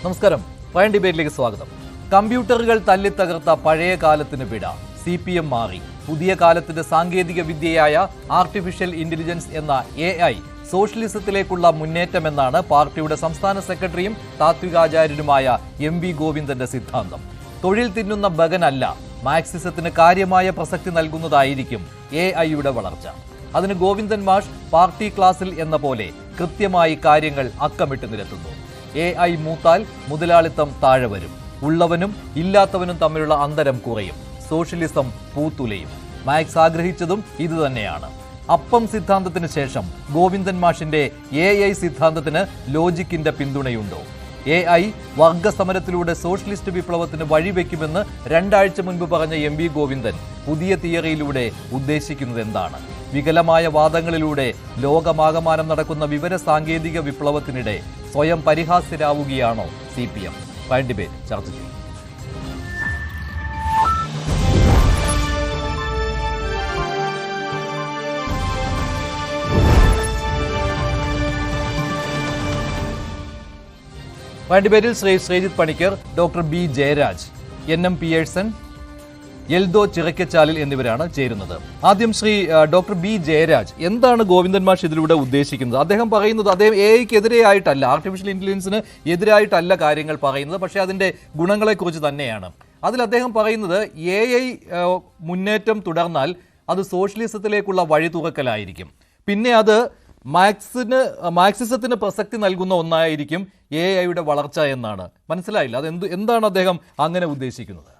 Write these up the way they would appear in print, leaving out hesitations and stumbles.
നമസ്കാരം. പ്രൈം ഡിബേറ്റിലേക്ക് സ്വാഗതം. കമ്പ്യൂട്ടറുകൾ തല്ലിത്തകർത്ത പഴയ കാലത്തിന് വിട. CPM മാറി. പുതിയ കാലത്തിന്റെ സാങ്കേതിക വിദ്യയായ ആർട്ടിഫിഷ്യൽ ഇന്റലിജൻസ് എന്ന AI സോഷ്യലിസത്തിലേക്കുള്ള മുന്നേറ്റമെന്നാണ് പാർട്ടിയുടെ സംസ്ഥാന സെക്രട്ടറിയും താത്വികാചാര്യനുമായ MV ഗോവിന്ദന്റെ സിദ്ധാന്തം. തൊഴിൽ തിന്നുന്ന ബഗനല്ല, മാർക്സിസത്തിന് കാര്യമായ പ്രസക്തി നൽകുന്നതായിരിക്കും AI വളർച്ച. അതിന് ഗോവിന്ദൻ മാഷ് പാർട്ടി ക്ലാസിൽ എന്ന പോലെ കൃത്യമായി കാര്യങ്ങൾ അക്കമിട്ട് നിരത്തുന്നു. AI മൂത്താൽ മുതലാളിത്തം താഴെ വരും, ഉള്ളവനും ഇല്ലാത്തവനും തമ്മിലുള്ള അന്തരം കുറയും, സോഷ്യലിസം പൂത്തുലയും. മാർക്സ് ആഗ്രഹിച്ചതും ഇതുതന്നെയാണ്. അപ്പം സിദ്ധാന്തത്തിന് ശേഷം ഗോവിന്ദൻ മാഷിന്റെ AI സിദ്ധാന്തത്തിന് ലോജിക്കിന്റെ പിന്തുണയുണ്ടോ? AI വർഗസമരത്തിലൂടെ സോഷ്യലിസ്റ്റ് വിപ്ലവത്തിന് വഴിവെക്കുമെന്ന് 2 ആഴ്ച മുൻപ് പറഞ്ഞ MV ഗോവിന്ദൻ പുതിയ തിയറിയിലൂടെ ഉദ്ദേശിക്കുന്നത് എന്താണ്? വികലമായ വാദങ്ങളിലൂടെ ലോകമാകമാനം നടക്കുന്ന വിവര സാങ്കേതിക വിപ്ലവത്തിനിടെ സ്വയം പരിഹാസ്യരാവുകയാണോ CPM? പ്രൈം ഡിബേറ്റ് ചർച്ച ചെയ്യും. പ്രൈം ഡിബേറ്റിൽ Sreejith Panicker, doctor B Jayaraj, NM Pearson, Eldho Chirakkachalil എന്നിവരാണ് ചേരുന്നത്. ആദ്യം ഡോക്ടർ B ജയരാജ്, എന്താണ് ഗോവിന്ദൻ മാഷ് ഇതിലൂടെ ഉദ്ദേശിക്കുന്നത്? അദ്ദേഹം പറയുന്നത് അദ്ദേഹം AIക്കെതിരെയായിട്ടല്ല, ആർട്ടിഫിഷ്യൽ ഇന്റലിജൻസിന് എതിരായിട്ടല്ല കാര്യങ്ങൾ പറയുന്നത്, പക്ഷേ അതിൻ്റെ ഗുണങ്ങളെക്കുറിച്ച് തന്നെയാണ്. അതിൽ അദ്ദേഹം പറയുന്നത് AI മുന്നേറ്റം തുടർന്നാൽ അത് സോഷ്യലിസത്തിലേക്കുള്ള വഴി തുറക്കലായിരിക്കും. പിന്നെ അത് മാർക്സിസത്തിന് പ്രസക്തി നൽകുന്ന ഒന്നായിരിക്കും AI വളർച്ച എന്നാണ്. മനസ്സിലായില്ല, അത് എന്താണ് അദ്ദേഹം അങ്ങനെ ഉദ്ദേശിക്കുന്നത്?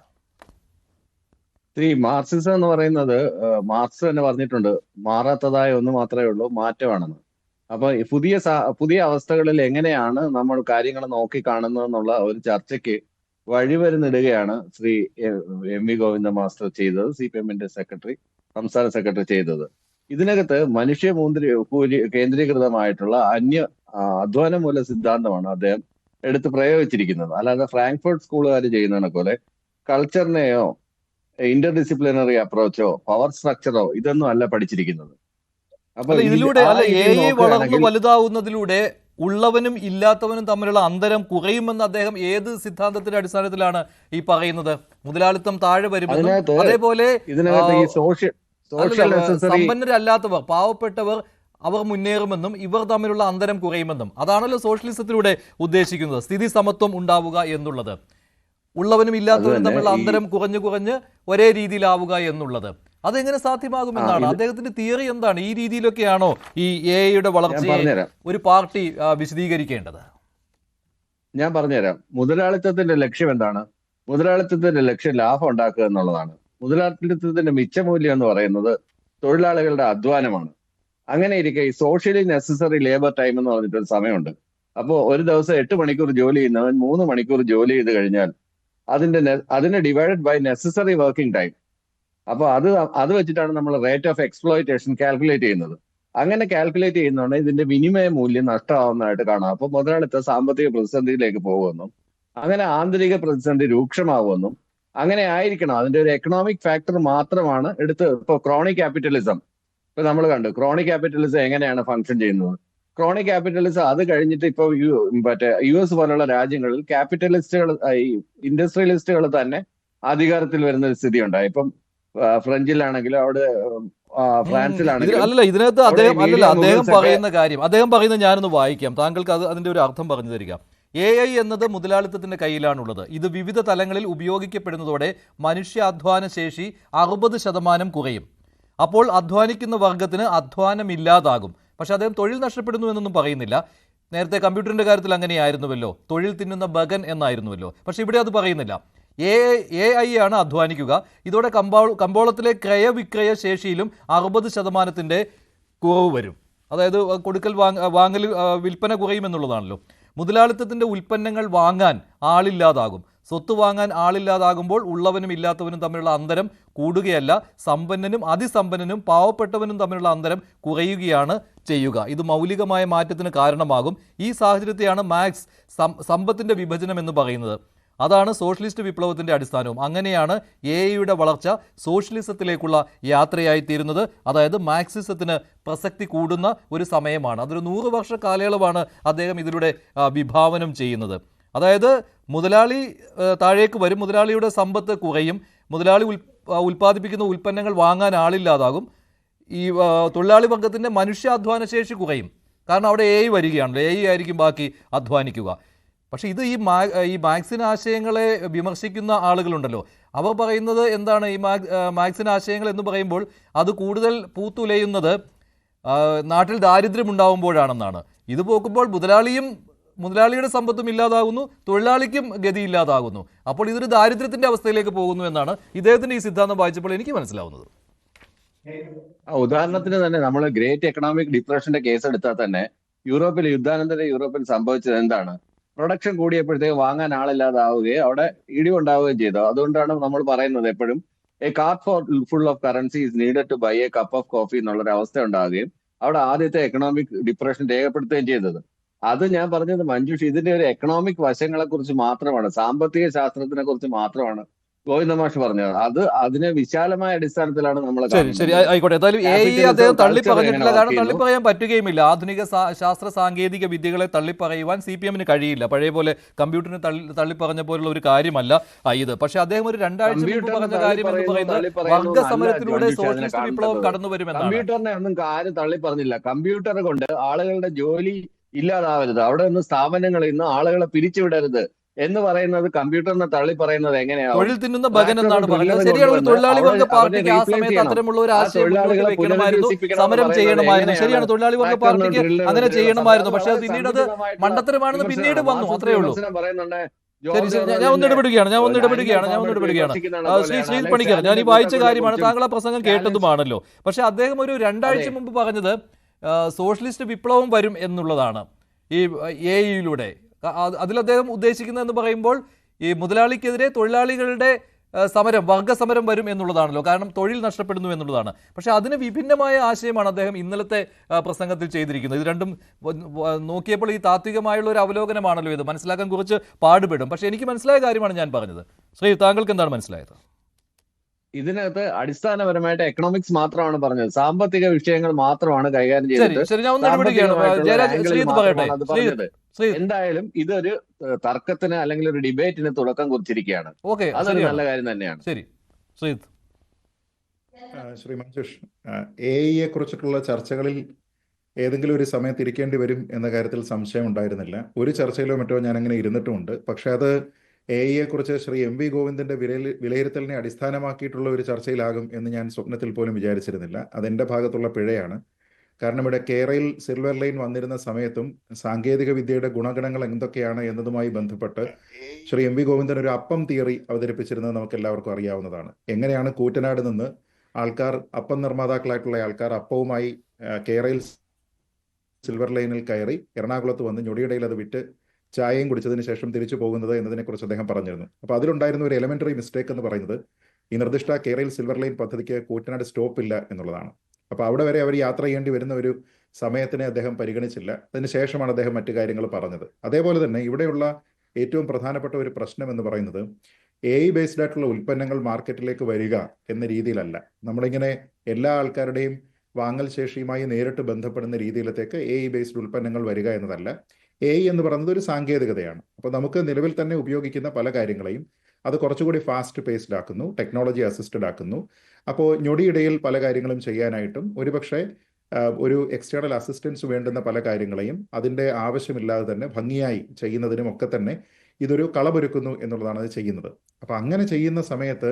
മാർക്സിസം എന്ന് പറയുന്നത് മാർക്സ് തന്നെ പറഞ്ഞിട്ടുണ്ട്, മാറാത്തതായ ഒന്ന് മാത്രമേ ഉള്ളൂ, മാറ്റമാണെന്ന്. അപ്പൊ പുതിയ അവസ്ഥകളിൽ എങ്ങനെയാണ് നമ്മൾ കാര്യങ്ങൾ നോക്കി കാണുന്നതെന്നുള്ള ഒരു ചർച്ചയ്ക്ക് വഴിമരുന്നിടുകയാണ് ശ്രീ MV ഗോവിന്ദ മാസ്റ്റർ ചെയ്തത്, CPMന്റെ സംസ്ഥാന സെക്രട്ടറി ചെയ്തത്. ഇതിനകത്ത് മനുഷ്യ കേന്ദ്രീകൃതമായിട്ടുള്ള അധ്വാന മൂല സിദ്ധാന്തമാണ് അദ്ദേഹം എടുത്ത് പ്രയോഗിച്ചിരിക്കുന്നത്. അല്ലാതെ ഫ്രാങ്ക്ഫർട്ട് സ്കൂളുകാർ ചെയ്യുന്നതിനെ പോലെ കൾച്ചറിനെയോ ഇന്റർ ഡിസിപ്ലിനറി അപ്രോച്ചോ പവർ സ്ട്രക്ചറോ ഇതൊന്നും അല്ല പഠിച്ചിരിക്കുന്നത്. അപ്പൊ ഇതിലൂടെ AI വളർന്നു വലുതാവുന്നതിലൂടെ ഉള്ളവനും ഇല്ലാത്തവനും തമ്മിലുള്ള അന്തരം കുറയുമെന്ന് അദ്ദേഹം ഏത് സിദ്ധാന്തത്തിന്റെ അടിസ്ഥാനത്തിലാണ് ഈ പറയുന്നത്? മുതലാളിത്തം താഴെ വരുമെന്നും അതേപോലെ സമ്പന്നരല്ലാത്തവർ, പാവപ്പെട്ടവർ, അവർ മുന്നേറുമെന്നും ഇവർ തമ്മിലുള്ള അന്തരം കുറയുമെന്നും അതാണല്ലോ സോഷ്യലിസത്തിലൂടെ ഉദ്ദേശിക്കുന്നത്. സ്ഥിതി സമത്വം ഉണ്ടാവുക എന്നുള്ളത്, ഉള്ളവനും ഇല്ലാത്തവനും തമ്മിലുള്ള അന്തരം കുറഞ്ഞ് ഒരേ രീതിയിലാവുക എന്നുള്ളത്. അതെങ്ങനെ സാധ്യമാകുമെന്നാണ് അദ്ദേഹത്തിന്റെ തിയറി? എന്താണ് ഈ രീതിയിലൊക്കെയാണോ ഈ AI വളർച്ചയെ ഒരു പാർട്ടി വിശദീകരിക്കേണ്ടത്? ഞാൻ പറഞ്ഞുതരാം. മുതലാളിത്തത്തിന്റെ ലക്ഷ്യം എന്താണ്? മുതലാളിത്തത്തിന്റെ ലക്ഷ്യം ലാഭം ഉണ്ടാക്കുക എന്നുള്ളതാണ്. മുതലാളിത്തത്തിന്റെ മിച്ചമൂല്യം എന്ന് പറയുന്നത് തൊഴിലാളികളുടെ അധ്വാനമാണ്. അങ്ങനെ ഇരിക്കെ ഈ സോഷ്യലി നെസസറി ലേബർ ടൈം എന്ന് പറഞ്ഞിട്ടൊരു സമയമുണ്ട്. അപ്പോൾ ഒരു ദിവസം 8 മണിക്കൂർ ജോലി ചെയ്യുന്നവൻ 3 മണിക്കൂർ ജോലി ചെയ്ത് കഴിഞ്ഞാൽ അതിനെ divided by necessary working time. അപ്പോൾ അത് വെച്ചിട്ടാണ് നമ്മൾ റേറ്റ് ഓഫ് എക്സ്പ്ലോയിറ്റേഷൻ കാൽക്കുലേറ്റ് ചെയ്യുന്നത്. അങ്ങനെ കാൽക്കുലേറ്റ് ചെയ്യുന്നതാണ് ഇതിന്റെ വിനിമയ മൂല്യം നഷ്ടമാവുന്നതായിട്ട് കാണാം. അപ്പോൾ മുതലാളിത്ത സാമ്പത്തിക പ്രതിസന്ധിയിലേക്ക് പോകുമെന്നും അങ്ങനെ ആന്തരിക പ്രതിസന്ധി രൂക്ഷമാവുമെന്നും അങ്ങനെ ആയിരിക്കണം. അതിന്റെ ഒരു എക്കണോമിക് ഫാക്ടർ മാത്രമാണ് ഇപ്പൊ ക്രോണിക് ക്യാപിറ്റലിസം ഇപ്പൊ നമ്മൾ കണ്ടു. ക്രോണിക് ക്യാപിറ്റലിസം എങ്ങനെയാണ് ഫംഗ്ഷൻ ചെയ്യുന്നത്? ക്രോണിക് ക്യാപിറ്റലിസം അത് കഴിഞ്ഞിട്ട് ഇപ്പൊ US പോലുള്ള രാജ്യങ്ങളിൽ ക്യാപിറ്റലിസ്റ്റുകൾ, ഇൻഡസ്ട്രിയലിസ്റ്റുകൾ തന്നെ അധികാരത്തിൽ വരുന്ന ഒരു സ്ഥിതി ഉണ്ടായി. ഇപ്പം ഫ്രഞ്ചിലാണെങ്കിലും അവിടെ ഫ്രാൻസിലാണെങ്കിലും ഇതിനകത്ത് അദ്ദേഹം പറയുന്ന ഞാനൊന്ന് വായിക്കാം, താങ്കൾക്ക് അതിന്റെ ഒരു അർത്ഥം പറഞ്ഞു തരിക. AI എന്നത് മുതലാളിത്തത്തിന്റെ കയ്യിലാണുള്ളത്. ഇത് വിവിധ തലങ്ങളിൽ ഉപയോഗിക്കപ്പെടുന്നതോടെ മനുഷ്യാധ്വാന ശേഷി 60% കുറയും. അപ്പോൾ അധ്വാനിക്കുന്ന വർഗത്തിന് അധ്വാനമില്ലാതാകും. പക്ഷെ അദ്ദേഹം തൊഴിൽ നഷ്ടപ്പെടുന്നു എന്നൊന്നും പറയുന്നില്ല. നേരത്തെ കമ്പ്യൂട്ടറിന്റെ കാര്യത്തിൽ അങ്ങനെയായിരുന്നുവല്ലോ, തൊഴിൽ തിന്നുന്ന ബഗൻ എന്നായിരുന്നുവല്ലോ. പക്ഷെ ഇവിടെ അത് പറയുന്നില്ല. AI ആണ് അധ്വാനിക്കുക. ഇതോടെ കമ്പോളത്തിലെ ക്രയവിക്രയ ശേഷിയിലും 60% കുറവ് വരും. അതായത് കൊടുക്കൽ വാങ്ങൽ വിൽപ്പന കുറയുമെന്നുള്ളതാണല്ലോ. മുതലാളിത്തത്തിന്റെ ഉൽപ്പന്നങ്ങൾ വാങ്ങാൻ ആളില്ലാതാകും. സ്വത്ത് വാങ്ങാൻ ആളില്ലാതാകുമ്പോൾ ഉള്ളവനും ഇല്ലാത്തവനും തമ്മിലുള്ള അന്തരം കൂടുകയല്ല, സമ്പന്നനും അതിസമ്പന്നനും പാവപ്പെട്ടവനും തമ്മിലുള്ള അന്തരം കുറയുകയാണ് ചെയ്യുക. ഇത് മൗലികമായ മാറ്റത്തിന് കാരണമാകും. ഈ സാഹചര്യത്തെയാണ് മാർക്സ് സമ്പത്തിന്റെ വിഭജനം എന്ന് പറയുന്നത്. അതാണ് സോഷ്യലിസ്റ്റ് വിപ്ലവത്തിന്റെ അടിസ്ഥാനവും. അങ്ങനെയാണ് AI വളർച്ച സോഷ്യലിസത്തിലേക്കുള്ള യാത്രയായി തീരുന്നത്. അതായത് മാർക്സിസത്തിന് പ്രസക്തി കൂടുന്ന ഒരു സമയമാണ്. അതൊരു 100 വർഷ കാലയളവാണ് അദ്ദേഹം ഇതിലൂടെ വിഭാവനം ചെയ്യുന്നത്. അതായത് മുതലാളി താഴേക്ക് വരും, മുതലാളിയുടെ സമ്പത്ത് കുറയും, മുതലാളി ഉൽപ്പാദിപ്പിക്കുന്ന ഉൽപ്പന്നങ്ങൾ വാങ്ങാൻ ആളില്ലാതാകും, ഈ തൊഴിലാളി വർഗത്തിൻ്റെ മനുഷ്യാധ്വാന ശേഷി കുറയും. കാരണം അവിടെ AI വരികയാണല്ലോ, AI ആയിരിക്കും ബാക്കി അധ്വാനിക്കുക. പക്ഷേ ഇത് ഈ മാർക്സിൻ ആശയങ്ങളെ വിമർശിക്കുന്ന ആളുകളുണ്ടല്ലോ, അവർ പറയുന്നത് എന്താണ്? ഈ മാർക്സിൻ ആശയങ്ങൾ എന്ന് പറയുമ്പോൾ അത് കൂടുതൽ പൂത്തുലയുന്നത് നാട്ടിൽ ദാരിദ്ര്യം ഉണ്ടാകുമ്പോഴാണെന്നാണ്. ഇത് പോക്കുമ്പോൾ മുതലാളിയുടെ സമ്പത്തും ഇല്ലാതാകുന്നു, തൊഴിലാളിക്കും ഗതിയില്ലാതാകുന്നു. അപ്പോൾ ഇതൊരു ദാരിദ്ര്യത്തിന്റെ അവസ്ഥയിലേക്ക് പോകുന്നു എന്നാണ് ഇദ്ദേഹത്തിന്റെ ഈ സിദ്ധാന്തം വായിച്ചപ്പോൾ എനിക്ക് മനസ്സിലാവുന്നത്. ഉദാഹരണത്തിന് തന്നെ നമ്മൾ ഗ്രേറ്റ് എക്കണോമിക് ഡിപ്രഷന്റെ കേസ് എടുത്താൽ തന്നെ യുദ്ധാനന്തര യൂറോപ്പിൽ സംഭവിച്ചത് എന്താണ്? പ്രൊഡക്ഷൻ കൂടിയപ്പോഴത്തേക്ക് വാങ്ങാൻ ആളില്ലാതാവുകയും അവിടെ ഇടിവുണ്ടാവുകയും ചെയ്തു. അതുകൊണ്ടാണ് നമ്മൾ പറയുന്നത് എപ്പോഴും a cart full of currency is needed to buy a cup of coffee എന്നുള്ളൊരു അവസ്ഥ ഉണ്ടാവുകയും അവിടെ ആദ്യത്തെ എക്കണോമിക് ഡിപ്രഷൻ രേഖപ്പെടുത്തുകയും ചെയ്തത്. അത് ഞാൻ പറഞ്ഞത് മഞ്ജുഷ്, ഇതിന്റെ ഒരു എക്കണോമിക് വശങ്ങളെ കുറിച്ച് മാത്രമാണ്, സാമ്പത്തിക ശാസ്ത്രത്തിനെ കുറിച്ച് മാത്രമാണ് ഗോവിന്ദമാഷ് പറഞ്ഞത്. അതിനെ വിശാലമായ അടിസ്ഥാനത്തിലാണ് നമ്മൾ. ശരി, ആയിക്കോട്ടെ. എന്തായാലും അദ്ദേഹം തള്ളി പറഞ്ഞിട്ടില്ല, കാരണം തള്ളി പറയാൻ പറ്റുകയുമില്ല. ആധുനിക ശാസ്ത്ര സാങ്കേതിക വിദ്യകളെ തള്ളിപ്പറയുവാൻ CPM-ന് കഴിയില്ല. പഴയ പോലെ കമ്പ്യൂട്ടറിനെ തള്ളി പറഞ്ഞ പോലുള്ള ഒരു കാര്യമല്ല ഇത്. പക്ഷെ അദ്ദേഹം ഒരു 2 ആഴ്ച മുമ്പ് പറഞ്ഞ കാര്യം എന്ന് പറയുന്നത് വർഗ സമരത്തിലൂടെ സോഷ്യലിസ്റ്റ് വിപ്ലവം കടന്നു വരുമെന്നാണ്. കമ്പ്യൂട്ടറിനെ ഒന്നും ആരും തള്ളി പറഞ്ഞില്ല. കമ്പ്യൂട്ടർ കൊണ്ട് ആളുകളുടെ ജോലി ഇല്ലാതാവരുത്, അവിടെ നിന്ന് സ്ഥാപനങ്ങളിൽ നിന്ന് ആളുകളെ പിരിച്ചുവിടരുത് എന്ന് പറയുന്നത് കമ്പ്യൂട്ടറിനെ തള്ളി പറയുന്നത് എങ്ങനെയാണ്? തൊഴിൽ തിന്നുന്ന ഭഗൻ എന്നാണ് പറയുന്നത്. ശരിയാണ്, ഒരു തൊഴിലാളി വർഗ പാർട്ടിക്ക് ആ സമയത്ത് അത്തരമുള്ള ഒരു ആശയം വെക്കണമായിരുന്നു, സമരം ചെയ്യണമായിരുന്നു. ശരിയാണ്, തൊഴിലാളി വർഗ പാർട്ടിക്ക് അങ്ങനെ ചെയ്യണമായിരുന്നു. പക്ഷെ പിന്നീട് അത് മണ്ടത്തരമാണെന്ന് പിന്നീട് വന്നു, അത്രേ ഉള്ളൂ. ശരി, ഞാൻ ഒന്ന് ഇടപെടുകയാണ്. ശ്രീ പണിക്കർ, ഞാൻ ഈ വായിച്ച കാര്യമാണ്, താങ്കൾ ആ പ്രസംഗം കേട്ടതുമാണല്ലോ. പക്ഷെ അദ്ദേഹം ഒരു 2 ആഴ്ച മുമ്പ് പറഞ്ഞത് സോഷ്യലിസ്റ്റ് വിപ്ലവം വരും എന്നുള്ളതാണ് ഈ AI-യിലൂടെ. അതിൽ അദ്ദേഹം ഉദ്ദേശിക്കുന്നതെന്ന് പറയുമ്പോൾ ഈ മുതലാളിക്കെതിരെ തൊഴിലാളികളുടെ സമരം, വർഗസമരം വരും എന്നുള്ളതാണല്ലോ, കാരണം തൊഴിൽ നഷ്ടപ്പെടുന്നു എന്നുള്ളതാണ്. പക്ഷെ അതിന് വിഭിന്നമായ ആശയമാണ് അദ്ദേഹം ഇന്നലത്തെ പ്രസംഗത്തിൽ ചെയ്തിരിക്കുന്നത്. ഇത് രണ്ടും നോക്കിയപ്പോൾ ഈ താത്വികമായുള്ള ഒരു അവലോകനമാണല്ലോ ഇത്, മനസ്സിലാക്കാൻ കുറച്ച് പാടുപെടും. പക്ഷെ എനിക്ക് മനസ്സിലായ കാര്യമാണ് ഞാൻ പറഞ്ഞത്. ശ്രീ, താങ്കൾക്ക് എന്താണ് മനസ്സിലായത്? ഇതിനകത്ത് അടിസ്ഥാനപരമായിട്ട് എക്കണോമിക്സ് മാത്രമാണ് പറഞ്ഞത്, സാമ്പത്തിക വിഷയങ്ങൾ മാത്രമാണ് കൈകാര്യം ചെയ്തത്. എന്തായാലും ഇതൊരു തർക്കത്തിന് അല്ലെങ്കിൽ ഒരു ഡിബേറ്റിന് തുടക്കം കുറിച്ചിരിക്കുകയാണ്. അതൊരു നല്ല കാര്യം തന്നെയാണ്. ശരി, ശ്രീ മഞ്ജുഷ്, AI-യെ കുറിച്ചിട്ടുള്ള ചർച്ചകളിൽ ഏതെങ്കിലും ഒരു സമയത്ത് ഇരിക്കേണ്ടി വരും എന്ന കാര്യത്തിൽ സംശയം ഉണ്ടായിരുന്നില്ല. ഒരു ചർച്ചയിലോ മറ്റോ ഞാൻ അങ്ങനെ ഇരുന്നിട്ടുമുണ്ട്. പക്ഷെ അത് AI-യെ കുറിച്ച് ശ്രീ MV ഗോവിന്ദന്റെ വിലയിരുത്തലിനെ അടിസ്ഥാനമാക്കിയിട്ടുള്ള ഒരു ചർച്ചയിലാകും എന്ന് ഞാൻ സ്വപ്നത്തിൽ പോലും വിചാരിച്ചിരുന്നില്ല. അതെന്റെ ഭാഗത്തുള്ള പിഴയാണ്. കാരണം ഇവിടെ കേരളയിൽ സിൽവർ ലൈൻ വന്നിരുന്ന സമയത്തും സാങ്കേതിക വിദ്യയുടെ ഗുണഗണങ്ങൾ എന്തൊക്കെയാണ് എന്നതുമായി ബന്ധപ്പെട്ട് ശ്രീ MV ഗോവിന്ദൻ ഒരു അപ്പം തിയറി അവതരിപ്പിച്ചിരുന്നത് നമുക്ക് എല്ലാവർക്കും അറിയാവുന്നതാണ്. എങ്ങനെയാണ് കൂറ്റനാട് നിന്ന് ആൾക്കാർ, അപ്പം നിർമ്മാതാക്കളായിട്ടുള്ള ആൾക്കാർ അപ്പവുമായി കേരളയിൽ സിൽവർ ലൈനിൽ കയറി എറണാകുളത്ത് വന്ന് ഞൊടിയിടയിൽ അത് വിറ്റ് ചായയും കുടിച്ചതിന് ശേഷം തിരിച്ചു പോകുന്നത് എന്നതിനെക്കുറിച്ച് അദ്ദേഹം പറഞ്ഞിരുന്നു. അപ്പോൾ അതിലുണ്ടായിരുന്ന ഒരു എലമെന്ററി മിസ്റ്റേക്ക് എന്ന് പറയുന്നത് ഈ നിർദ്ദിഷ്ട കേരളയിൽ സിൽവർ ലൈൻ പദ്ധതിക്ക് കൂറ്റനാട് സ്റ്റോപ്പ് ഇല്ല എന്നുള്ളതാണ്. അപ്പോൾ അവിടെ വരെ അവർ യാത്ര ചെയ്യേണ്ടി വരുന്ന ഒരു സമയത്തിനെ അദ്ദേഹം പരിഗണിച്ചില്ല. അതിനുശേഷമാണ് അദ്ദേഹം മറ്റു കാര്യങ്ങൾ പറഞ്ഞത്. അതേപോലെ തന്നെ ഇവിടെയുള്ള ഏറ്റവും പ്രധാനപ്പെട്ട ഒരു പ്രശ്നം എന്ന് പറയുന്നത് AI ബേസ്ഡ് ആയിട്ടുള്ള ഉൽപ്പന്നങ്ങൾ മാർക്കറ്റിലേക്ക് വരിക എന്ന രീതിയിലല്ല. നമ്മളിങ്ങനെ എല്ലാ ആൾക്കാരുടെയും വാങ്ങൽ ശേഷിയുമായി നേരിട്ട് ബന്ധപ്പെടുന്ന രീതിയിലത്തേക്ക് AI ബേസ്ഡ് ഉൽപ്പന്നങ്ങൾ വരിക എന്നതല്ല. AI എന്ന് പറയുന്നത് ഒരു സാങ്കേതികതയാണ്. അപ്പോൾ നമുക്ക് നിലവിൽ തന്നെ ഉപയോഗിക്കുന്ന പല കാര്യങ്ങളെയും അത് കുറച്ചുകൂടി ഫാസ്റ്റ് പേസ്ഡ് ആക്കുന്നു, ടെക്നോളജി അസിസ്റ്റഡ് ആക്കുന്നു. അപ്പോൾ ഞൊടിയിടയിൽ പല കാര്യങ്ങളും ചെയ്യാനായിട്ടും ഒരുപക്ഷെ ഒരു എക്സ്റ്റേണൽ അസിസ്റ്റൻസ് വേണ്ടുന്ന പല കാര്യങ്ങളെയും അതിൻ്റെ ആവശ്യമില്ലാതെ തന്നെ ഭംഗിയായി ചെയ്യുന്നതിനും ഒക്കെ തന്നെ ഇതൊരു കളമൊരുക്കുന്നു എന്നുള്ളതാണ് അത് ചെയ്യുന്നത്. അപ്പോൾ അങ്ങനെ ചെയ്യുന്ന സമയത്ത്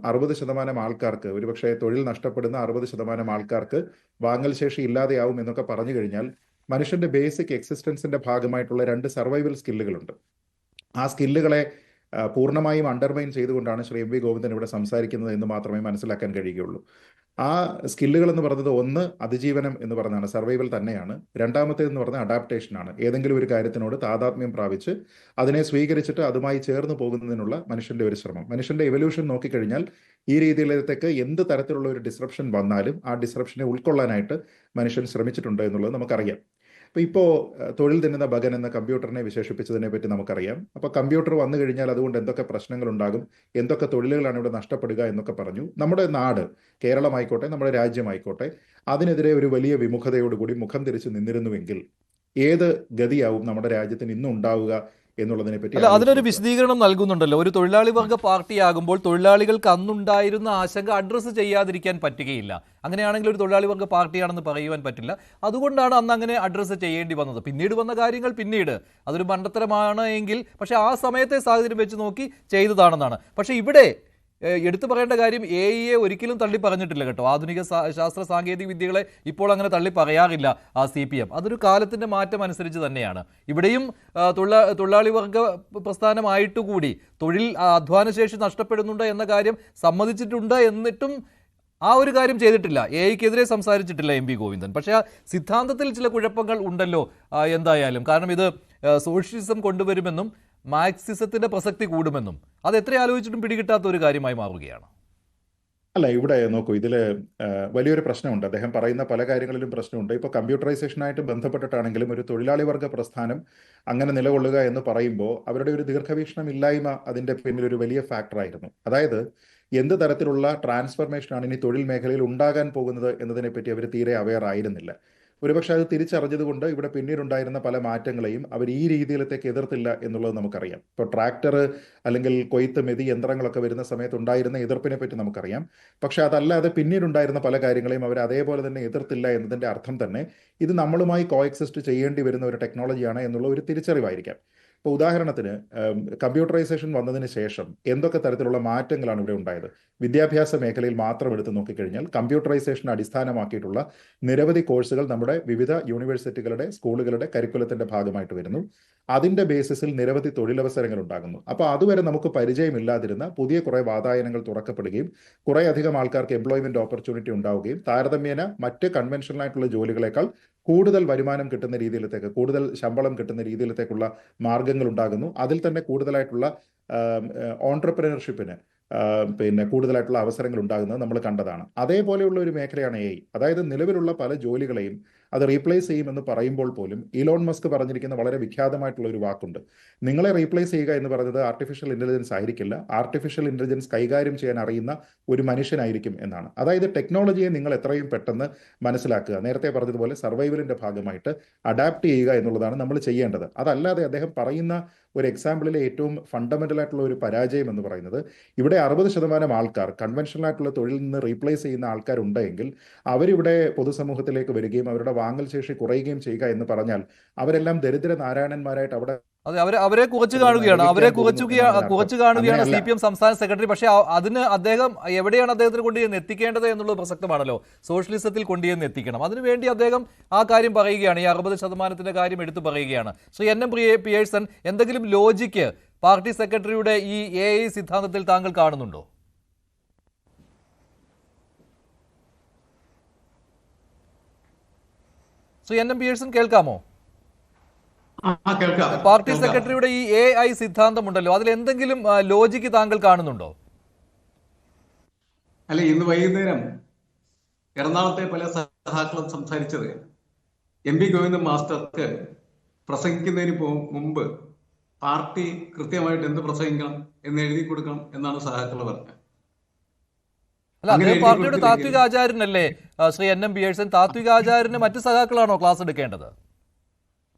60% ആൾക്കാർക്ക്, ഒരുപക്ഷെ തൊഴിൽ നഷ്ടപ്പെടുന്ന 60% ആൾക്കാർക്ക് വാങ്ങൽ ശേഷി ഇല്ലാതെയാവും എന്നൊക്കെ പറഞ്ഞു കഴിഞ്ഞാൽ മനുഷ്യന്റെ ബേസിക് എക്സിസ്റ്റൻസിന്റെ ഭാഗമായിട്ടുള്ള 2 സർവൈവൽ സ്കില്ലുകളുണ്ട്. ആ സ്കില്ലുകളെ പൂർണ്ണമായും അണ്ടർമൈൻ ചെയ്തുകൊണ്ടാണ് ശ്രീ MV ഗോവിന്ദൻ ഇവിടെ സംസാരിക്കുന്നത് എന്ന് മാത്രമേ മനസ്സിലാക്കാൻ കഴിയുകയുള്ളൂ. ആ സ്കില്ലുകൾ എന്ന് പറയുന്നത് ഒന്ന് അതിജീവനം എന്ന് പറഞ്ഞാണ്, സർവൈവൽ തന്നെയാണ്. രണ്ടാമത്തേതെന്ന് പറഞ്ഞാൽ അഡാപ്റ്റേഷനാണ്. ഏതെങ്കിലും ഒരു കാര്യത്തിനോട് താതാത്മ്യം പ്രാപിച്ച് അതിനെ സ്വീകരിച്ചിട്ട് അതുമായി ചേർന്ന് പോകുന്നതിനുള്ള മനുഷ്യന്റെ ഒരു ശ്രമം. മനുഷ്യന്റെ എവല്യൂഷൻ നോക്കിക്കഴിഞ്ഞാൽ ഈ രീതിയിലേക്ക് എന്ത് തരത്തിലുള്ള ഒരു ഡിസ്റപ്ഷൻ വന്നാലും ആ ഡിസ്റപ്ഷനെ ഉൾക്കൊള്ളാനായിട്ട് മനുഷ്യൻ ശ്രമിച്ചിട്ടുണ്ട് എന്നുള്ളത് നമുക്കറിയാം. അപ്പോൾ ഇപ്പോൾ തൊഴിൽ തിന്നുന്ന ഭഗൻ എന്ന കമ്പ്യൂട്ടറിനെ വിശേഷിപ്പിച്ചതിനെ പറ്റി നമുക്കറിയാം. അപ്പോൾ കമ്പ്യൂട്ടർ വന്നു കഴിഞ്ഞാൽ അതുകൊണ്ട് എന്തൊക്കെ പ്രശ്നങ്ങളുണ്ടാകും, എന്തൊക്കെ തൊഴിലുകളാണ് ഇവിടെ നഷ്ടപ്പെടുക എന്നൊക്കെ പറഞ്ഞു. നമ്മുടെ നാട്, കേരളമായിക്കോട്ടെ, നമ്മുടെ രാജ്യമായിക്കോട്ടെ, അതിനെതിരെ ഒരു വലിയ വിമുഖതയോടുകൂടി മുഖം തിരിച്ച് നിന്നിരുന്നുവെങ്കിൽ ഏത് ഗതിയാവും നമ്മുടെ രാജ്യത്തിന് ഇന്നും ഉണ്ടാവുക എന്നുള്ളതിനെ പറ്റി അല്ല, അതിനൊരു ആലോചിക്കുക. വിശദീകരണം നൽകുന്നുണ്ടല്ലോ. ഒരു തൊഴിലാളി വർഗ പാർട്ടിയാകുമ്പോൾ തൊഴിലാളികൾക്ക് അന്നുണ്ടായിരുന്ന ആശങ്ക അഡ്രസ്സ് ചെയ്യാതിരിക്കാൻ പറ്റുകയില്ല. അങ്ങനെയാണെങ്കിൽ ഒരു തൊഴിലാളി വർഗ പാർട്ടിയാണെന്ന് പറയുവാൻ പറ്റില്ല. അതുകൊണ്ടാണ് അന്ന് അങ്ങനെ അഡ്രസ്സ് ചെയ്യേണ്ടി വന്നത്. പിന്നീട് വന്ന കാര്യങ്ങൾ പിന്നീട് അതൊരു മണ്ടത്തരമാണ് എങ്കിൽ പക്ഷേ ആ സമയത്തെ സാഹചര്യം വെച്ച് നോക്കി ചെയ്തതാണെന്നാണ്. പക്ഷേ ഇവിടെ എടുത്തു പറയേണ്ട കാര്യം എയെ ഒരിക്കലും തള്ളി പറഞ്ഞിട്ടില്ല കേട്ടോ. ആധുനിക ശാസ്ത്ര സാങ്കേതിക വിദ്യകളെ ഇപ്പോൾ അങ്ങനെ തള്ളി പറയാറില്ല CPM. അതൊരു കാലത്തിന്റെ മാറ്റം അനുസരിച്ച് തന്നെയാണ്. ഇവിടെയും തൊഴിലാളി വർഗ പ്രസ്ഥാനമായിട്ടുകൂടി തൊഴിൽ അധ്വാനശേഷി നഷ്ടപ്പെടുന്നുണ്ട് എന്ന കാര്യം സമ്മതിച്ചിട്ടുണ്ട്. എന്നിട്ടും ആ ഒരു കാര്യം ചെയ്തിട്ടില്ല. എയ്ക്കെതിരെ സംസാരിച്ചിട്ടില്ല MP ഗോവിന്ദൻ. പക്ഷേ ആ സിദ്ധാന്തത്തിൽ ചില കുഴപ്പങ്ങൾ ഉണ്ടല്ലോ എന്തായാലും. കാരണം ഇത് സോഷ്യലിസം കൊണ്ടുവരുമെന്നും മാർക്സിസത്തിന്റെ പ്രസക്തി കൂടുമെന്നും അത് എത്ര ആലോചിച്ചിട്ടും പിടികിട്ടാത്ത ഒരു കാര്യമായി മാറുകയാണ്. അല്ല, ഇവിടെ നോക്കൂ, ഇതിൽ വലിയൊരു പ്രശ്നമുണ്ട്. അദ്ദേഹം പറയുന്ന പല കാര്യങ്ങളിലും പ്രശ്നമുണ്ട്. ഇപ്പോൾ കമ്പ്യൂട്ടറൈസേഷനായിട്ട് ബന്ധപ്പെട്ടിട്ടാണെങ്കിലും ഒരു തൊഴിലാളി വർഗ പ്രസ്ഥാനം അങ്ങനെ നിലകൊള്ളുക എന്ന് പറയുമ്പോൾ അവരുടെ ഒരു ദീർഘവീക്ഷണം ഇല്ലായ്മ അതിൻ്റെ പിന്നിൽ ഒരു വലിയ ഫാക്ടറായിരുന്നു. അതായത് എന്ത് തരത്തിലുള്ള ട്രാൻസ്ഫർമേഷനാണ് ഇനി തൊഴിൽ മേഖലയിൽ ഉണ്ടാകാൻ പോകുന്നത് എന്നതിനെപ്പറ്റി അവർ തീരെ അവെയർ ആയിരുന്നില്ല. ഒരുപക്ഷെ അത് തിരിച്ചറിഞ്ഞതുകൊണ്ട് ഇവിടെ പിന്നീടുണ്ടായിരുന്ന പല മാറ്റങ്ങളെയും അവർ ഈ രീതിയിലത്തേക്ക് എതിർത്തില്ല എന്നുള്ളത് നമുക്കറിയാം. ഇപ്പോൾ ട്രാക്ടർ അല്ലെങ്കിൽ കൊയ്ത്ത് മെതി യന്ത്രങ്ങളൊക്കെ വരുന്ന സമയത്ത് ഉണ്ടായിരുന്ന എതിർപ്പിനെ പറ്റി നമുക്കറിയാം. പക്ഷെ അതല്ലാതെ പിന്നീടുണ്ടായിരുന്ന പല കാര്യങ്ങളെയും അവർ അതേപോലെ തന്നെ എതിർത്തില്ല എന്നതിൻ്റെ അർത്ഥം തന്നെ ഇത് നമ്മളുമായി കോഎക്സിസ്റ്റ് ചെയ്യേണ്ടി വരുന്ന ഒരു ടെക്നോളജിയാണ് എന്നുള്ള ഒരു തിരിച്ചറിവായിരിക്കാം. ഇപ്പോൾ ഉദാഹരണത്തിന് കമ്പ്യൂട്ടറൈസേഷൻ വന്നതിന് ശേഷം എന്തൊക്കെ തരത്തിലുള്ള മാറ്റങ്ങളാണ് ഇവിടെ ഉണ്ടായത്? വിദ്യാഭ്യാസ മേഖലയിൽ മാത്രം എടുത്ത് നോക്കിക്കഴിഞ്ഞാൽ കമ്പ്യൂട്ടറൈസേഷൻ അടിസ്ഥാനമാക്കിയിട്ടുള്ള നിരവധി കോഴ്സുകൾ നമ്മുടെ വിവിധ യൂണിവേഴ്സിറ്റികളുടെ സ്കൂളുകളുടെ കരിക്കുലത്തിന്റെ ഭാഗമായിട്ട് വരുന്നു. അതിന്റെ ബേസിസിൽ നിരവധി തൊഴിലവസരങ്ങൾ ഉണ്ടാകുന്നു. അപ്പോൾ അതുവരെ നമുക്ക് പരിചയമില്ലാതിരുന്ന പുതിയ കുറേ വാതായനങ്ങൾ തുറക്കപ്പെടുകയും കുറേ അധികം ആൾക്കാർക്ക് എംപ്ലോയ്മെന്റ് ഓപ്പർച്യൂണിറ്റി ഉണ്ടാവുകയും താരതമ്യേന മറ്റ് കൺവെൻഷണൽ ആയിട്ടുള്ള ജോലികളെക്കാൾ കൂടുതൽ വരുമാനം കിട്ടുന്ന രീതിയിലത്തേക്ക്, കൂടുതൽ ശമ്പളം കിട്ടുന്ന രീതിയിലത്തേക്കുള്ള മാർഗങ്ങൾ ഉണ്ടാകുന്നു. അതിൽ തന്നെ കൂടുതലായിട്ടുള്ള ഓൺട്രപ്രണർഷിപ്പിന് കൂടുതലായിട്ടുള്ള അവസരങ്ങൾ ഉണ്ടാകുന്നത് നമ്മൾ കണ്ടതാണ്. അതേപോലെയുള്ള ഒരു മേഖലയാണ് AI. അതായത് നിലവിലുള്ള പല ജോലികളെയും അത് റീപ്ലേസ് ചെയ്യുമെന്ന് പറയുമ്പോൾ പോലും ഇലോൺ മസ്ക് പറഞ്ഞിരിക്കുന്ന വളരെ വിഖ്യാതമായിട്ടുള്ള ഒരു വാക്കുണ്ട്. നിങ്ങളെ റീപ്ലേസ് ചെയ്യുക എന്ന് പറയുന്നത് ആർട്ടിഫിഷ്യൽ ഇന്റലിജൻസ് ആയിരിക്കില്ല, ആർട്ടിഫിഷ്യൽ ഇന്റലിജൻസ് കൈകാര്യം ചെയ്യാൻ അറിയുന്ന ഒരു മനുഷ്യനായിരിക്കും എന്നാണ്. അതായത് ടെക്നോളജിയെ നിങ്ങൾ എത്രയും പെട്ടെന്ന് മനസ്സിലാക്കുക, നേരത്തെ പറഞ്ഞതുപോലെ സർവൈവലിന്റെ ഭാഗമായിട്ട് അഡാപ്റ്റ് ചെയ്യുക എന്നുള്ളതാണ് നമ്മൾ ചെയ്യേണ്ടത്. അതല്ലാതെ അദ്ദേഹം പറയുന്ന ഒരു എക്സാമ്പിളിലെ ഏറ്റവും ഫണ്ടമെന്റൽ ആയിട്ടുള്ള ഒരു പരാജയം എന്ന് പറയുന്നത് ഇവിടെ 60% ആൾക്കാർ കൺവെൻഷണൽ ആയിട്ടുള്ള തൊഴിലിൽ നിന്ന് റീപ്ലേസ് ചെയ്യുന്ന ആൾക്കാരുണ്ടെങ്കിൽ അവരിവിടെ പൊതുസമൂഹത്തിലേക്ക് വരികയും അവരുടെ വാങ്ങൽ ശേഷി കുറയുകയും ചെയ്യുക എന്ന് പറഞ്ഞാൽ അവരെല്ലാം ദരിദ്ര നാരായണന്മാരായിട്ട് അവിടെ അതെ, അവരെ കുറച്ച് കാണുകയാണ്. CPM സംസ്ഥാന സെക്രട്ടറി. പക്ഷേ അതിന് അദ്ദേഹം എവിടെയാണ് അദ്ദേഹത്തിന് കൊണ്ടുചെന്ന് എത്തിക്കേണ്ടത് എന്നുള്ളത് പ്രസക്തമാണല്ലോ. സോഷ്യലിസത്തിൽ കൊണ്ടുചെന്ന് എത്തിക്കണം. അതിനുവേണ്ടി അദ്ദേഹം ആ കാര്യം പറയുകയാണ്. ഈ 60% കാര്യം എടുത്തു പറയുകയാണ്. ശ്രീ NM പിയേഴ്സൺ, എന്തെങ്കിലും ലോജിക്ക് പാർട്ടി സെക്രട്ടറിയുടെ ഈ AI സിദ്ധാന്തത്തിൽ താങ്കൾ കാണുന്നുണ്ടോ? ശ്രീ NM പിയേഴ്സൺ, കേൾക്കാമോ? പാർട്ടി സെക്രട്ടറിയുടെ ഈ AI സിദ്ധാന്തമുണ്ടല്ലോ, അതിൽ എന്തെങ്കിലും ലോജിക്ക് താങ്കൾ കാണുന്നുണ്ടോ? അല്ല, ഇന്ന് വൈകുന്നേരം എറണാകുളത്തെ പല സഹാക്കളും സംസാരിച്ചത് MP ഗോവിന്ദൻ മാസ്റ്റർക്ക് പ്രസംഗിക്കുന്നതിന് മുമ്പ് പാർട്ടി കൃത്യമായിട്ട് എന്ത് പ്രസംഗിക്കണം എന്ന് എഴുതി കൊടുക്കണം എന്നാണ് സഹാക്കൾ പറഞ്ഞത്. അല്ല, അദ്ദേഹം പാർട്ടിയുടെ താത്വിക ആചാര്യനല്ലേ ശ്രീ NM പിയേഴ്സൺ? താത്വിക ആചാര്യന് മറ്റു സഹാക്കളാണോ ക്ലാസ് എടുക്കേണ്ടത്?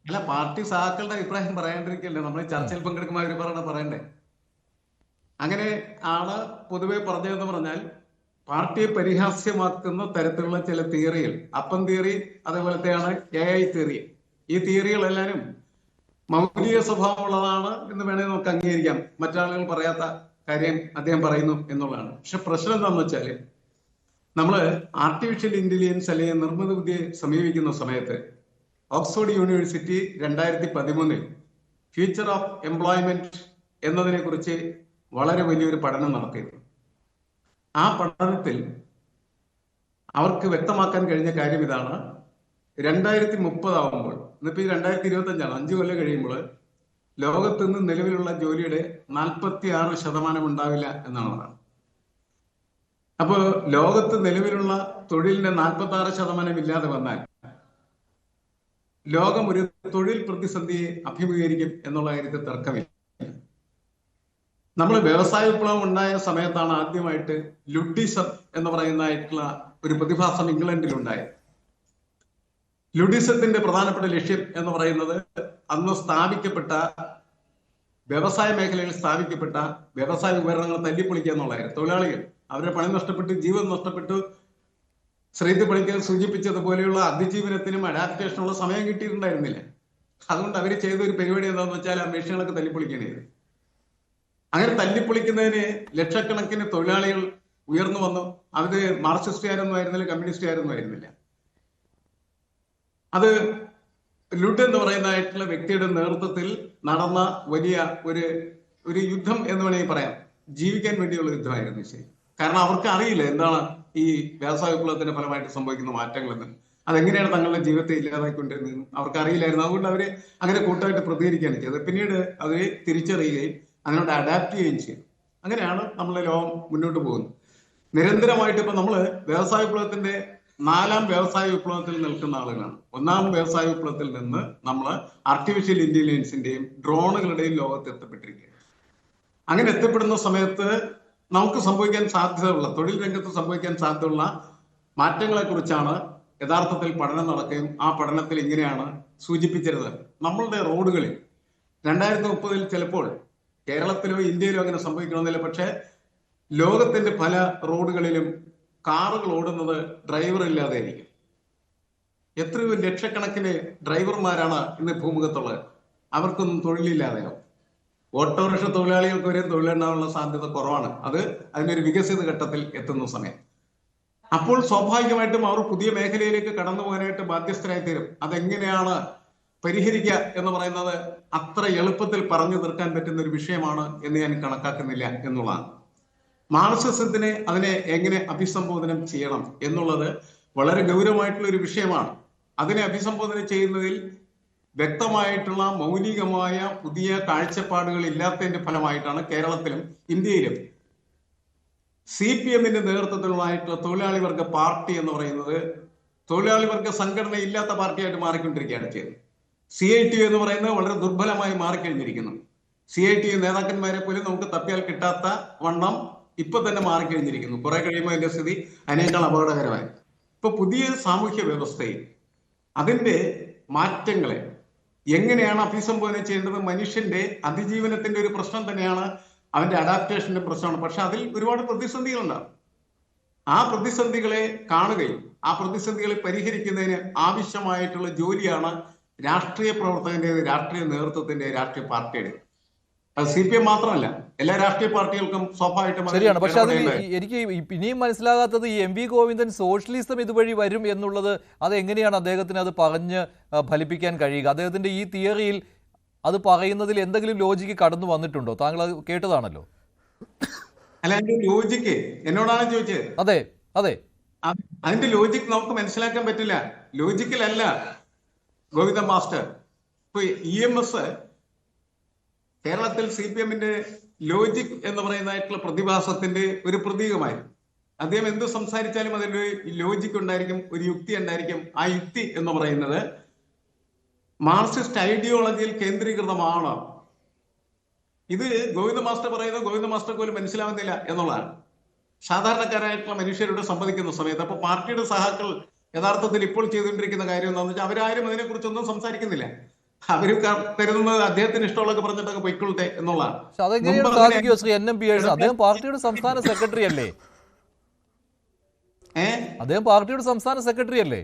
അല്ല, പാർട്ടി സഹാക്കളുടെ അഭിപ്രായം പറയാണ്ടിരിക്കല്ലേ നമ്മൾ ചർച്ചയിൽ പങ്കെടുക്കുമ്പോൾ അവർ പറയണ്ടേ? അങ്ങനെ ആണ് പൊതുവെ പറഞ്ഞതെന്ന് പറഞ്ഞാൽ പാർട്ടിയെ പരിഹാസ്യമാക്കുന്ന തരത്തിലുള്ള ചില തിയറികൾ, അപ്പം തിയറി, അതേപോലത്തെയാണ് AI തിയറി. ഈ തിയറികളെല്ലാവരും മൗലിക സ്വഭാവമുള്ളതാണ് എന്ന് വേണമെങ്കിൽ നമുക്ക് അംഗീകരിക്കാം. മറ്റാളുകൾ പറയാത്ത കാര്യം അദ്ദേഹം പറയുന്നു എന്നുള്ളതാണ്. പക്ഷെ പ്രശ്നം എന്താണെന്ന് വെച്ചാൽ നമ്മൾ ആർട്ടിഫിഷ്യൽ ഇന്റലിജൻസ് അല്ലെങ്കിൽ നിർമ്മിത ബുദ്ധിയെ സമീപിക്കുന്ന സമയത്ത് Oxford university 2013 future of employment എന്നതിനെ കുറിച്ച് വളരെ വലിയൊരു പഠനം നടത്തിയിരുന്നു. ആ പഠനത്തിൽ അവർക്ക് വ്യക്തമാക്കാൻ കഴിഞ്ഞ കാര്യം ഇതാണ്: 2030 ആവുമ്പോൾ, ഇന്നിപ്പോ 2025 5 കൊല്ലം കഴിയുമ്പോൾ ലോകത്ത് നിന്ന് നിലവിലുള്ള ജോലിയുടെ 46% ഉണ്ടാവില്ല എന്നാണ് പറയുന്നത്. അപ്പോൾ ലോകത്ത് നിലവിലുള്ള തൊഴിലിന്റെ 46% ഇല്ലാതെ വന്നാൽ ലോകം ഒരു തൊഴിൽ പ്രതിസന്ധിയെ അഭിമുഖീകരിക്കും എന്നുള്ള കാര്യത്തിൽ തർക്കമില്ല. നമ്മൾ വ്യവസായ വിപ്ലവം ഉണ്ടായ സമയത്താണ് ആദ്യമായിട്ട് ലുഡിസം എന്ന് പറയുന്നതായിട്ടുള്ള ഒരു പ്രതിഭാസം ഇംഗ്ലണ്ടിൽ ഉണ്ടായത്. ലുഡിസത്തിന്റെ പ്രധാനപ്പെട്ട ലക്ഷ്യം എന്ന് പറയുന്നത് അന്ന് സ്ഥാപിക്കപ്പെട്ട വ്യവസായ മേഖലയിൽ സ്ഥാപിക്കപ്പെട്ട വ്യവസായ ഉപകരണങ്ങൾ തല്ലിപ്പൊളിക്കുക എന്നുള്ളതായിരുന്നു. തൊഴിലാളികൾ അവരുടെ പണി നഷ്ടപ്പെട്ടു, ജീവൻ നഷ്ടപ്പെട്ടു. ശ്രീധർ പണിക്കർ സൂചിപ്പിച്ചതുപോലെയുള്ള അതിജീവനത്തിനും അഡാപ്റ്റേഷനുള്ള സമയം കിട്ടിയിട്ടുണ്ടായിരുന്നില്ല. അതുകൊണ്ട് അവർ ചെയ്ത ഒരു പരിപാടി എന്താണെന്ന് വെച്ചാൽ ആ മെഷീനുകളൊക്കെ തല്ലിപ്പൊളിക്കേണ്ടത്. അങ്ങനെ തല്ലിപ്പൊളിക്കുന്നതിന് ലക്ഷക്കണക്കിന് തൊഴിലാളികൾ ഉയർന്നു വന്നു. അവര് മാർക്സിസ്റ്റുകാരൊന്നും ആയിരുന്നില്ല, കമ്മ്യൂണിസ്റ്റുകാരൊന്നും ആയിരുന്നില്ല. അത് ലുഡ് എന്ന് പറയുന്നതായിട്ടുള്ള വ്യക്തിയുടെ നേതൃത്വത്തിൽ നടന്ന വലിയ ഒരു യുദ്ധം എന്ന് വേണമെങ്കിൽ പറയാം. ജീവിക്കാൻ വേണ്ടിയുള്ള യുദ്ധമായിരുന്നു ശരി. കാരണം അവർക്ക് അറിയില്ല എന്താണ് ഈ വ്യവസായ വിപ്ലവത്തിന്റെ ഫലമായിട്ട് സംഭവിക്കുന്ന മാറ്റങ്ങളെന്ന്, അതെങ്ങനെയാണ് തങ്ങളുടെ ജീവിതത്തെ ഇല്ലാതായിക്കൊണ്ടിരുന്നത് അവർക്ക് അറിയില്ലായിരുന്നു. അതുകൊണ്ട് അവര് അങ്ങനെ കൂട്ടായിട്ട് പ്രതികരിക്കുകയാണ് ചെയ്തത്. പിന്നീട് അവര് തിരിച്ചറിയുകയും അതിനോട് അഡാപ്റ്റ് ചെയ്യുകയും ചെയ്യും. അങ്ങനെയാണ് നമ്മളെ ലോകം മുന്നോട്ട് പോകുന്നത്. നിരന്തരമായിട്ട് ഇപ്പൊ നമ്മള് വ്യവസായ വിപ്ലവത്തിന്റെ 4ാം വ്യവസായ വിപ്ലവത്തിൽ നിൽക്കുന്ന ആളുകളാണ്. 1ാം വ്യവസായ വിപ്ലവത്തിൽ നിന്ന് നമ്മൾ ആർട്ടിഫിഷ്യൽ ഇന്റലിജൻസിന്റെയും ഡ്രോണുകളുടെയും ലോകത്ത് എത്തപ്പെട്ടിരിക്കുകയാണ്. അങ്ങനെ എത്തപ്പെടുന്ന സമയത്ത് നമുക്ക് സംഭവിക്കാൻ സാധ്യതയുള്ള, തൊഴിൽ രംഗത്ത് സംഭവിക്കാൻ സാധ്യതയുള്ള മാറ്റങ്ങളെ കുറിച്ചാണ് യഥാർത്ഥത്തിൽ പഠനം നടക്കുകയും ആ പഠനത്തിൽ ഇങ്ങനെയാണ് സൂചിപ്പിച്ചിരുന്നത്. നമ്മളുടെ റോഡുകളിൽ 2030 ചിലപ്പോൾ കേരളത്തിലോ ഇന്ത്യയിലോ അങ്ങനെ സംഭവിക്കണമെന്നില്ല, പക്ഷെ ലോകത്തിന്റെ പല റോഡുകളിലും കാറുകൾ ഓടുന്നത് ഡ്രൈവർ ഇല്ലാതെ ആയിരിക്കും. എത്രയോ ലക്ഷക്കണക്കിന് ഡ്രൈവർമാരാണ് ഇന്ന് ഭൂമുഖത്തുള്ളത്. അവർക്കൊന്നും തൊഴിലില്ലാതെയാവും. ഓട്ടോറിക്ഷ തൊഴിലാളികൾക്ക് വരെ തൊഴിലുണ്ടാകാനുള്ള സാധ്യത കുറവാണ്. അതിനൊരു വികസിത ഘട്ടത്തിൽ എത്തുന്ന സമയം. അപ്പോൾ സ്വാഭാവികമായിട്ടും അവർ പുതിയ മേഖലയിലേക്ക് കടന്നു പോകാനായിട്ട് ബാധ്യസ്ഥരായി തീരും. അതെങ്ങനെയാണ് പരിഹരിക്കുക എന്ന് പറയുന്നത് അത്ര എളുപ്പത്തിൽ പറഞ്ഞു തീർക്കാൻ പറ്റുന്ന ഒരു വിഷയമാണ് എന്ന് ഞാൻ കണക്കാക്കുന്നില്ല എന്നുള്ളതാണ്. മാർക്സിസത്തിനെ അതിനെ എങ്ങനെ അഭിസംബോധനം ചെയ്യണം എന്നുള്ളത് വളരെ ഗൗരവമായിട്ടുള്ള ഒരു വിഷയമാണ്. അതിനെ അഭിസംബോധന ചെയ്യുന്നതിൽ വ്യക്തമായിട്ടുള്ള മൗലികമായ പുതിയ കാഴ്ചപ്പാടുകൾ ഇല്ലാത്തതിന്റെ ഫലമായിട്ടാണ് കേരളത്തിലും ഇന്ത്യയിലും CPM നേതൃത്വത്തിലുള്ളതായിട്ടുള്ള തൊഴിലാളി വർഗ പാർട്ടി എന്ന് പറയുന്നത് തൊഴിലാളി വർഗ സംഘടന ഇല്ലാത്ത പാർട്ടിയായിട്ട് മാറിക്കൊണ്ടിരിക്കുകയാണ് ചെയ്തത്. CITU എന്ന് പറയുന്നത് വളരെ ദുർബലമായി മാറിക്കഴിഞ്ഞിരിക്കുന്നു. CITU നേതാക്കന്മാരെ പോലും നമുക്ക് തപ്പിയാൽ കിട്ടാത്ത വണ്ണം ഇപ്പൊ തന്നെ മാറിക്കഴിഞ്ഞിരിക്കുന്നു. കുറെ കഴിയുമ്പോൾ അതിന്റെ സ്ഥിതി അതിനേക്കാൾ അപകടകരമായി. ഇപ്പൊ പുതിയ സാമൂഹ്യ വ്യവസ്ഥയിൽ അതിന്റെ മാറ്റങ്ങളെ എങ്ങനെയാണ് അഭിസംബോധന ചെയ്യേണ്ടത്? മനുഷ്യന്റെ അതിജീവനത്തിന്റെ ഒരു പ്രശ്നം തന്നെയാണ്, അവന്റെ അഡാപ്റ്റേഷന്റെ പ്രശ്നമാണ്. പക്ഷെ അതിൽ ഒരുപാട് പ്രതിസന്ധികളുണ്ടാവും. ആ പ്രതിസന്ധികളെ കാണുകയും ആ പ്രതിസന്ധികളെ പരിഹരിക്കുന്നതിന് ആവശ്യമായിട്ടുള്ള ജോലിയാണ് രാഷ്ട്രീയ പ്രവർത്തകന്റെ, രാഷ്ട്രീയ നേതൃത്വത്തിന്റെ, രാഷ്ട്രീയ പാർട്ടിയുടെ. അത് CPM മാത്രമല്ല, എല്ലാ രാഷ്ട്രീയ പാർട്ടികൾക്കും സ്വാഭാവികമായിട്ടും ശരിയാണ്. പക്ഷെ അതിൽ എനിക്ക് ഇനിയും മനസ്സിലാകാത്തത് ഈ MV ഗോവിന്ദൻ സോഷ്യലിസം ഇതുവഴി വരും എന്നുള്ളത്, അത് എങ്ങനെയാണ് അദ്ദേഹത്തിന് അത് പറഞ്ഞ് ഫലിപ്പിക്കാൻ കഴിയുക? അദ്ദേഹത്തിന്റെ ഈ തിയറിയിൽ അത് പറയുന്നതിൽ എന്തെങ്കിലും ലോജിക്ക് കടന്നു വന്നിട്ടുണ്ടോ? താങ്കൾ അത് കേട്ടതാണല്ലോ. അല്ല, അതിന്റെ ലോജിക്ക് എന്നോടാണ് ചോദിച്ചത്. അതെ അതെ, അതിന്റെ ലോജിക്ക് നമുക്ക് മനസ്സിലാക്കാൻ പറ്റില്ല. ലോജിക്കലല്ല ഗോവിന്ദ മാസ്റ്റർ. ഇപ്പൊ EMS കേരളത്തിൽ CPM ലോജിക് എന്ന് പറയുന്നതായിട്ടുള്ള പ്രതിഭാസത്തിന്റെ ഒരു പ്രതീകമായി. അദ്ദേഹം എന്ത് സംസാരിച്ചാലും അതിന്റെ ലോജിക് ഉണ്ടായിരിക്കും, ഒരു യുക്തി ഉണ്ടായിരിക്കും. ആ യുക്തി എന്ന് പറയുന്നത് മാർക്സിസ്റ്റ് ഐഡിയോളജിയിൽ കേന്ദ്രീകൃതമാണ്. ഇത് ഗോവിന്ദ മാസ്റ്റർ പറയുന്നത് ഗോവിന്ദ മാസ്റ്റർ പോലും മനസ്സിലാവുന്നില്ല എന്നുള്ളതാണ്. സാധാരണക്കാരായിട്ടുള്ള മനുഷ്യരോട് സംവദിക്കുന്ന സമയത്ത് അപ്പൊ പാർട്ടിയുടെ സഹാക്കൾ യഥാർത്ഥത്തിൽ ഇപ്പോൾ ചെയ്തുകൊണ്ടിരിക്കുന്ന കാര്യം എന്താണെന്ന് വെച്ചാൽ അവരാരും അതിനെക്കുറിച്ചൊന്നും സംസാരിക്കുന്നില്ല. അവര് കരുതുന്നത് അദ്ദേഹത്തിന് ഇഷ്ടമുള്ളതൊക്കെ പറഞ്ഞിട്ടൊക്കെ പൊയ്ക്കൊള്ളട്ടെ എന്നുള്ളതാണ്. അദ്ദേഹം പാർട്ടിയുടെ സംസ്ഥാന സെക്രട്ടറി അല്ലേ? അദ്ദേഹം പാർട്ടിയുടെ സംസ്ഥാന സെക്രട്ടറി അല്ലേ?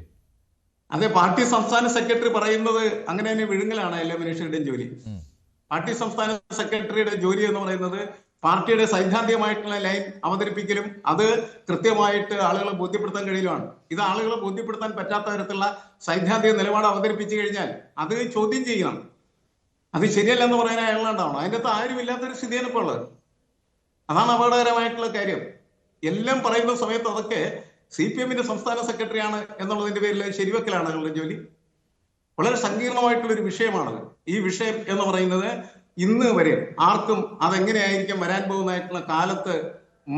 അതെ, പാർട്ടി സംസ്ഥാന സെക്രട്ടറി പറയുന്നത് അങ്ങനെ തന്നെ വിഴുങ്ങലാണ് എല്ലാ മനുഷ്യരുടെയും ജോലി. പാർട്ടി സംസ്ഥാന സെക്രട്ടറിയുടെ ജോലി എന്ന് പറയുന്നത് പാർട്ടിയുടെ സൈദ്ധാന്തികമായിട്ടുള്ള ലൈൻ അവതരിപ്പിക്കലും അത് കൃത്യമായിട്ട് ആളുകളെ ബോധ്യപ്പെടുത്താൻ കഴിയലുമാണ്. ഇത് ആളുകളെ ബോധ്യപ്പെടുത്താൻ പറ്റാത്ത തരത്തിലുള്ള സൈദ്ധാന്തിക നിലപാട് അവതരിപ്പിച്ചു കഴിഞ്ഞാൽ അത് ചോദ്യം ചെയ്യണം. അത് ശരിയല്ലെന്ന് പറയാൻ അയാളുണ്ടാവണം. അതിൻ്റെ അകത്ത് ആരും ഇല്ലാത്തൊരു സ്ഥിതിയാണ് ഇപ്പോൾ ഉള്ളത്. അതാണ് അപകടകരമായിട്ടുള്ള കാര്യം. എല്ലാം പറയുന്ന സമയത്ത് അതൊക്കെ CPM സംസ്ഥാന സെക്രട്ടറിയാണ് എന്നുള്ളതിന്റെ പേരിൽ ശരിവെക്കലാണ് അയാളുടെ ജോലി. വളരെ സങ്കീർണമായിട്ടുള്ള ഒരു വിഷയമാണത്. ഈ വിഷയം എന്ന് പറയുന്നത് ഇന്ന് വരെ ആർക്കും അതെങ്ങനെയായിരിക്കും വരാൻ പോകുന്നതായിട്ടുള്ള കാലത്ത്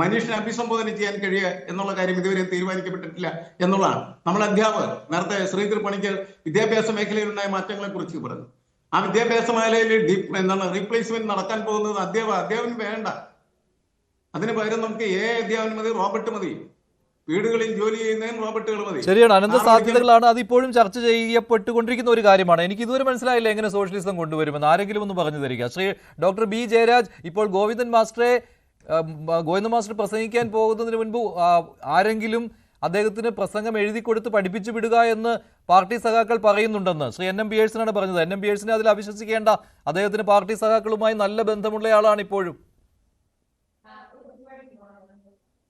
മനുഷ്യനെ അഭിസംബോധന ചെയ്യാൻ കഴിയുക എന്നുള്ള കാര്യം ഇതുവരെ തീരുമാനിക്കപ്പെട്ടിട്ടില്ല എന്നുള്ളതാണ്. നമ്മുടെ അധ്യാപകർ നേരത്തെ ശ്രീധർ പണിക്കർ വിദ്യാഭ്യാസ മേഖലയിലുണ്ടായ മാറ്റങ്ങളെ കുറിച്ച് പറഞ്ഞു. ആ വിദ്യാഭ്യാസ മേഖലയിൽ റീപ്ലേസ്മെന്റ് നടക്കാൻ പോകുന്നത് അധ്യാപനം വേണ്ട. അതിന് പകരം നമുക്ക് അധ്യാപനം മതി, റോബോട്ട് മതി. വീടുകളിൽ ജോലി ചെയ്യുന്നതിന് റോബോട്ടുകൾ മതി. ശരിയാണ്, അനന്ത 6 സാധ്യതകളാണ്. അതിപ്പോഴും ചർച്ച ചെയ്യപ്പെട്ടുകൊണ്ടിരിക്കുന്ന ഒരു കാര്യമാണ്. എനിക്ക് ഇതുവരെ മനസ്സിലായില്ല എങ്ങനെ സോഷ്യലിസം കൊണ്ടുവരുമെന്ന്. ആരെങ്കിലും ഒന്ന് പറഞ്ഞു തരിക. ശ്രീ ഡോക്ടർ ബി ജയരാജ്, ഇപ്പോൾ ഗോവിന്ദൻ മാസ്റ്റർ പ്രസംഗിക്കാൻ പോകുന്നതിന് മുൻപ് ആരെങ്കിലും അദ്ദേഹത്തിന് പ്രസംഗം എഴുതി കൊടുത്ത് പഠിപ്പിച്ചു വിടുക എന്ന് പാർട്ടി സഖാക്കൾ പറയുന്നുണ്ടെന്ന് ശ്രീ എൻ എം പിയേഴ്സനാണ് പറഞ്ഞത്. എൻ എം പിയേഴ്സിനെ അതിൽ അവിശ്വസിക്കേണ്ട. അദ്ദേഹത്തിന് പാർട്ടി സഖാക്കളുമായി നല്ല ബന്ധമുള്ളയാളാണ് ഇപ്പോഴും.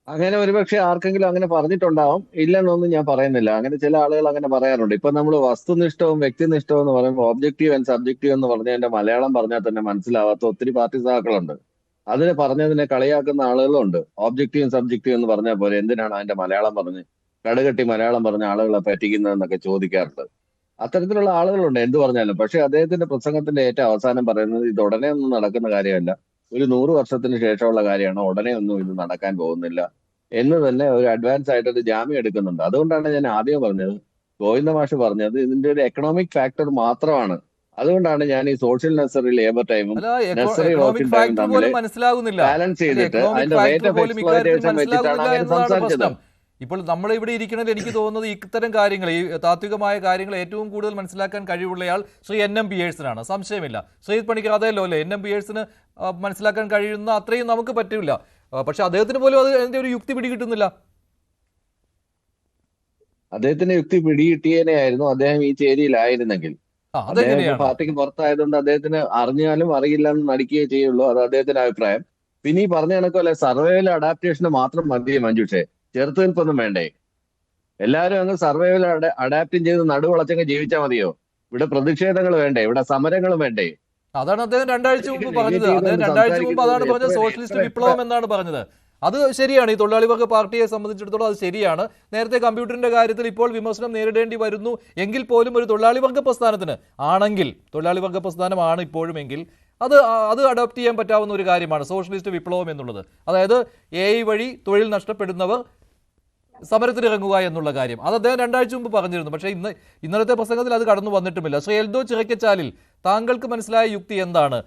അങ്ങനെ ഒരുപക്ഷെ ആർക്കെങ്കിലും അങ്ങനെ പറഞ്ഞിട്ടുണ്ടാവും, ഇല്ലെന്നൊന്നും ഞാൻ പറയുന്നില്ല. അങ്ങനെ ചില ആളുകൾ അങ്ങനെ പറയാറുണ്ട്. ഇപ്പൊ നമ്മൾ വസ്തുനിഷ്ഠവും വ്യക്തിനിഷ്ഠവും എന്ന് പറയുമ്പോൾ ഒബ്ജക്റ്റീവ് ആൻഡ് സബ്ജക്റ്റീവ് എന്ന് പറഞ്ഞതിന്റെ മലയാളം പറഞ്ഞാൽ തന്നെ മനസ്സിലാവാത്ത ഒത്തിരി പാർട്ടി സഖാക്കളുണ്ട്. അതിനെ പറഞ്ഞതിനെ കളിയാക്കുന്ന ആളുകളുണ്ട്. ഒബ്ജക്റ്റീവും സബ്ജക്റ്റീവും എന്ന് പറഞ്ഞാൽ പോലെ എന്തിനാണ് അതിന്റെ മലയാളം പറഞ്ഞ് കടുകെട്ടി മലയാളം പറഞ്ഞ ആളുകളെ പറ്റിക്കുന്നതെന്നൊക്കെ ചോദിക്കാറുണ്ട്. അത്തരത്തിലുള്ള ആളുകളുണ്ട് എന്ത് പറഞ്ഞാലും. പക്ഷെ അദ്ദേഹത്തിന്റെ പ്രസംഗത്തിന്റെ ഏറ്റവും അവസാനം പറയുന്നത് ഇത് ഉടനെ ഒന്നും നടക്കുന്ന കാര്യമല്ല, ഒരു 100 വർഷത്തിന് ശേഷമുള്ള കാര്യമാണ്, ഉടനെ ഒന്നും ഇത് നടക്കാൻ പോകുന്നില്ല എന്ന് തന്നെ ഒരു അഡ്വാൻസ് ആയിട്ടൊരു ജാമ്യം എടുക്കുന്നുണ്ട്. അതുകൊണ്ടാണ് ഞാൻ ആദ്യം പറഞ്ഞത്, ഗോവിന്ദ മാഷ് പറഞ്ഞത് ഇതിന്റെ ഒരു എക്കണോമിക് ഫാക്ടർ മാത്രമാണ്. അതുകൊണ്ടാണ് ഞാൻ ഈ സോഷ്യൽ നെസറി ലേബർ ടൈമും നെസറി വർക്കിംഗ് ടൈമും തമ്മിൽ ബാലൻസ് ചെയ്തിട്ട് അതിന്റെ റേറ്റ് ഓഫ് എക്സ്പ്ലോയിറ്റേഷൻ വെച്ചിട്ടാണ് അങ്ങനെ സംസാരിച്ചത്. ഇപ്പോൾ നമ്മളിവിടെ ഇരിക്കുന്നത് എനിക്ക് തോന്നുന്നത് ഇത്തരം കാര്യങ്ങൾ, ഈ താത്വികമായ കാര്യങ്ങൾ ഏറ്റവും കൂടുതൽ മനസ്സിലാക്കാൻ കഴിവുള്ളയാൾ ശ്രീ എൻ എം പിയേഴ്സനാണ്, സംശയമില്ല. ശ്രീജിത് പണിക്കർ അതേല്ലോ അല്ലേ, എൻ എം പിയേഴ്സിന് മനസ്സിലാക്കാൻ കഴിയുന്ന അത്രയും നമുക്ക് പറ്റില്ല. പക്ഷെ അദ്ദേഹത്തിന് പോലും അതിന്റെ ഒരു യുക്തി പിടികിട്ടുന്നില്ല. അദ്ദേഹത്തിന് യുക്തി പിടികിട്ടിയതിനെയായിരുന്നു അദ്ദേഹം ഈ ചേരിയിലായിരുന്നെങ്കിൽ. അദ്ദേഹം പാർട്ടിക്ക് പുറത്തായതുകൊണ്ട് അദ്ദേഹത്തിന് അറിഞ്ഞാലും അറിയില്ല എന്ന് നടിക്കുകയേ ചെയ്യുള്ളൂ. അത് അദ്ദേഹത്തിന്റെ അഭിപ്രായം. പിന്നെ ഈ പറഞ്ഞ കണക്കല്ലേ സർവൈവൽ അഡാപ്റ്റേഷന് മാത്രം മതി മഞ്ജുഷേ, ചെറുത്തുനിൽപ്പൊന്നും വേണ്ടേ? എല്ലാവരും അങ്ങ് സർവൈവൽ അഡാപ്റ്റും ചെയ്ത് നടുവളച്ചങ്ങ് ജീവിച്ചാൽ മതിയോ? ഇവിടെ പ്രതിഷേധങ്ങൾ വേണ്ടേ? ഇവിടെ സമരങ്ങളും വേണ്ടേ? അതാണ് അദ്ദേഹം 2 ആഴ്ച മുമ്പ് പറഞ്ഞത്. അദ്ദേഹം 2 ആഴ്ച മുമ്പ് അതാണ് പറഞ്ഞത്, സോഷ്യലിസ്റ്റ് വിപ്ലവം എന്നാണ് പറഞ്ഞത്. അത് ശരിയാണ്. ഈ തൊഴിലാളി വർഗ പാർട്ടിയെ സംബന്ധിച്ചിടത്തോളം അത് ശരിയാണ്. നേരത്തെ കമ്പ്യൂട്ടറിന്റെ കാര്യത്തിൽ ഇപ്പോൾ വിമർശനം നേരിടേണ്ടി വരുന്നു എങ്കിൽ പോലും ഒരു തൊഴിലാളി വർഗ പ്രസ്ഥാനത്തിന് ആണെങ്കിൽ, തൊഴിലാളി വർഗ പ്രസ്ഥാനമാണ് ഇപ്പോഴും എങ്കിൽ അത് അഡോപ്റ്റ് ചെയ്യാൻ പറ്റാവുന്ന ഒരു കാര്യമാണ് സോഷ്യലിസ്റ്റ് വിപ്ലവം എന്നുള്ളത്. അതായത് AI വഴി തൊഴിൽ നഷ്ടപ്പെടുന്നവർ സമരത്തിനിറങ്ങുക എന്നുള്ള കാര്യം. അത് അദ്ദേഹം 2 ആഴ്ച മുമ്പ് പറഞ്ഞിരുന്നു. പക്ഷേ ഇന്നലത്തെ പ്രസംഗത്തിൽ അത് കടന്നു വന്നിട്ടുമില്ല. ശ്രീ എൽദോ ചിറക്കച്ചാലിൽ, താങ്കൾക്ക് മനസ്സിലായ യുക്തി എന്താണ്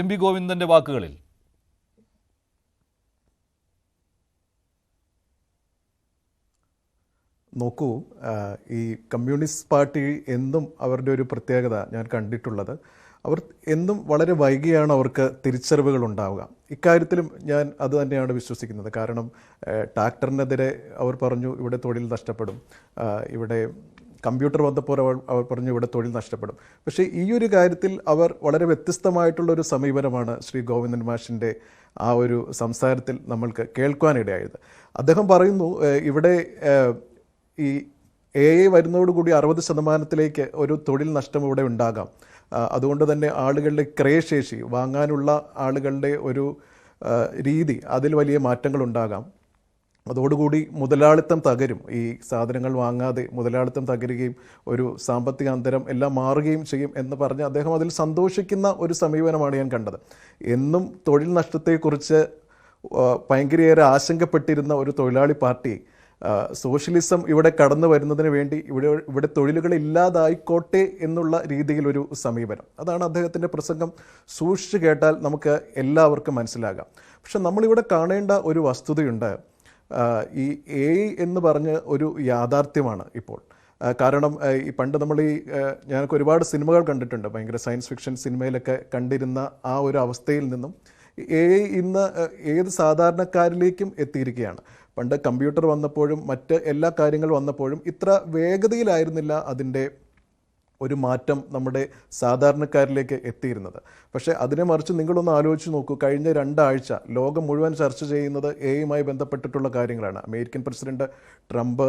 എം വി ഗോവിന്ദന്റെ വാക്കുകളിൽ? നോക്കൂ, ഈ കമ്മ്യൂണിസ്റ്റ് പാർട്ടി എന്നും അവരുടെ ഒരു പ്രത്യേകത ഞാൻ കണ്ടിട്ടുള്ളത്, അവർ എന്നും വളരെ വൈകിയാണ് അവർക്ക് തിരിച്ചറിവുകൾ ഉണ്ടാവുക. ഇക്കാര്യത്തിലും ഞാൻ അത് തന്നെയാണ് വിശ്വസിക്കുന്നത്. കാരണം ട്രാക്ടറിനെതിരെ അവർ പറഞ്ഞു ഇവിടെ തൊഴിൽ നഷ്ടപ്പെടും, ഇവിടെ കമ്പ്യൂട്ടർ വന്നപ്പോൾ അവർ പറഞ്ഞു ഇവിടെ തൊഴിൽ നഷ്ടപ്പെടും. പക്ഷേ ഈ ഒരു കാര്യത്തിൽ അവർ വളരെ വ്യത്യസ്തമായിട്ടുള്ളൊരു സമീപനമാണ് ശ്രീ ഗോവിന്ദൻ മാഷിൻ്റെ ആ ഒരു സംസാരത്തിൽ നമ്മൾക്ക് കേൾക്കാനിടയായത്. അദ്ദേഹം പറയുന്നു ഇവിടെ ഈ AI വരുന്നതോടുകൂടി 60% ഒരു തൊഴിൽ നഷ്ടം ഇവിടെ ഉണ്ടാകാം. അതുകൊണ്ട് തന്നെ ആളുകളുടെ ക്രയശേഷി, വാങ്ങാനുള്ള ആളുകളുടെ ഒരു രീതി, അതിൽ വലിയ മാറ്റങ്ങളുണ്ടാകാം. അതോടുകൂടി മുതലാളിത്തം തകരും. ഈ സാധനങ്ങൾ വാങ്ങാതെ മുതലാളിത്തം തകരുകയും ഒരു സാമ്പത്തിക അന്തരം എല്ലാം മാറുകയും ചെയ്യും എന്ന് പറഞ്ഞ് അദ്ദേഹം അതിൽ സന്തോഷിക്കുന്ന ഒരു സമീപനമാണ് ഞാൻ കണ്ടത്. എന്നും തൊഴിൽ നഷ്ടത്തെക്കുറിച്ച് ഭയങ്കരയേറെ ആശങ്കപ്പെട്ടിരുന്ന ഒരു തൊഴിലാളി പാർട്ടി സോഷ്യലിസം ഇവിടെ കടന്നു വരുന്നതിന് വേണ്ടി ഇവിടെ തൊഴിലുകൾ ഇല്ലാതായിക്കോട്ടെ എന്നുള്ള രീതിയിലൊരു സമീപനം, അതാണ് അദ്ദേഹത്തിൻ്റെ പ്രസംഗം സൂക്ഷിച്ചു കേട്ടാൽ നമുക്ക് എല്ലാവർക്കും മനസ്സിലാകാം. പക്ഷെ നമ്മളിവിടെ കാണേണ്ട ഒരു വസ്തുതയുണ്ട്. ഈ AI എന്ന് പറഞ്ഞ ഒരു യാഥാർത്ഥ്യമാണ് ഇപ്പോൾ. കാരണം ഈ പണ്ട് ഞാനൊക്കെ ഒരുപാട് സിനിമകൾ കണ്ടിട്ടുണ്ട്, ഭയങ്കര സയൻസ് ഫിക്ഷൻ സിനിമയിലൊക്കെ കണ്ടിരുന്ന ആ ഒരു അവസ്ഥയിൽ നിന്നും AI ഇന്ന് ഏത് സാധാരണക്കാരിലേക്കും എത്തിയിരിക്കുകയാണ്. പണ്ട് കമ്പ്യൂട്ടർ വന്നപ്പോഴും മറ്റ് എല്ലാ കാര്യങ്ങൾ വന്നപ്പോഴും ഇത്ര വേഗതയിലായിരുന്നില്ല അതിൻ്റെ ഒരു മാറ്റം നമ്മുടെ സാധാരണക്കാരിലേക്ക് എത്തിയിരുന്നത്. പക്ഷേ അതിനെ മറിച്ച് നിങ്ങളൊന്ന് ആലോചിച്ച് നോക്കൂ, കഴിഞ്ഞ 2 ആഴ്ച ലോകം മുഴുവൻ ചർച്ച ചെയ്യുന്നത് AI ബന്ധപ്പെട്ടിട്ടുള്ള കാര്യങ്ങളാണ്. അമേരിക്കൻ പ്രസിഡന്റ് ട്രംപ്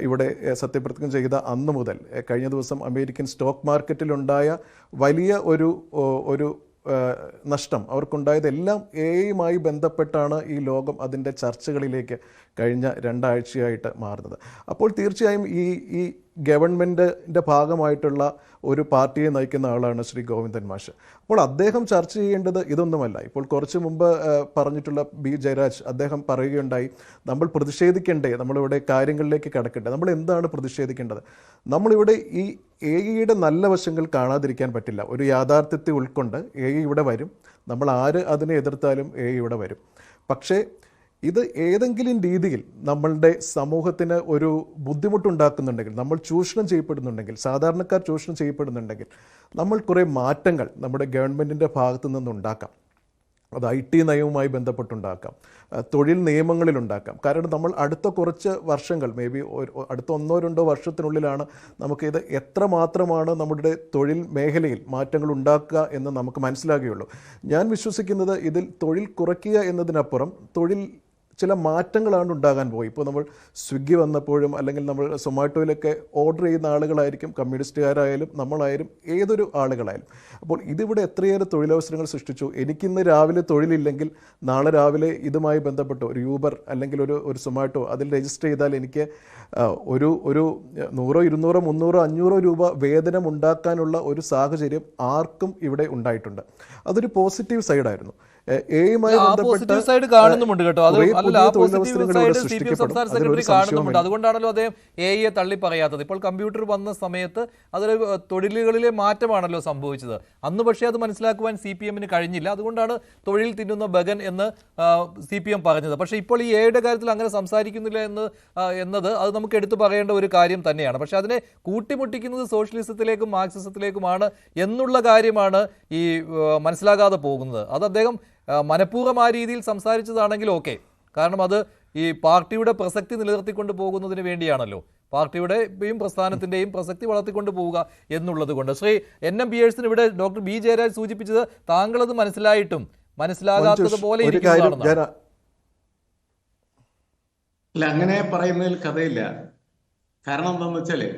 ഇവിടെ സത്യപ്രതിജ്ഞ ചെയ്ത അന്ന് മുതൽ കഴിഞ്ഞ ദിവസം അമേരിക്കൻ സ്റ്റോക്ക് മാർക്കറ്റിലുണ്ടായ വലിയ ഒരു നഷ്ടം അവർക്കുണ്ടായതെല്ലാം AI ബന്ധപ്പെട്ടാണ് ഈ ലോകം അതിൻ്റെ ചർച്ചകളിലേക്ക് കഴിഞ്ഞ 2 ആഴ്ചയായിട്ട് മാറുന്നത്. അപ്പോൾ തീർച്ചയായും ഈ ഗവൺമെൻറ്റിൻ്റെ ഭാഗമായിട്ടുള്ള ഒരു പാർട്ടിയെ നയിക്കുന്ന ആളാണ് ശ്രീ ഗോവിന്ദൻ മാഷ്. അപ്പോൾ അദ്ദേഹം ചർച്ച ചെയ്യേണ്ടത് ഇതൊന്നുമല്ല. ഇപ്പോൾ കുറച്ച് മുമ്പ് പറഞ്ഞിട്ടുള്ള ബി ജയരാജ് അദ്ദേഹം പറയുകയുണ്ടായി, നമ്മൾ പ്രതിഷേധിക്കണ്ടേ, നമ്മളിവിടെ കാര്യങ്ങളിലേക്ക് കടക്കണ്ടേ, നമ്മൾ എന്താണ് പ്രതിഷേധിക്കേണ്ടത്? നമ്മളിവിടെ ഈ AI നല്ല വശങ്ങൾ കാണാതിരിക്കാൻ പറ്റില്ല. ഒരു യാഥാർത്ഥ്യത്തെ ഉൾക്കൊണ്ട് AI ഇവിടെ വരും. നമ്മൾ ആര് അതിനെ എതിർത്താലും AI ഇവിടെ വരും. പക്ഷേ ഇത് ഏതെങ്കിലും രീതിയിൽ നമ്മളുടെ സമൂഹത്തിന് ഒരു ബുദ്ധിമുട്ടുണ്ടാക്കുന്നുണ്ടെങ്കിൽ, നമ്മൾ ചൂഷണം ചെയ്യപ്പെടുന്നുണ്ടെങ്കിൽ, സാധാരണക്കാർ ചൂഷണം ചെയ്യപ്പെടുന്നുണ്ടെങ്കിൽ, നമ്മൾ കുറേ മാറ്റങ്ങൾ നമ്മുടെ ഗവൺമെൻറ്റിൻ്റെ ഭാഗത്തു നിന്നുണ്ടാക്കാം. അത് IT നയവുമായി ബന്ധപ്പെട്ടുണ്ടാക്കാം, തൊഴിൽ നിയമങ്ങളിലുണ്ടാക്കാം. കാരണം നമ്മൾ അടുത്ത കുറച്ച് വർഷങ്ങൾ, മേ ബി അടുത്ത 1-2 വർഷത്തിനുള്ളിലാണ് നമുക്കിത് എത്രമാത്രമാണ് നമ്മുടെ തൊഴിൽ മേഖലയിൽ മാറ്റങ്ങൾ ഉണ്ടാക്കുക എന്ന് നമുക്ക് മനസ്സിലാകുകയുള്ളൂ. ഞാൻ വിശ്വസിക്കുന്നത് ഇതിൽ തൊഴിൽ കുറയ്ക്കുക എന്നതിനപ്പുറം തൊഴിൽ ചില മാറ്റങ്ങളാണ് ഉണ്ടാകാൻ പോയി. ഇപ്പോൾ നമ്മൾ സ്വിഗ്ഗി വന്നപ്പോഴും അല്ലെങ്കിൽ നമ്മൾ സൊമാറ്റോയിലൊക്കെ ഓർഡർ ചെയ്യുന്ന ആളുകളായിരിക്കും കമ്മ്യൂണിസ്റ്റുകാരായാലും നമ്മളായാലും ഏതൊരു ആളുകളായാലും. അപ്പോൾ ഇതിവിടെ എത്രയേറെ തൊഴിലവസരങ്ങൾ സൃഷ്ടിച്ചു. എനിക്കിന്ന് രാവിലെ തൊഴിലില്ലെങ്കിൽ നാളെ രാവിലെ ഇതുമായി ബന്ധപ്പെട്ട് ഒരു യൂബർ അല്ലെങ്കിൽ ഒരു സൊമാറ്റോ അതിൽ രജിസ്റ്റർ ചെയ്താൽ എനിക്ക് ഒരു 100, 200, 300, 500 രൂപ വേതനം ഉണ്ടാക്കാനുള്ള ഒരു സാഹചര്യം ആർക്കും ഇവിടെ ഉണ്ടായിട്ടുണ്ട്. അതൊരു പോസിറ്റീവ് സൈഡായിരുന്നു. സൈഡ് കാണുന്നുമുണ്ട് കേട്ടോ. അത് അല്ല, ആ പോസിറ്റീവ് സൈഡ് CPM സംസ്ഥാന സെക്രട്ടറി കാണുന്നുമുണ്ട്. അതുകൊണ്ടാണല്ലോ അദ്ദേഹം AI തള്ളി പറയാത്തത്. ഇപ്പോൾ കമ്പ്യൂട്ടർ വന്ന സമയത്ത് അതൊരു തൊഴിലുകളിലെ മാറ്റമാണല്ലോ സംഭവിച്ചത്. അന്ന് പക്ഷേ അത് മനസ്സിലാക്കുവാൻ CPM-ന് കഴിഞ്ഞില്ല. അതുകൊണ്ടാണ് തൊഴിൽ തിന്നുന്ന ബഗൻ എന്ന് CPM പറഞ്ഞത്. പക്ഷേ ഇപ്പോൾ ഈ AIയുടെ കാര്യത്തിൽ അങ്ങനെ സംസാരിക്കുന്നില്ല എന്നത് അത് നമുക്ക് എടുത്തു പറയേണ്ട ഒരു കാര്യം തന്നെയാണ്. പക്ഷേ അതിനെ കൂട്ടിമുട്ടിക്കുന്നത് സോഷ്യലിസത്തിലേക്കും മാർക്സിസത്തിലേക്കുമാണ് എന്നുള്ള കാര്യമാണ് ഈ മനസ്സിലാകാതെ പോകുന്നത്. അത് അദ്ദേഹം മനഃപൂർവ്വം ആ രീതിയിൽ സംസാരിച്ചതാണെങ്കിൽ ഓക്കെ. കാരണം അത് ഈ പാർട്ടിയുടെ പ്രസക്തി നിലനിർത്തിക്കൊണ്ട് പോകുന്നതിന് വേണ്ടിയാണല്ലോ, പാർട്ടിയുടെയും പ്രസ്ഥാനത്തിൻ്റെയും പ്രസക്തി വളർത്തിക്കൊണ്ട് പോവുക എന്നുള്ളത് കൊണ്ട്. ശ്രീ NM പിയേഴ്സിന് ഇവിടെ ഡോക്ടർ B ജയരാജ് സൂചിപ്പിച്ചത് താങ്കളത് മനസ്സിലായിട്ടും മനസ്സിലാകാത്തതുപോലെ ഇരിക്കുന്നതാണെന്നാണ്. അല്ല, അങ്ങനെ പറയുന്നതിൽ കഥയില്ല. കാരണം എന്താണെന്ന് വെച്ചാല്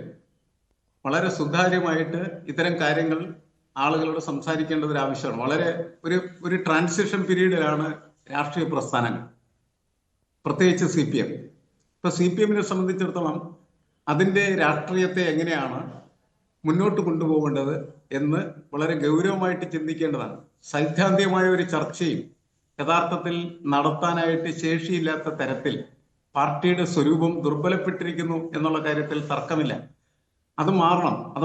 വളരെ സുതാര്യമായിട്ട് ഇത്തരം കാര്യങ്ങൾ ആളുകളോട് സംസാരിക്കേണ്ടത് ഒരു ആവശ്യമാണ്. വളരെ ഒരു ട്രാൻസിഷൻ പീരീഡിലാണ് രാഷ്ട്രീയ പ്രസ്ഥാനങ്ങൾ, പ്രത്യേകിച്ച് CPM. ഇപ്പൊ CPM-നെ സംബന്ധിച്ചിടത്തോളം അതിന്റെ രാഷ്ട്രീയത്തെ എങ്ങനെയാണ് മുന്നോട്ട് കൊണ്ടുപോകേണ്ടത് എന്ന് വളരെ ഗൗരവമായിട്ട് ചിന്തിക്കേണ്ടതാണ്. സൈദ്ധാന്തികമായ ഒരു ചർച്ചയും യഥാർത്ഥത്തിൽ നടത്താനായിട്ട് ശേഷിയില്ലാത്ത തരത്തിൽ പാർട്ടിയുടെ സ്വരൂപം ദുർബലപ്പെട്ടിരിക്കുന്നു എന്നുള്ള കാര്യത്തിൽ തർക്കമില്ല. അത്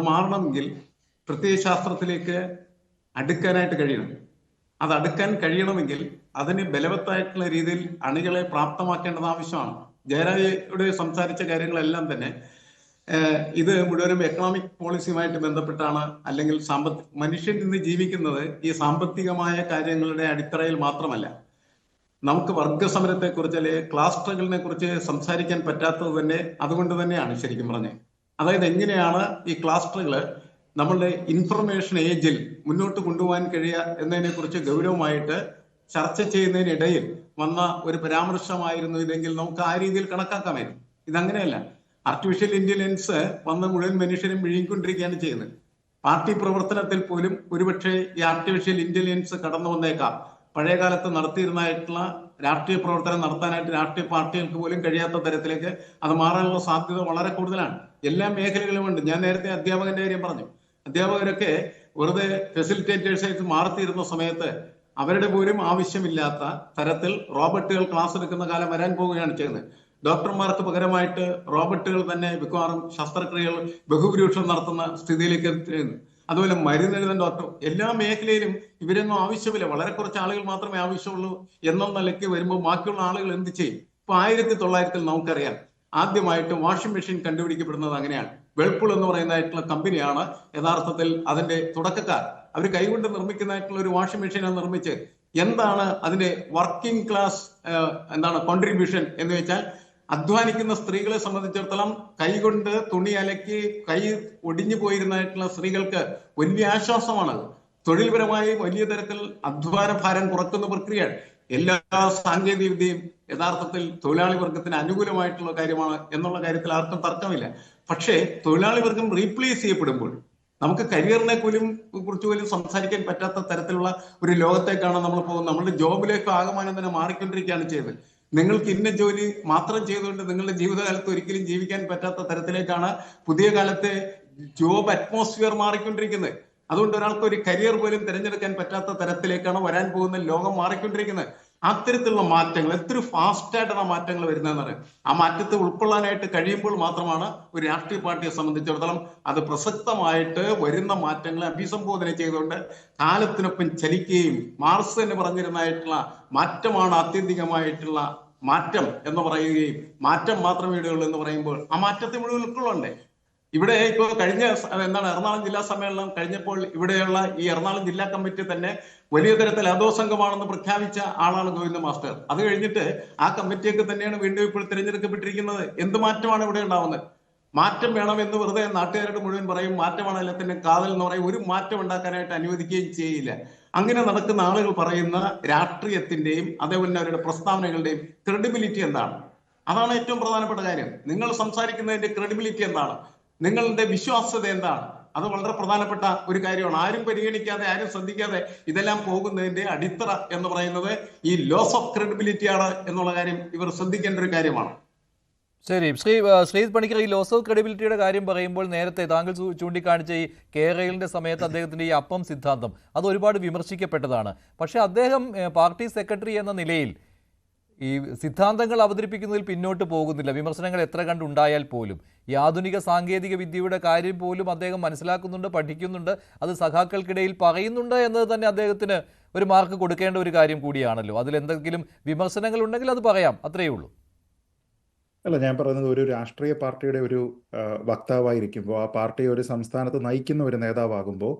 മാറണമെങ്കിൽ പ്രത്യയശാസ്ത്രത്തിലേക്ക് അടുക്കാനായിട്ട് കഴിയണം. അത് അടുക്കാൻ കഴിയണമെങ്കിൽ അതിന് ബലവത്തായിട്ടുള്ള രീതിയിൽ അണികളെ പ്രാപ്തമാക്കേണ്ടത് ആവശ്യമാണ്. ജയരാജയോട് സംസാരിച്ച കാര്യങ്ങളെല്ലാം തന്നെ ഇത് മുഴുവനും എക്കണോമിക് പോളിസിയുമായിട്ട് ബന്ധപ്പെട്ടാണ്. അല്ലെങ്കിൽ മനുഷ്യൻ ഇന്ന് ജീവിക്കുന്നത് ഈ സാമ്പത്തികമായ കാര്യങ്ങളുടെ അടിത്തറയിൽ മാത്രമല്ല. നമുക്ക് വർഗസമരത്തെക്കുറിച്ച് അല്ലെങ്കിൽ ക്ലാസ് സ്ട്രഗിളിനെ കുറിച്ച് സംസാരിക്കാൻ പറ്റാത്തത് തന്നെ അതുകൊണ്ട് തന്നെയാണ് ശരിക്കും പറഞ്ഞത്. അതായത് എങ്ങനെയാണ് ഈ ക്ലാസ് സ്ട്രഗിള് നമ്മളുടെ ഇൻഫർമേഷൻ ഏജിൽ മുന്നോട്ട് കൊണ്ടുപോകാൻ കഴിയുക എന്നതിനെ കുറിച്ച് ഗൗരവമായിട്ട് ചർച്ച ചെയ്യുന്നതിനിടയിൽ വന്ന ഒരു പരാമർശമായിരുന്നു ഇതെങ്കിൽ നമുക്ക് ആ രീതിയിൽ കണക്കാക്കാമായിരുന്നു. ഇതങ്ങനെയല്ല. ആർട്ടിഫിഷ്യൽ ഇന്റലിജൻസ് വന്ന് മുഴുവൻ മനുഷ്യരും വിഴുങ്ങിക്കൊണ്ടിരിക്കുകയാണ് ചെയ്യുന്നത്. പാർട്ടി പ്രവർത്തനത്തിൽ പോലും ഒരുപക്ഷെ ഈ ആർട്ടിഫിഷ്യൽ ഇന്റലിജൻസ് കടന്നു വന്നേക്കാം. പഴയ കാലത്ത് നടത്തിയിരുന്നതായിട്ടുള്ള രാഷ്ട്രീയ പ്രവർത്തനം നടത്താനായിട്ട് രാഷ്ട്രീയ പാർട്ടികൾക്ക് പോലും കഴിയാത്ത തരത്തിലേക്ക് അത് മാറാനുള്ള സാധ്യത വളരെ കൂടുതലാണ്. എല്ലാ മേഖലകളുമുണ്ട്. ഞാൻ നേരത്തെ അധ്യാപകന്റെ കാര്യം പറഞ്ഞു. അധ്യാപകരൊക്കെ വെറുതെ ഫെസിലിറ്റേറ്റേഴ്സായിട്ട് മാറിത്തീരുന്ന സമയത്ത് അവരുടെ പോലും ആവശ്യമില്ലാത്ത തരത്തിൽ റോബോട്ടുകൾ ക്ലാസ് എടുക്കുന്ന കാലം വരാൻ പോവുകയാണ് ചെയ്യുന്നത്. ഡോക്ടർമാർക്ക് പകരമായിട്ട് റോബോട്ടുകൾ തന്നെ മിക്കവാറും ശസ്ത്രക്രിയകൾ ബഹുഭൂരിപക്ഷം നടത്തുന്ന സ്ഥിതിയിലേക്ക് എത്തുന്നു. അതുപോലെ മരുന്നെഴുതാൻ ഡോക്ടർ, എല്ലാ മേഖലയിലും ഇവരൊന്നും ആവശ്യമില്ല. വളരെ കുറച്ച് ആളുകൾ മാത്രമേ ആവശ്യമുള്ളൂ എന്ന നിലയ്ക്ക് വരുമ്പോൾ ബാക്കിയുള്ള ആളുകൾ എന്ത് ചെയ്യും? ഇപ്പൊ 1900-ൽ നമുക്കറിയാം ആദ്യമായിട്ട് വാഷിംഗ് മെഷീൻ കണ്ടുപിടിക്കപ്പെടുന്നത് അങ്ങനെയാണ്. വെൾപൂൾ എന്ന് പറയുന്നതായിട്ടുള്ള കമ്പനിയാണ് യഥാർത്ഥത്തിൽ അതിന്റെ തുടക്കക്കാർ. അവർ കൈകൊണ്ട് നിർമ്മിക്കുന്നതായിട്ടുള്ള ഒരു വാഷിംഗ് മെഷീനാണ് നിർമ്മിച്ച്. എന്താണ് അതിന്റെ വർക്കിംഗ് ക്ലാസ് കോൺട്രിബ്യൂഷൻ എന്ന് വെച്ചാൽ, അധ്വാനിക്കുന്ന സ്ത്രീകളെ സംബന്ധിച്ചിടത്തോളം കൈകൊണ്ട് തുണി അലക്കി കൈ ഒടിഞ്ഞു പോയിരുന്നതായിട്ടുള്ള സ്ത്രീകൾക്ക് വലിയ ആശ്വാസമാണ്. തൊഴിൽപരമായി വലിയ തരത്തിൽ അധ്വാന ഭാരം കുറക്കുന്ന പ്രക്രിയയാണ്. എല്ലാ സാങ്കേതിക വിദ്യയും യഥാർത്ഥത്തിൽ തൊഴിലാളി വർഗത്തിന് അനുകൂലമായിട്ടുള്ള കാര്യമാണ് എന്നുള്ള കാര്യത്തിൽ ആർക്കും തർക്കമില്ല. പക്ഷേ തൊഴിലാളി വർഗം റീപ്ലേസ് ചെയ്യപ്പെടുമ്പോൾ നമുക്ക് കരിയറിനെ കുറിച്ച് പോലും സംസാരിക്കാൻ പറ്റാത്ത തരത്തിലുള്ള ഒരു ലോകത്തേക്കാണ് നമ്മൾ പോകുന്നത്. നമ്മളുടെ ജോബിലേക്ക് ആകമാനം തന്നെ മാറിക്കൊണ്ടിരിക്കുകയാണ് ചെയ്തത്. നിങ്ങൾക്ക് ഇന്ന ജോലി മാത്രം ചെയ്തുകൊണ്ട് നിങ്ങളുടെ ജീവിതകാലത്ത് ഒരിക്കലും ജീവിക്കാൻ പറ്റാത്ത തരത്തിലേക്കാണ് പുതിയ കാലത്തെ ജോബ് അറ്റ്മോസ്ഫിയർ മാറിക്കൊണ്ടിരിക്കുന്നത്. അതുകൊണ്ട് ഒരാൾക്ക് ഒരു കരിയർ പോലും തിരഞ്ഞെടുക്കാൻ പറ്റാത്ത തരത്തിലേക്കാണ് വരാൻ പോകുന്ന ലോകം മാറിക്കൊണ്ടിരിക്കുന്നത്. അത്തരത്തിലുള്ള മാറ്റങ്ങൾ എത്ര ഫാസ്റ്റായിട്ടാണ് ആ മാറ്റങ്ങൾ വരുന്നതെന്ന് ആ മാറ്റത്തെ ഉൾക്കൊള്ളാനായിട്ട് കഴിയുമ്പോൾ മാത്രമാണ് ഒരു രാഷ്ട്രീയ പാർട്ടിയെ സംബന്ധിച്ചിടത്തോളം അത് പ്രസക്തമായിട്ട് വരുന്ന മാറ്റങ്ങളെ അഭിസംബോധന ചെയ്തുകൊണ്ട് കാലത്തിനൊപ്പം ചലിക്കുകയും മാർക്സ് എന്ന് പറഞ്ഞിരുന്നതായിട്ടുള്ള മാറ്റമാണ് ആത്യന്തികമായിട്ടുള്ള മാറ്റം എന്ന് പറയുകയും മാറ്റം മാത്രമേ ഇവിടെയുള്ളൂ എന്ന് പറയുമ്പോൾ ആ മാറ്റത്തെ മുഴുവൻ ഉൾക്കൊള്ളണ്ടേ? ഇവിടെ ഇപ്പോൾ കഴിഞ്ഞ എറണാകുളം ജില്ലാ സമ്മേളനം കഴിഞ്ഞപ്പോൾ ഇവിടെയുള്ള ഈ എറണാകുളം ജില്ലാ കമ്മിറ്റി തന്നെ വലിയ തരത്തിൽ അധോസംഘമാണെന്ന് പ്രഖ്യാപിച്ച ആളാണ് ഗോവിന്ദ മാസ്റ്റർ. അത് കഴിഞ്ഞിട്ട് ആ കമ്മിറ്റിയൊക്കെ തന്നെയാണ് വീണ്ടും ഇപ്പോൾ തിരഞ്ഞെടുക്കപ്പെട്ടിരിക്കുന്നത്. എന്ത് മാറ്റമാണ് ഇവിടെ ഉണ്ടാവുന്നത്? മാറ്റം വേണമെന്ന് വെറുതെ നാട്ടുകാരോട് മുഴുവൻ പറയും, മാറ്റമാണ് എല്ലാത്തിന്റെ കാതൽ എന്ന് പറയും. ഒരു മാറ്റം ഉണ്ടാക്കാനായിട്ട് അനുവദിക്കുകയും ചെയ്യില്ല. അങ്ങനെ നടക്കുന്ന ആളുകൾ പറയുന്ന രാഷ്ട്രീയത്തിന്റെയും അതേപോലെ അവരുടെ പ്രസ്താവനകളുടെയും ക്രെഡിബിലിറ്റി എന്താണ്? അതാണ് ഏറ്റവും പ്രധാനപ്പെട്ട കാര്യം. നിങ്ങൾ സംസാരിക്കുന്നതിന്റെ ക്രെഡിബിലിറ്റി എന്താണ്? നിങ്ങളുടെ വിശ്വാസ്യത എന്താണ്? അത് വളരെ പ്രധാനപ്പെട്ട ഒരു കാര്യമാണ്. ആരും പരിഗണിക്കാതെ, ആരും ശ്രദ്ധിക്കാതെ ഇതെല്ലാം പോകുന്നതിന്റെ അടിത്തറ എന്ന് പറയുന്നത് ഈ ലോസ് ഓഫ് ക്രെഡിബിലിറ്റി ആണ് എന്നുള്ള കാര്യം ഇവർ ശ്രദ്ധിക്കേണ്ട ഒരു കാര്യമാണ്. ശരി, ശ്രീജിത്ത് പണിക്കർ, ഈ ലോസ് ഓഫ് ക്രെഡിബിലിറ്റിയുടെ കാര്യം പറയുമ്പോൾ നേരത്തെ താങ്കൾ ചൂണ്ടിക്കാണിച്ച ഈ കേരളിന്റെ സമയത്ത് അദ്ദേഹത്തിന്റെ ഈ അപ്പം സിദ്ധാന്തം അത് ഒരുപാട് വിമർശിക്കപ്പെട്ടതാണ്. പക്ഷേ അദ്ദേഹം പാർട്ടി സെക്രട്ടറി എന്ന നിലയിൽ ഈ സിദ്ധാന്തങ്ങൾ അവതരിപ്പിക്കുന്നതിൽ പിന്നോട്ട് പോകുന്നില്ല. വിമർശനങ്ങൾ എത്ര കണ്ടുണ്ടായാൽ പോലും ഈ ആധുനിക സാങ്കേതിക വിദ്യയുടെ കാര്യം പോലും അദ്ദേഹം മനസ്സിലാക്കുന്നുണ്ട്, പഠിക്കുന്നുണ്ട്, അത് സഖാക്കൾക്കിടയിൽ പറയുന്നുണ്ട് എന്നത് തന്നെ അദ്ദേഹത്തിന് ഒരു മാർക്ക് കൊടുക്കേണ്ട ഒരു കാര്യം കൂടിയാണല്ലോ. അതിലെന്തെങ്കിലും വിമർശനങ്ങൾ ഉണ്ടെങ്കിൽ അത് പറയാം, അത്രയേ ഉള്ളൂ. അല്ല, ഞാൻ പറയുന്നത് ഒരു രാഷ്ട്രീയ പാർട്ടിയുടെ ഒരു വക്താവായിരിക്കുമ്പോൾ, ആ പാർട്ടിയെ ഒരു സംസ്ഥാനത്ത് നയിക്കുന്ന ഒരു നേതാവാകുമ്പോൾ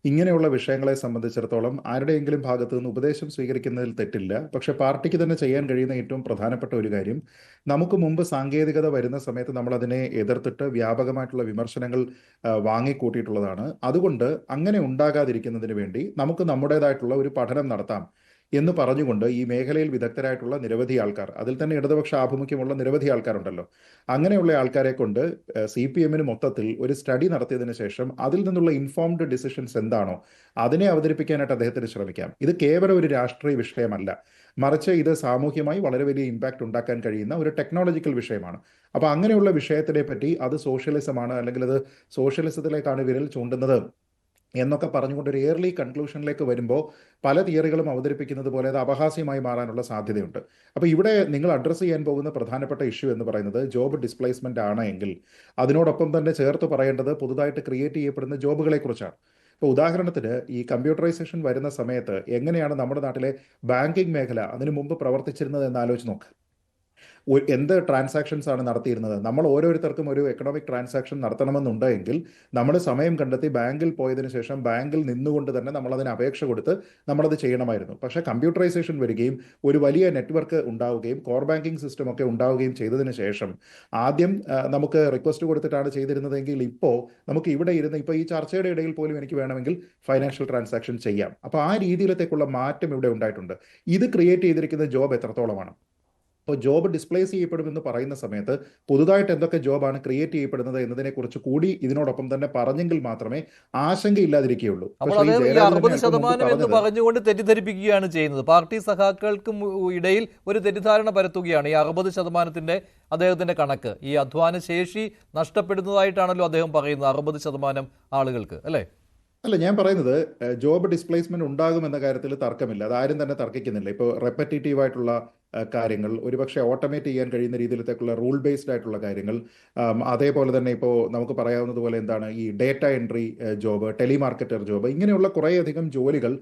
ഇങ്ങനെയുള്ള വിഷയങ്ങളെ സംബന്ധിച്ചിടത്തോളം ആരുടെയെങ്കിലും ഭാഗത്തു നിന്ന് ഉപദേശം സ്വീകരിക്കുന്നതിൽ തെറ്റില്ല. പക്ഷെ പാർട്ടിക്ക് തന്നെ ചെയ്യാൻ കഴിയുന്ന ഏറ്റവും പ്രധാനപ്പെട്ട ഒരു കാര്യം, നമുക്ക് മുമ്പ് സാങ്കേതികത വരുന്ന സമയത്ത് നമ്മൾ അതിനെ എതിർത്തിട്ട് വ്യാപകമായിട്ടുള്ള വിമർശനങ്ങൾ വാങ്ങിക്കൂട്ടിയിട്ടുള്ളതാണ്. അതുകൊണ്ട് അങ്ങനെ ഉണ്ടാകാതിരിക്കുന്നതിന് വേണ്ടി നമുക്ക് നമ്മുടേതായിട്ടുള്ള ഒരു പഠനം നടത്താം എന്ന് പറഞ്ഞുകൊണ്ട് ഈ മേഖലയിൽ വിദഗ്ധരായിട്ടുള്ള നിരവധി ആൾക്കാർ, അതിൽ തന്നെ ഇടതുപക്ഷ ആഭിമുഖ്യമുള്ള നിരവധി ആൾക്കാരുണ്ടല്ലോ, അങ്ങനെയുള്ള ആൾക്കാരെ കൊണ്ട് CPM മൊത്തത്തിൽ ഒരു സ്റ്റഡി നടത്തിയതിന് ശേഷം അതിൽ നിന്നുള്ള ഇൻഫോംഡ് ഡിസിഷൻസ് എന്താണോ അതിനെ അവതരിപ്പിക്കാനായിട്ട് അദ്ദേഹത്തിന് ശ്രമിക്കാം. ഇത് കേവലം ഒരു രാഷ്ട്രീയ വിഷയമല്ല, മറിച്ച് ഇത് സാമൂഹ്യമായി വളരെ വലിയ ഇമ്പാക്റ്റ് ഉണ്ടാക്കാൻ കഴിയുന്ന ഒരു ടെക്നോളജിക്കൽ വിഷയമാണ്. അപ്പോൾ അങ്ങനെയുള്ള വിഷയത്തിനെ പറ്റി അത് സോഷ്യലിസമാണ്, അല്ലെങ്കിൽ അത് സോഷ്യലിസത്തിലേക്കാണ് വിരൽ ചൂണ്ടുന്നത് എന്നൊക്കെ പറഞ്ഞുകൊണ്ട് ഒരു എയർലി കൺക്ലൂഷനിലേക്ക് വരുമ്പോൾ പല തിയറികളും അവതരിപ്പിക്കുന്നത് പോലെ അത് അപഹാസ്യമായി മാറാനുള്ള സാധ്യതയുണ്ട്. അപ്പോൾ ഇവിടെ നിങ്ങൾ അഡ്രസ്സ് ചെയ്യാൻ പോകുന്ന പ്രധാനപ്പെട്ട ഇഷ്യൂ എന്ന് പറയുന്നത് ജോബ് ഡിസ്പ്ലേസ്മെന്റ് ആണ് എങ്കിൽ അതിനോടൊപ്പം തന്നെ ചേർത്ത് പറയേണ്ടത് പുതുതായിട്ട് ക്രിയേറ്റ് ചെയ്യപ്പെടുന്ന ജോബുകളെ കുറിച്ചാണ്. ഇപ്പോൾ ഉദാഹരണത്തിന് ഈ കമ്പ്യൂട്ടറൈസേഷൻ വരുന്ന സമയത്ത് എങ്ങനെയാണ് നമ്മുടെ നാട്ടിലെ ബാങ്കിങ് മേഖല അതിനു മുമ്പ് പ്രവർത്തിച്ചിരുന്നത് എന്ന് ആലോചിച്ച് നോക്ക്. എന്ത് ട്രാൻസാക്ഷൻസ് ആണ് നടത്തിയിരുന്നത്? നമ്മൾ ഓരോരുത്തർക്കും ഒരു എക്കണോമിക് ട്രാൻസാക്ഷൻ നടത്തണമെന്നുണ്ടെങ്കിൽ നമ്മൾ സമയം കണ്ടെത്തി ബാങ്കിൽ പോയതിനു ശേഷം ബാങ്കിൽ നിന്നുകൊണ്ട് തന്നെ നമ്മൾ അതിന് അപേക്ഷ കൊടുത്ത് നമ്മളത് ചെയ്യണമായിരുന്നു. പക്ഷേ കമ്പ്യൂട്ടറൈസേഷൻ വരികയും ഒരു വലിയ നെറ്റ്വർക്ക് ഉണ്ടാവുകയും കോർ ബാങ്കിങ് സിസ്റ്റം ഒക്കെ ഉണ്ടാവുകയും ചെയ്തതിന് ശേഷം ആദ്യം നമുക്ക് റിക്വസ്റ്റ് കൊടുത്തിട്ടാണ് ചെയ്തിരുന്നതെങ്കിൽ ഇപ്പോൾ നമുക്ക് ഇവിടെ ഇരുന്ന് ഇപ്പോൾ ഈ ചർച്ചയുടെ ഇടയിൽ പോലും എനിക്ക് വേണമെങ്കിൽ ഫൈനാൻഷ്യൽ ട്രാൻസാക്ഷൻ ചെയ്യാം. അപ്പോൾ ആ രീതിയിലത്തേക്കുള്ള മാറ്റം ഇവിടെ ഉണ്ടായിട്ടുണ്ട്. ഇത് ക്രിയേറ്റ് ചെയ്തിരിക്കുന്ന ജോബ് എത്രത്തോളമാണ്? അപ്പോൾ ജോബ് ഡിസ്പ്ലേസ് ചെയ്യപ്പെടുമെന്ന് പറയുന്ന സമയത്ത് പുതുതായിട്ട് എന്തൊക്കെ ജോബാണ് ക്രിയേറ്റ് ചെയ്യപ്പെടുന്നത് എന്നതിനെക്കുറിച്ച് കൂടി ഇതിനോടൊപ്പം തന്നെ പറഞ്ഞെങ്കിൽ മാത്രമേ ആശങ്കയില്ലാതിരിക്കുകയുള്ളൂ. അപ്പോൾ അദ്ദേഹം ഈ 60% എന്ന് പറഞ്ഞുകൊണ്ട് തെറ്റിദ്ധരിപ്പിക്കുകയാണ് ചെയ്യുന്നത്. പാർട്ടി സഖാക്കൾക്ക് ഇടയിൽ ഒരു തെറ്റിദ്ധാരണ പരത്തുകയാണ് ഈ 60% അദ്ദേഹത്തിന്റെ കണക്ക്. ഈ അധ്വാന ശേഷി നഷ്ടപ്പെടുന്നതായിട്ടാണല്ലോ അദ്ദേഹം പറയുന്നത് 60% ആളുകൾക്ക്, അല്ലേ? അല്ല, ഞാൻ പറയുന്നത് ജോബ് ഡിസ്പ്ലേസ്മെന്റ് ഉണ്ടാകുമെന്ന കാര്യത്തിൽ തർക്കമില്ല, അതാരും തന്നെ തർക്കിക്കുന്നില്ല. ഇപ്പോൾ റെപ്പറ്റേറ്റീവ് ആയിട്ടുള്ള കാര്യങ്ങൾ, ഒരുപക്ഷെ ഓട്ടോമേറ്റ് ചെയ്യാൻ കഴിയുന്ന രീതിയിലത്തേക്കുള്ള റൂൾ ബേസ്ഡ് ആയിട്ടുള്ള കാര്യങ്ങൾ, അതേപോലെ തന്നെ ഇപ്പോൾ നമുക്ക് പറയാവുന്നതുപോലെ എന്താണ് ഈ ഡേറ്റ എൻട്രി ജോബ്, ടെലിമാർക്കറ്റർ ജോബ്, ഇങ്ങനെയുള്ള കുറേയധികം ജോലികൾ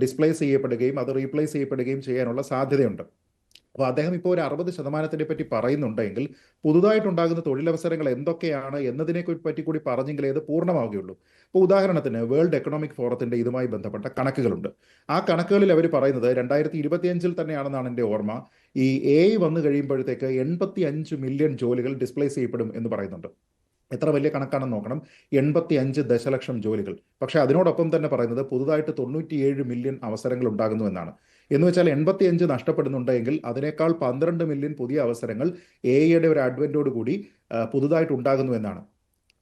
ഡിസ്പ്ലേസ് ചെയ്യപ്പെടുകയും അത് റീപ്ലേസ് ചെയ്യപ്പെടുകയും ചെയ്യാനുള്ള സാധ്യതയുണ്ട്. അപ്പോൾ അദ്ദേഹം ഇപ്പോൾ ഒരു 60% പറ്റി പറയുന്നുണ്ടെങ്കിൽ പുതുതായിട്ടുണ്ടാകുന്ന തൊഴിലവസരങ്ങൾ എന്തൊക്കെയാണ് എന്നതിനെ പറ്റി കൂടി പറഞ്ഞെങ്കിലേ അത് പൂർണ്ണമാവുകയുള്ളൂ. ഇപ്പോൾ ഉദാഹരണത്തിന് വേൾഡ് എക്കണോമിക് ഫോറത്തിന്റെ ഇതുമായി ബന്ധപ്പെട്ട കണക്കുകളുണ്ട്. ആ കണക്കുകളിൽ അവർ പറയുന്നത് 2025 തന്നെയാണെന്നാണ് എൻ്റെ ഓർമ്മ, ഈ AI വന്നു കഴിയുമ്പോഴത്തേക്ക് 85 മില്യൺ ജോലികൾ ഡിസ്പ്ലേസ് ചെയ്യപ്പെടും എന്ന് പറയുന്നുണ്ട്. എത്ര വലിയ കണക്കാണെന്ന് നോക്കണം, 85 ദശലക്ഷം ജോലികൾ. പക്ഷേ അതിനോടൊപ്പം തന്നെ പറയുന്നത് പുതുതായിട്ട് 97 മില്യൺ അവസരങ്ങൾ ഉണ്ടാകുന്നു എന്നാണ്. എന്ന് വെച്ചാൽ 85 നഷ്ടപ്പെടുന്നുണ്ടെങ്കിൽ അതിനേക്കാൾ 12 മില്യൺ പുതിയ അവസരങ്ങൾ AI ഒരു അഡ്വന്റോട് കൂടി പുതുതായിട്ട് ഉണ്ടാകുന്നു എന്നാണ്.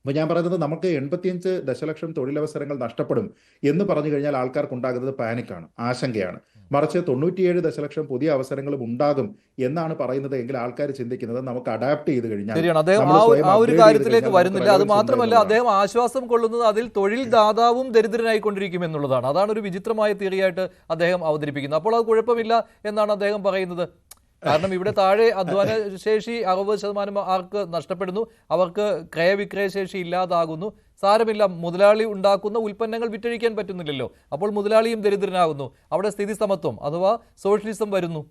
അപ്പോൾ ഞാൻ പറയുന്നത് നമുക്ക് 85 ദശലക്ഷം തൊഴിലവസരങ്ങൾ നഷ്ടപ്പെടും എന്ന് പറഞ്ഞു കഴിഞ്ഞാൽ ആൾക്കാർക്ക് ഉണ്ടാകുന്നത് പാനിക്കാണ്, ആശങ്കയാണ്. മറിച്ച് 97 ദശലക്ഷം പുതിയ അവസരങ്ങളും ഉണ്ടാകും എന്നാണ് പറയുന്നത് എങ്കിൽ ആൾക്കാർ ചിന്തിക്കുന്നത് നമുക്ക് അഡാപ്റ്റ് ചെയ്ത് കഴിഞ്ഞാൽ. ശരിയാണ്, അദ്ദേഹം ആ ഒരു കാര്യത്തിലേക്ക് വരുന്നില്ല. അത് മാത്രമല്ല, അദ്ദേഹം ആശ്വാസം കൊള്ളുന്നത് അതിൽ തൊഴിൽ ദാതാവും ദരിദ്രനായിക്കൊണ്ടിരിക്കും എന്നുള്ളതാണ്. അതാണ് ഒരു വിചിത്രമായ തിയറിയായിട്ട് അദ്ദേഹം അവതരിപ്പിക്കുന്നത്. അപ്പോൾ അത് കുഴപ്പമില്ല എന്നാണ് അദ്ദേഹം പറയുന്നത്. കാരണം ഇവിടെ താഴെ അധ്വാന ശേഷി 60% ആർക്ക് നഷ്ടപ്പെടുന്നു, അവർക്ക് ക്രയവിക്രയ ശേഷി ഇല്ലാതാകുന്നു. സാരമില്ല, മുതലാളി ഉണ്ടാക്കുന്ന ഉൽപ്പന്നങ്ങൾ വിറ്റഴിക്കാൻ പറ്റുന്നില്ലല്ലോ, അപ്പോൾ മുതലാളിയും ദരിദ്രനാകുന്നു. അവിടെ സ്ഥിതി സമത്വം അഥവാ സോഷ്യലിസം വരുന്നു.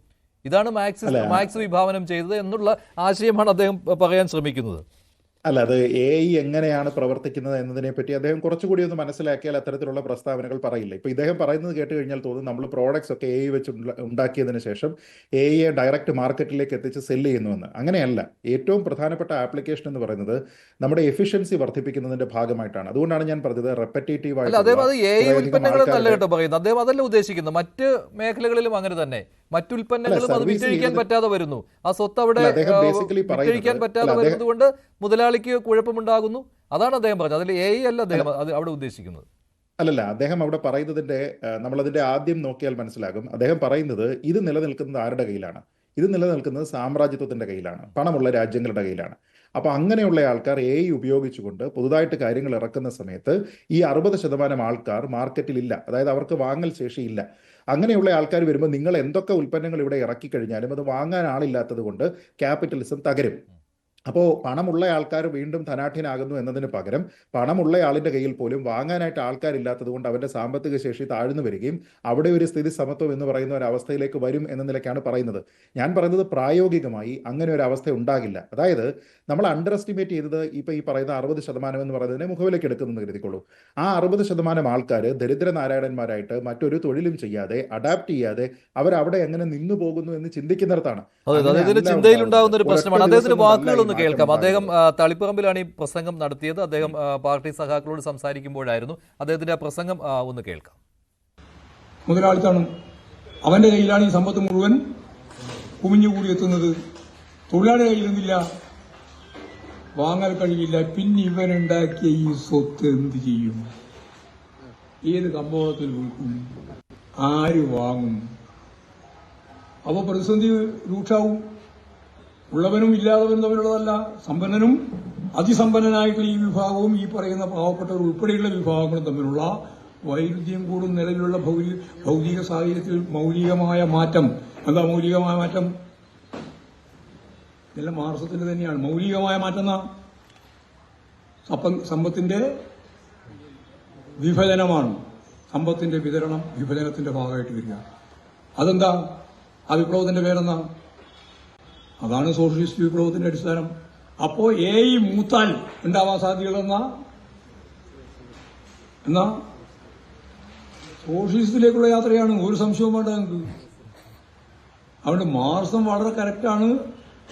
ഇതാണ് മാർക്സ് വിഭാവനം ചെയ്തത് എന്നുള്ള ആശയമാണ് അദ്ദേഹം പറയാൻ ശ്രമിക്കുന്നത്. അല്ല, അത് AI എങ്ങനെയാണ് പ്രവർത്തിക്കുന്നത് എന്നതിനെ പറ്റി അദ്ദേഹം കുറച്ചുകൂടി ഒന്ന് മനസ്സിലാക്കിയാൽ അത്തരത്തിലുള്ള പ്രസ്താവനകൾ പറയില്ല. ഇപ്പൊ ഇദ്ദേഹം പറയുന്നത് കേട്ട് കഴിഞ്ഞാൽ തോന്നും നമ്മൾ പ്രോഡക്ട്സ് ഒക്കെ AI വെച്ച് ഉണ്ടാക്കിയതിന് ശേഷം AI ഡയറക്റ്റ് മാർക്കറ്റിലേക്ക് എത്തിച്ച് സെല്ല് ചെയ്യുന്നുവെന്ന്. അങ്ങനെയല്ല. ഏറ്റവും പ്രധാനപ്പെട്ട ആപ്ലിക്കേഷൻ എന്ന് പറയുന്നത് നമ്മുടെ എഫിഷ്യൻസി വർദ്ധിപ്പിക്കുന്നതിന്റെ ഭാഗമായിട്ടാണ്. അതുകൊണ്ടാണ് ഞാൻ പറഞ്ഞത് റെപ്പറ്റേറ്റീവ് അല്ല, അദ്ദേഹം അത് AI ഉൽപ്പന്നങ്ങളെന്നല്ല കേട്ടോ പറയുന്നത്. അദ്ദേഹം അതല്ല ഉദ്ദേശിക്കുന്നത്. മറ്റ് മേഖലകളിലും അങ്ങനെ തന്നെ മറ്റു ഉൽപ്പന്നങ്ങളും അത് വിറ്റഴിക്കാൻ പറ്റാതെ വരുന്നു. ആ സ്വത്ത് അവിടെ വിറ്റഴിക്കാൻ പറ്റാതെ വരുന്നത് കൊണ്ട് മുതലാളിക്ക് കുഴപ്പമുണ്ടാകുന്നു. അതാണ് അദ്ദേഹം പറഞ്ഞത്. അതിൽ AI അല്ല അദ്ദേഹം അത് അവിടെ ഉദ്ദേശിക്കുന്നത്. അല്ലല്ല, അദ്ദേഹം അവിടെ പറയുന്നതിന്റെ നമ്മളതിന്റെ ആദ്യം നോക്കിയാൽ മനസ്സിലാകും. അദ്ദേഹം പറയുന്നത് ഇത് നിലനിൽക്കുന്നത് ആരുടെ കയ്യിലാണ്? ഇത് നിലനിൽക്കുന്നത് സാമ്രാജ്യത്വത്തിന്റെ കയ്യിലാണ്, പണമുള്ള രാജ്യങ്ങളുടെ കയ്യിലാണ്. അപ്പോൾ അങ്ങനെയുള്ള ആൾക്കാർ AI ഉപയോഗിച്ചുകൊണ്ട് പുതുതായിട്ട് കാര്യങ്ങൾ ഇറക്കുന്ന സമയത്ത് ഈ 60% ആൾക്കാർ മാർക്കറ്റിലില്ല. അതായത് അവർക്ക് വാങ്ങൽ ശേഷിയില്ല. അങ്ങനെയുള്ള ആൾക്കാർ വരുമ്പോൾ നിങ്ങൾ എന്തൊക്കെ ഉൽപ്പന്നങ്ങൾ ഇവിടെ ഇറക്കി കഴിഞ്ഞാലും അത് വാങ്ങാൻ ആളില്ലാത്തത് കൊണ്ട് ക്യാപിറ്റലിസം തകരും. അപ്പോൾ പണമുള്ള ആൾക്കാർ വീണ്ടും ധനാഠ്യനാകുന്നു എന്നതിന് പകരം പണമുള്ള ആളിൻ്റെ കയ്യിൽ പോലും വാങ്ങാനായിട്ട് ആൾക്കാരില്ലാത്തത് കൊണ്ട് അവൻ്റെ സാമ്പത്തിക ശേഷി താഴ്ന്നു വരികയും അവിടെ ഒരു സ്ഥിതി സമത്വം എന്ന് പറയുന്ന ഒരു അവസ്ഥയിലേക്ക് വരും എന്ന നിലയ്ക്കാണ് പറയുന്നത്. ഞാൻ പറയുന്നത് പ്രായോഗികമായി അങ്ങനെ ഒരു അവസ്ഥ ഉണ്ടാകില്ല. അതായത് നമ്മൾ അണ്ടർ എസ്റ്റിമേറ്റ് ചെയ്തത് ഇപ്പോൾ ഈ പറയുന്ന 60% എന്ന് പറയുന്നതിനെ മുഖവിലേക്ക് എടുക്കുന്നെന്ന് കരുതിക്കോളൂ. ആ 60% ആൾക്കാർ ദരിദ്ര നാരായണന്മാരായിട്ട് മറ്റൊരു തൊഴിലും ചെയ്യാതെ അഡാപ്റ്റ് ചെയ്യാതെ അവരവിടെ എങ്ങനെ നിന്നു പോകുന്നു എന്ന് ചിന്തിക്കുന്നിടത്താണ് ചിന്തയിലുണ്ടാകുന്ന ഒരു പ്രശ്നമാണ്. അദ്ദേഹത്തിന്റെ വാക്കുകളൊന്ന് കേൾക്കാം. അദ്ദേഹം തളിപ്പറമ്പിലാണ് ഈ പ്രസംഗം നടത്തിയത്. അദ്ദേഹം പാർട്ടി സഖാക്കളോട് സംസാരിക്കുമ്പോഴായിരുന്നു. അദ്ദേഹത്തിന്റെ ആ പ്രസംഗം ഒന്ന് കേൾക്കാം. മുതലാളിത്താണ്, അവന്റെ കയ്യിലാണ് ഈ സമ്പത്ത് മുഴുവൻ കുമിഞ്ഞുകൂടി എത്തുന്നത്. തൊഴിലാളിയുടെ കയ്യിലൊന്നില്ല, വാങ്ങാൻ കഴിയില്ല. പിന്നെ ഇവനുണ്ടാക്കിയ ഈ സ്വത്ത് എന്ത് ചെയ്യും? ഏത് കമ്പോളത്തിൽ വിൽക്കും? ആര് വാങ്ങും? അപ്പോൾ പ്രതിസന്ധി രൂക്ഷാവും. ഉള്ളവനും ഇല്ലാത്തവനും തമ്മിലുള്ളതല്ല, സമ്പന്നനും അതിസമ്പന്നനായിട്ടുള്ള ഈ വിഭാഗവും ഈ പറയുന്ന പാവപ്പെട്ടവർ ഉൾപ്പെടെയുള്ള വിഭാഗങ്ങളും തമ്മിലുള്ള വൈരുദ്ധ്യം കൂടും നിലവിലുള്ള ഭൗതിക സാഹചര്യത്തിൽ മൗലികമായ മാറ്റം. എന്താ മൗലികമായ മാറ്റം? ഇതെല്ലാം മാർക്സത്തിന്റെ തന്നെയാണ്. മൗലികമായ മാറ്റം എന്നാ സമ്പത്തിന്റെ വിഭജനമാണ്. സമ്പത്തിന്റെ വിതരണം വിഭജനത്തിന്റെ ഭാഗമായിട്ട് വരിക. അതെന്താ? ആ വിപ്ലവത്തിന്റെ പേരെന്നാ? അതാണ് സോഷ്യലിസ്റ്റ് വിപ്ലവത്തിന്റെ അടിസ്ഥാനം. അപ്പോ AI മൂത്താൽ ഉണ്ടാവാൻ സാധ്യതകളെന്നാ സോഷ്യലിസത്തിലേക്കുള്ള യാത്രയാണ്. ഒരു സംശയവും വേണ്ട നിങ്ങൾക്ക്. അതുകൊണ്ട് മാർക്സം വളരെ കറക്റ്റാണ്.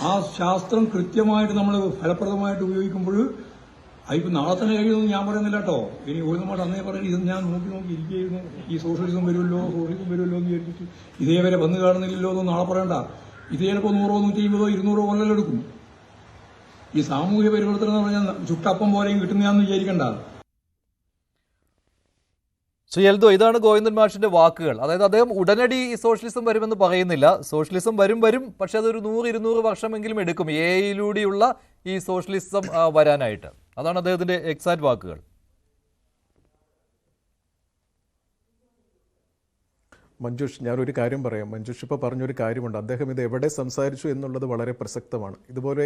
ആ ശാസ്ത്രം കൃത്യമായിട്ട് നമ്മൾ ഫലപ്രദമായിട്ട് ഉപയോഗിക്കുമ്പോൾ അതിപ്പോൾ നാളെ തന്നെ കഴിയുമെന്ന് ഞാൻ പറയുന്നില്ല കേട്ടോ. ഇനി ഒരു നമ്മൾ അന്നേ പറയുന്നത് ഇത് ഞാൻ നോക്കി ഇരിക്കുകയായിരുന്നു. ഈ സോഷ്യലിസം വരുമല്ലോ എന്ന് വിചാരിച്ചിട്ട് ഇതേവരെ വന്നു കാണുന്നില്ലല്ലോ എന്ന് നാളെ പറയണ്ട. ഇത് ചിലപ്പോൾ 100, 150, 200 കൊല്ലം എടുക്കും. ഈ സാമൂഹ്യ പരിവർത്തനം എന്ന് പറഞ്ഞാൽ ചുട്ടപ്പം പോലെയും കിട്ടുന്നതാണെന്ന് വിചാരിക്കണ്ട. ശ്രീ എൽദോ, ഇതാണ് ഗോവിന്ദൻ മാഷിന്റെ വാക്കുകൾ. അതായത് അദ്ദേഹം ഉടനടി ഈ സോഷ്യലിസം വരുമെന്ന് പറയുന്നില്ല. സോഷ്യലിസം വരും, പക്ഷെ അതൊരു 100-200 വർഷമെങ്കിലും എടുക്കും AI-യിലൂടെയുള്ള ഈ സോഷ്യലിസം വരാനായിട്ട്. അതാണ് അദ്ദേഹത്തിന്റെ എക്സാക്ട് വാക്കുകൾ. മഞ്ജുഷ്, ഞാനൊരു കാര്യം പറയാം. മഞ്ജുഷ് ഇപ്പോൾ പറഞ്ഞൊരു കാര്യമുണ്ട്. അദ്ദേഹം ഇത് എവിടെ സംസാരിച്ചു എന്നുള്ളത് വളരെ പ്രസക്തമാണ്. ഇതുപോലെ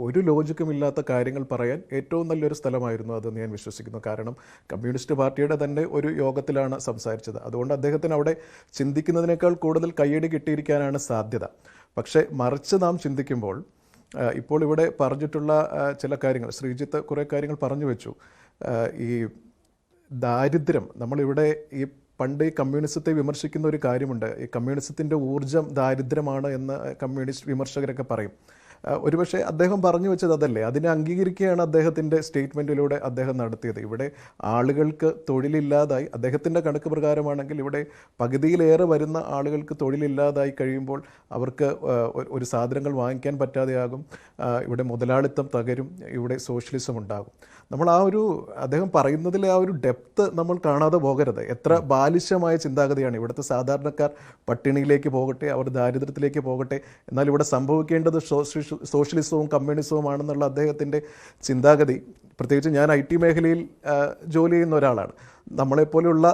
ഒരു ലോജിക്കുമില്ലാത്ത കാര്യങ്ങൾ പറയാൻ ഏറ്റവും നല്ലൊരു സ്ഥലമായിരുന്നു അതെന്ന് ഞാൻ വിശ്വസിക്കുന്നു. കാരണം കമ്മ്യൂണിസ്റ്റ് പാർട്ടിയുടെ തന്നെ ഒരു യോഗത്തിലാണ് സംസാരിച്ചത്. അതുകൊണ്ട് അദ്ദേഹത്തിന് അവിടെ ചിന്തിക്കുന്നതിനേക്കാൾ കൂടുതൽ കയ്യടി കിട്ടിയിരിക്കാനാണ് സാധ്യത. പക്ഷേ മറിച്ച് നാം ചിന്തിക്കുമ്പോൾ ഇപ്പോൾ ഇവിടെ പറഞ്ഞിട്ടുള്ള ചില കാര്യങ്ങൾ, ശ്രീജിത്ത് കുറേ കാര്യങ്ങൾ പറഞ്ഞു വെച്ചു. ഈ ദാരിദ്ര്യം, നമ്മളിവിടെ ഈ പണ്ട് ഈ കമ്മ്യൂണിസത്തെ വിമർശിക്കുന്ന ഒരു കാര്യമുണ്ട്. ഈ കമ്മ്യൂണിസത്തിൻ്റെ ഊർജ്ജം ദാരിദ്ര്യമാണ് എന്ന് കമ്മ്യൂണിസ്റ്റ് വിമർശകരൊക്കെ പറയും. ഒരുപക്ഷെ അദ്ദേഹം പറഞ്ഞു വെച്ചത് അതല്ലേ, അതിനെ അംഗീകരിക്കുകയാണ് അദ്ദേഹത്തിൻ്റെ സ്റ്റേറ്റ്മെൻറ്റിലൂടെ അദ്ദേഹം നടത്തിയത്. ഇവിടെ ആളുകൾക്ക് തൊഴിലില്ലാതായി, അദ്ദേഹത്തിൻ്റെ കണക്ക് പ്രകാരമാണെങ്കിൽ ഇവിടെ പകുതിയിലേറെ വരുന്ന ആളുകൾക്ക് തൊഴിലില്ലാതായി കഴിയുമ്പോൾ അവർക്ക് ഒരു സാധനങ്ങൾ വാങ്ങിക്കാൻ പറ്റാതെയാകും. ഇവിടെ മുതലാളിത്തം തകരും, ഇവിടെ സോഷ്യലിസം ഉണ്ടാകും. നമ്മൾ ആ ഒരു അദ്ദേഹം പറയുന്നതിലെ ആ ഒരു ഡെപ്ത് നമ്മൾ കാണാതെ പോകരുത്. എത്ര ബാലിശമായ ചിന്താഗതിയാണ്. ഇവിടുത്തെ സാധാരണക്കാർ പട്ടിണിയിലേക്ക് പോകട്ടെ, അവർ ദാരിദ്ര്യത്തിലേക്ക് പോകട്ടെ, എന്നാൽ ഇവിടെ സംഭവിക്കേണ്ടത് സോഷ്യലിസവും കമ്മ്യൂണിസവുമാണെന്നുള്ള അദ്ദേഹത്തിൻ്റെ ചിന്താഗതി. പ്രത്യേകിച്ച് ഞാൻ IT മേഖലയിൽ ജോലി ചെയ്യുന്ന ഒരാളാണ്. നമ്മളെപ്പോലെയുള്ള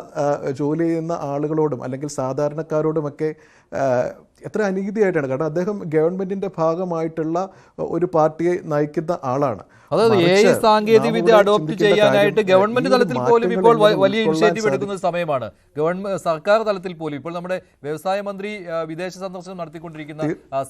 ജോലി ചെയ്യുന്ന ആളുകളോടും അല്ലെങ്കിൽ സാധാരണക്കാരോടുമൊക്കെ എത്ര അനീതിയായിട്ടാണ്. കാരണം അദ്ദേഹം ഗവൺമെൻറ്റിൻ്റെ ഭാഗമായിട്ടുള്ള ഒരു പാർട്ടിയെ നയിക്കുന്ന ആളാണ്. അതായത് മറിച്ച് സാങ്കേതിക വിദ്യ നാം ഇവിടെ അഡോപ്റ്റ് ചിന്തിക്കേണ്ട ചെയ്യാനായിട്ട് കാര്യം, ഗവൺമെന്റ് ഈ ഒരു തലത്തിൽ പോലും മാറ്റങ്ങൾ ഇപ്പോൾ എങ്ങനെ വലിയ ഉൾക്കൊള്ളാൻ ഇനിഷ്യേറ്റീവ് എടുക്കുന്ന സമയമാണ്. സർക്കാർ തലത്തിൽ പോലും ഇപ്പോൾ നമ്മുടെ വ്യവസായ മന്ത്രി വിദേശ സന്ദർശനം നടത്തിക്കൊണ്ടിരിക്കുന്ന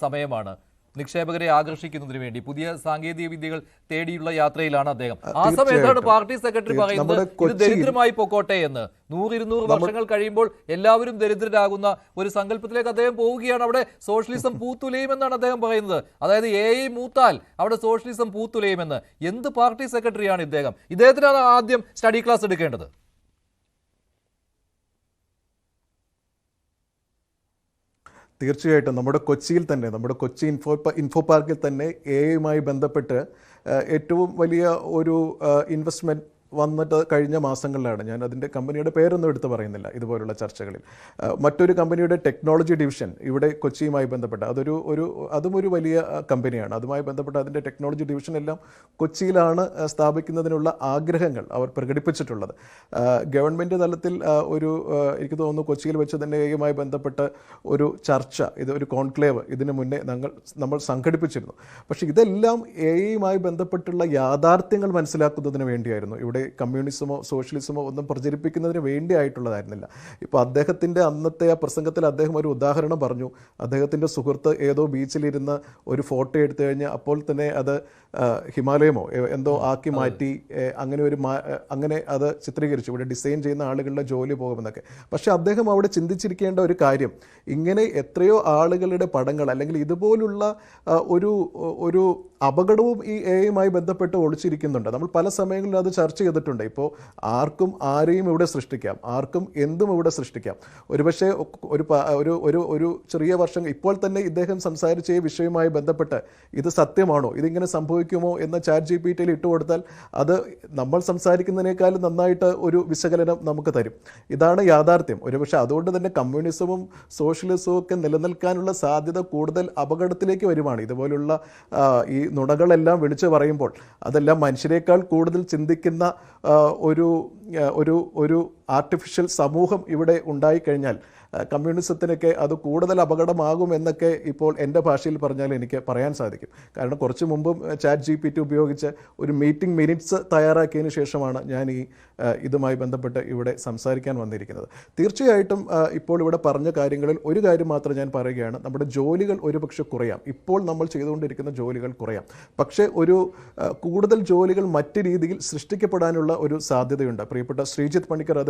സമയമാണ്. നിക്ഷേപകരെ ആകർഷിക്കുന്നതിന് വേണ്ടി പുതിയ സാങ്കേതിക വിദ്യകൾ തേടിയുള്ള യാത്രയിലാണ് അദ്ദേഹം. ആ സമയത്താണ് പാർട്ടി സെക്രട്ടറി പറയുന്നത് ഇത് ദരിദ്രമായി പൊക്കോട്ടെ എന്ന്. 100-200 വർഷങ്ങൾ കഴിയുമ്പോൾ എല്ലാവരും ദരിദ്രരാകുന്ന ഒരു സങ്കല്പത്തിലേക്ക് അദ്ദേഹം പോവുകയാണ്. അവിടെ സോഷ്യലിസം പൂത്തുലയുമെന്നാണ് അദ്ദേഹം പറയുന്നത്. അതായത് AI മൂത്താൽ അവിടെ സോഷ്യലിസം പൂത്തുലയുമെന്ന്. എന്ത് പാർട്ടി സെക്രട്ടറിയാണ് ഇദ്ദേഹം? ഇദ്ദേഹത്തിനാണ് ആദ്യം സ്റ്റഡി ക്ലാസ് എടുക്കേണ്ടത്. തീർച്ചയായിട്ടും നമ്മുടെ കൊച്ചിയിൽ തന്നെ, നമ്മുടെ കൊച്ചി ഇൻഫോ പാർക്കിൽ തന്നെ AI ബന്ധപ്പെട്ട് ഏറ്റവും വലിയ ഒരു ഇൻവെസ്റ്റ്മെൻറ്റ് വന്നിട്ട് കഴിഞ്ഞ മാസങ്ങളിലാണ്. ഞാൻ അതിൻ്റെ കമ്പനിയുടെ പേരൊന്നും എടുത്ത് പറയുന്നില്ല ഇതുപോലുള്ള ചർച്ചകളിൽ. മറ്റൊരു കമ്പനിയുടെ ടെക്നോളജി ഡിവിഷൻ ഇവിടെ കൊച്ചിയുമായി ബന്ധപ്പെട്ട് അതും ഒരു വലിയ കമ്പനിയാണ്. അതുമായി ബന്ധപ്പെട്ട് അതിൻ്റെ ടെക്നോളജി ഡിവിഷൻ എല്ലാം കൊച്ചിയിലാണ് സ്ഥാപിക്കുന്നതിനുള്ള ആഗ്രഹങ്ങൾ അവർ പ്രകടിപ്പിച്ചിട്ടുള്ളത്. ഗവൺമെൻറ് തലത്തിൽ എനിക്ക് തോന്നുന്നു കൊച്ചിയിൽ വെച്ച് തന്നെ AI ബന്ധപ്പെട്ട് ഒരു ചർച്ച, ഒരു കോൺക്ലേവ് ഇതിനു മുന്നേ നമ്മൾ സംഘടിപ്പിച്ചിരുന്നു. പക്ഷേ ഇതെല്ലാം AI ബന്ധപ്പെട്ടുള്ള യാഥാർത്ഥ്യങ്ങൾ മനസ്സിലാക്കുന്നതിന് വേണ്ടിയായിരുന്നു. ഇവിടെ കമ്മ്യൂണിസമോ സോഷ്യലിസമോ ഒന്നും പ്രചരിപ്പിക്കുന്നതിന് വേണ്ടിയായിട്ടുള്ളതായിരുന്നില്ല. ഇപ്പോൾ അദ്ദേഹത്തിൻ്റെ അന്നത്തെ ആ പ്രസംഗത്തിൽ അദ്ദേഹം ഒരു ഉദാഹരണം പറഞ്ഞു. അദ്ദേഹത്തിൻ്റെ സുഹൃത്ത് ഏതോ ബീച്ചിലിരുന്ന് ഒരു ഫോട്ടോ എടുത്തു കഴിഞ്ഞ് അപ്പോൾ തന്നെ അത് ഹിമാലയമോ എന്തോ ആക്കി മാറ്റി അങ്ങനെ അത് ചിത്രീകരിച്ചു. ഇവിടെ ഡിസൈൻ ചെയ്യുന്ന ആളുകളുടെ ജോലി പോകുമെന്നൊക്കെ. പക്ഷേ അദ്ദേഹം അവിടെ ചിന്തിച്ചിരിക്കേണ്ട ഒരു കാര്യം, ഇങ്ങനെ എത്രയോ ആളുകളുടെ പടങ്ങൾ അല്ലെങ്കിൽ ഇതുപോലുള്ള ഒരു അപകടവും ഈ AI ബന്ധപ്പെട്ട് ഒളിച്ചിരിക്കുന്നുണ്ട്. നമ്മൾ പല സമയങ്ങളിൽ അത് ചർച്ച ചെയ്തിട്ടുണ്ട്. ഇപ്പോൾ ആർക്കും ആരെയും ഇവിടെ സൃഷ്ടിക്കാം, ആർക്കും എന്തും ഇവിടെ സൃഷ്ടിക്കാം. ഒരുപക്ഷെ ഒരു ചെറിയ വർഷം ഇപ്പോൾ തന്നെ ഇദ്ദേഹം സംസാരിച്ച ഈ വിഷയവുമായി ബന്ധപ്പെട്ട് ഇത് സത്യമാണോ, ഇതിങ്ങനെ സംഭവിക്കുമോ എന്ന ChatGPT ഇട്ട് കൊടുത്താൽ അത് നമ്മൾ സംസാരിക്കുന്നതിനേക്കാളും നന്നായിട്ട് ഒരു വിശകലനം നമുക്ക് തരും. ഇതാണ് യാഥാർത്ഥ്യം. ഒരുപക്ഷെ അതുകൊണ്ട് തന്നെ കമ്മ്യൂണിസവും സോഷ്യലിസവും ഒക്കെ നിലനിൽക്കാനുള്ള സാധ്യത കൂടുതൽ അപകടത്തിലേക്ക് വരുവാണ്. ഇതുപോലുള്ള ഈ നുണകളെല്ലാം വിളിച്ചു പറയുമ്പോൾ അതെല്ലാം മനുഷ്യരെക്കാൾ കൂടുതൽ ചിന്തിക്കുന്ന ഒരു ആർട്ടിഫിഷ്യൽ സമൂഹം ഇവിടെ ഉണ്ടായിക്കഴിഞ്ഞാൽ കമ്മ്യൂണിസത്തിനൊക്കെ അത് കൂടുതൽ അപകടമാകുമെന്നൊക്കെ ഇപ്പോൾ എൻ്റെ ഭാഷയിൽ പറഞ്ഞാൽ എനിക്ക് പറയാൻ സാധിക്കും. കാരണം കുറച്ച് മുമ്പും ChatGPT ഉപയോഗിച്ച് ഒരു മീറ്റിംഗ് മിനിറ്റ്സ് തയ്യാറാക്കിയതിന് ശേഷമാണ് ഞാൻ ഇതുമായി ബന്ധപ്പെട്ട് ഇവിടെ സംസാരിക്കാൻ വന്നിരിക്കുന്നത്. തീർച്ചയായിട്ടും ഇപ്പോൾ ഇവിടെ പറഞ്ഞ കാര്യങ്ങളിൽ ഒരു കാര്യം മാത്രം ഞാൻ പറയുകയാണ്. നമ്മുടെ ജോലികൾ ഒരുപക്ഷെ കുറയാം, ഇപ്പോൾ നമ്മൾ ചെയ്തുകൊണ്ടിരിക്കുന്ന ജോലികൾ കുറയാം. പക്ഷേ കൂടുതൽ ജോലികൾ മറ്റ് രീതിയിൽ സൃഷ്ടിക്കപ്പെടാനുള്ള ഒരു സാധ്യതയുണ്ട്. പ്രിയപ്പെട്ട ശ്രീജിത്ത് പണിക്കർ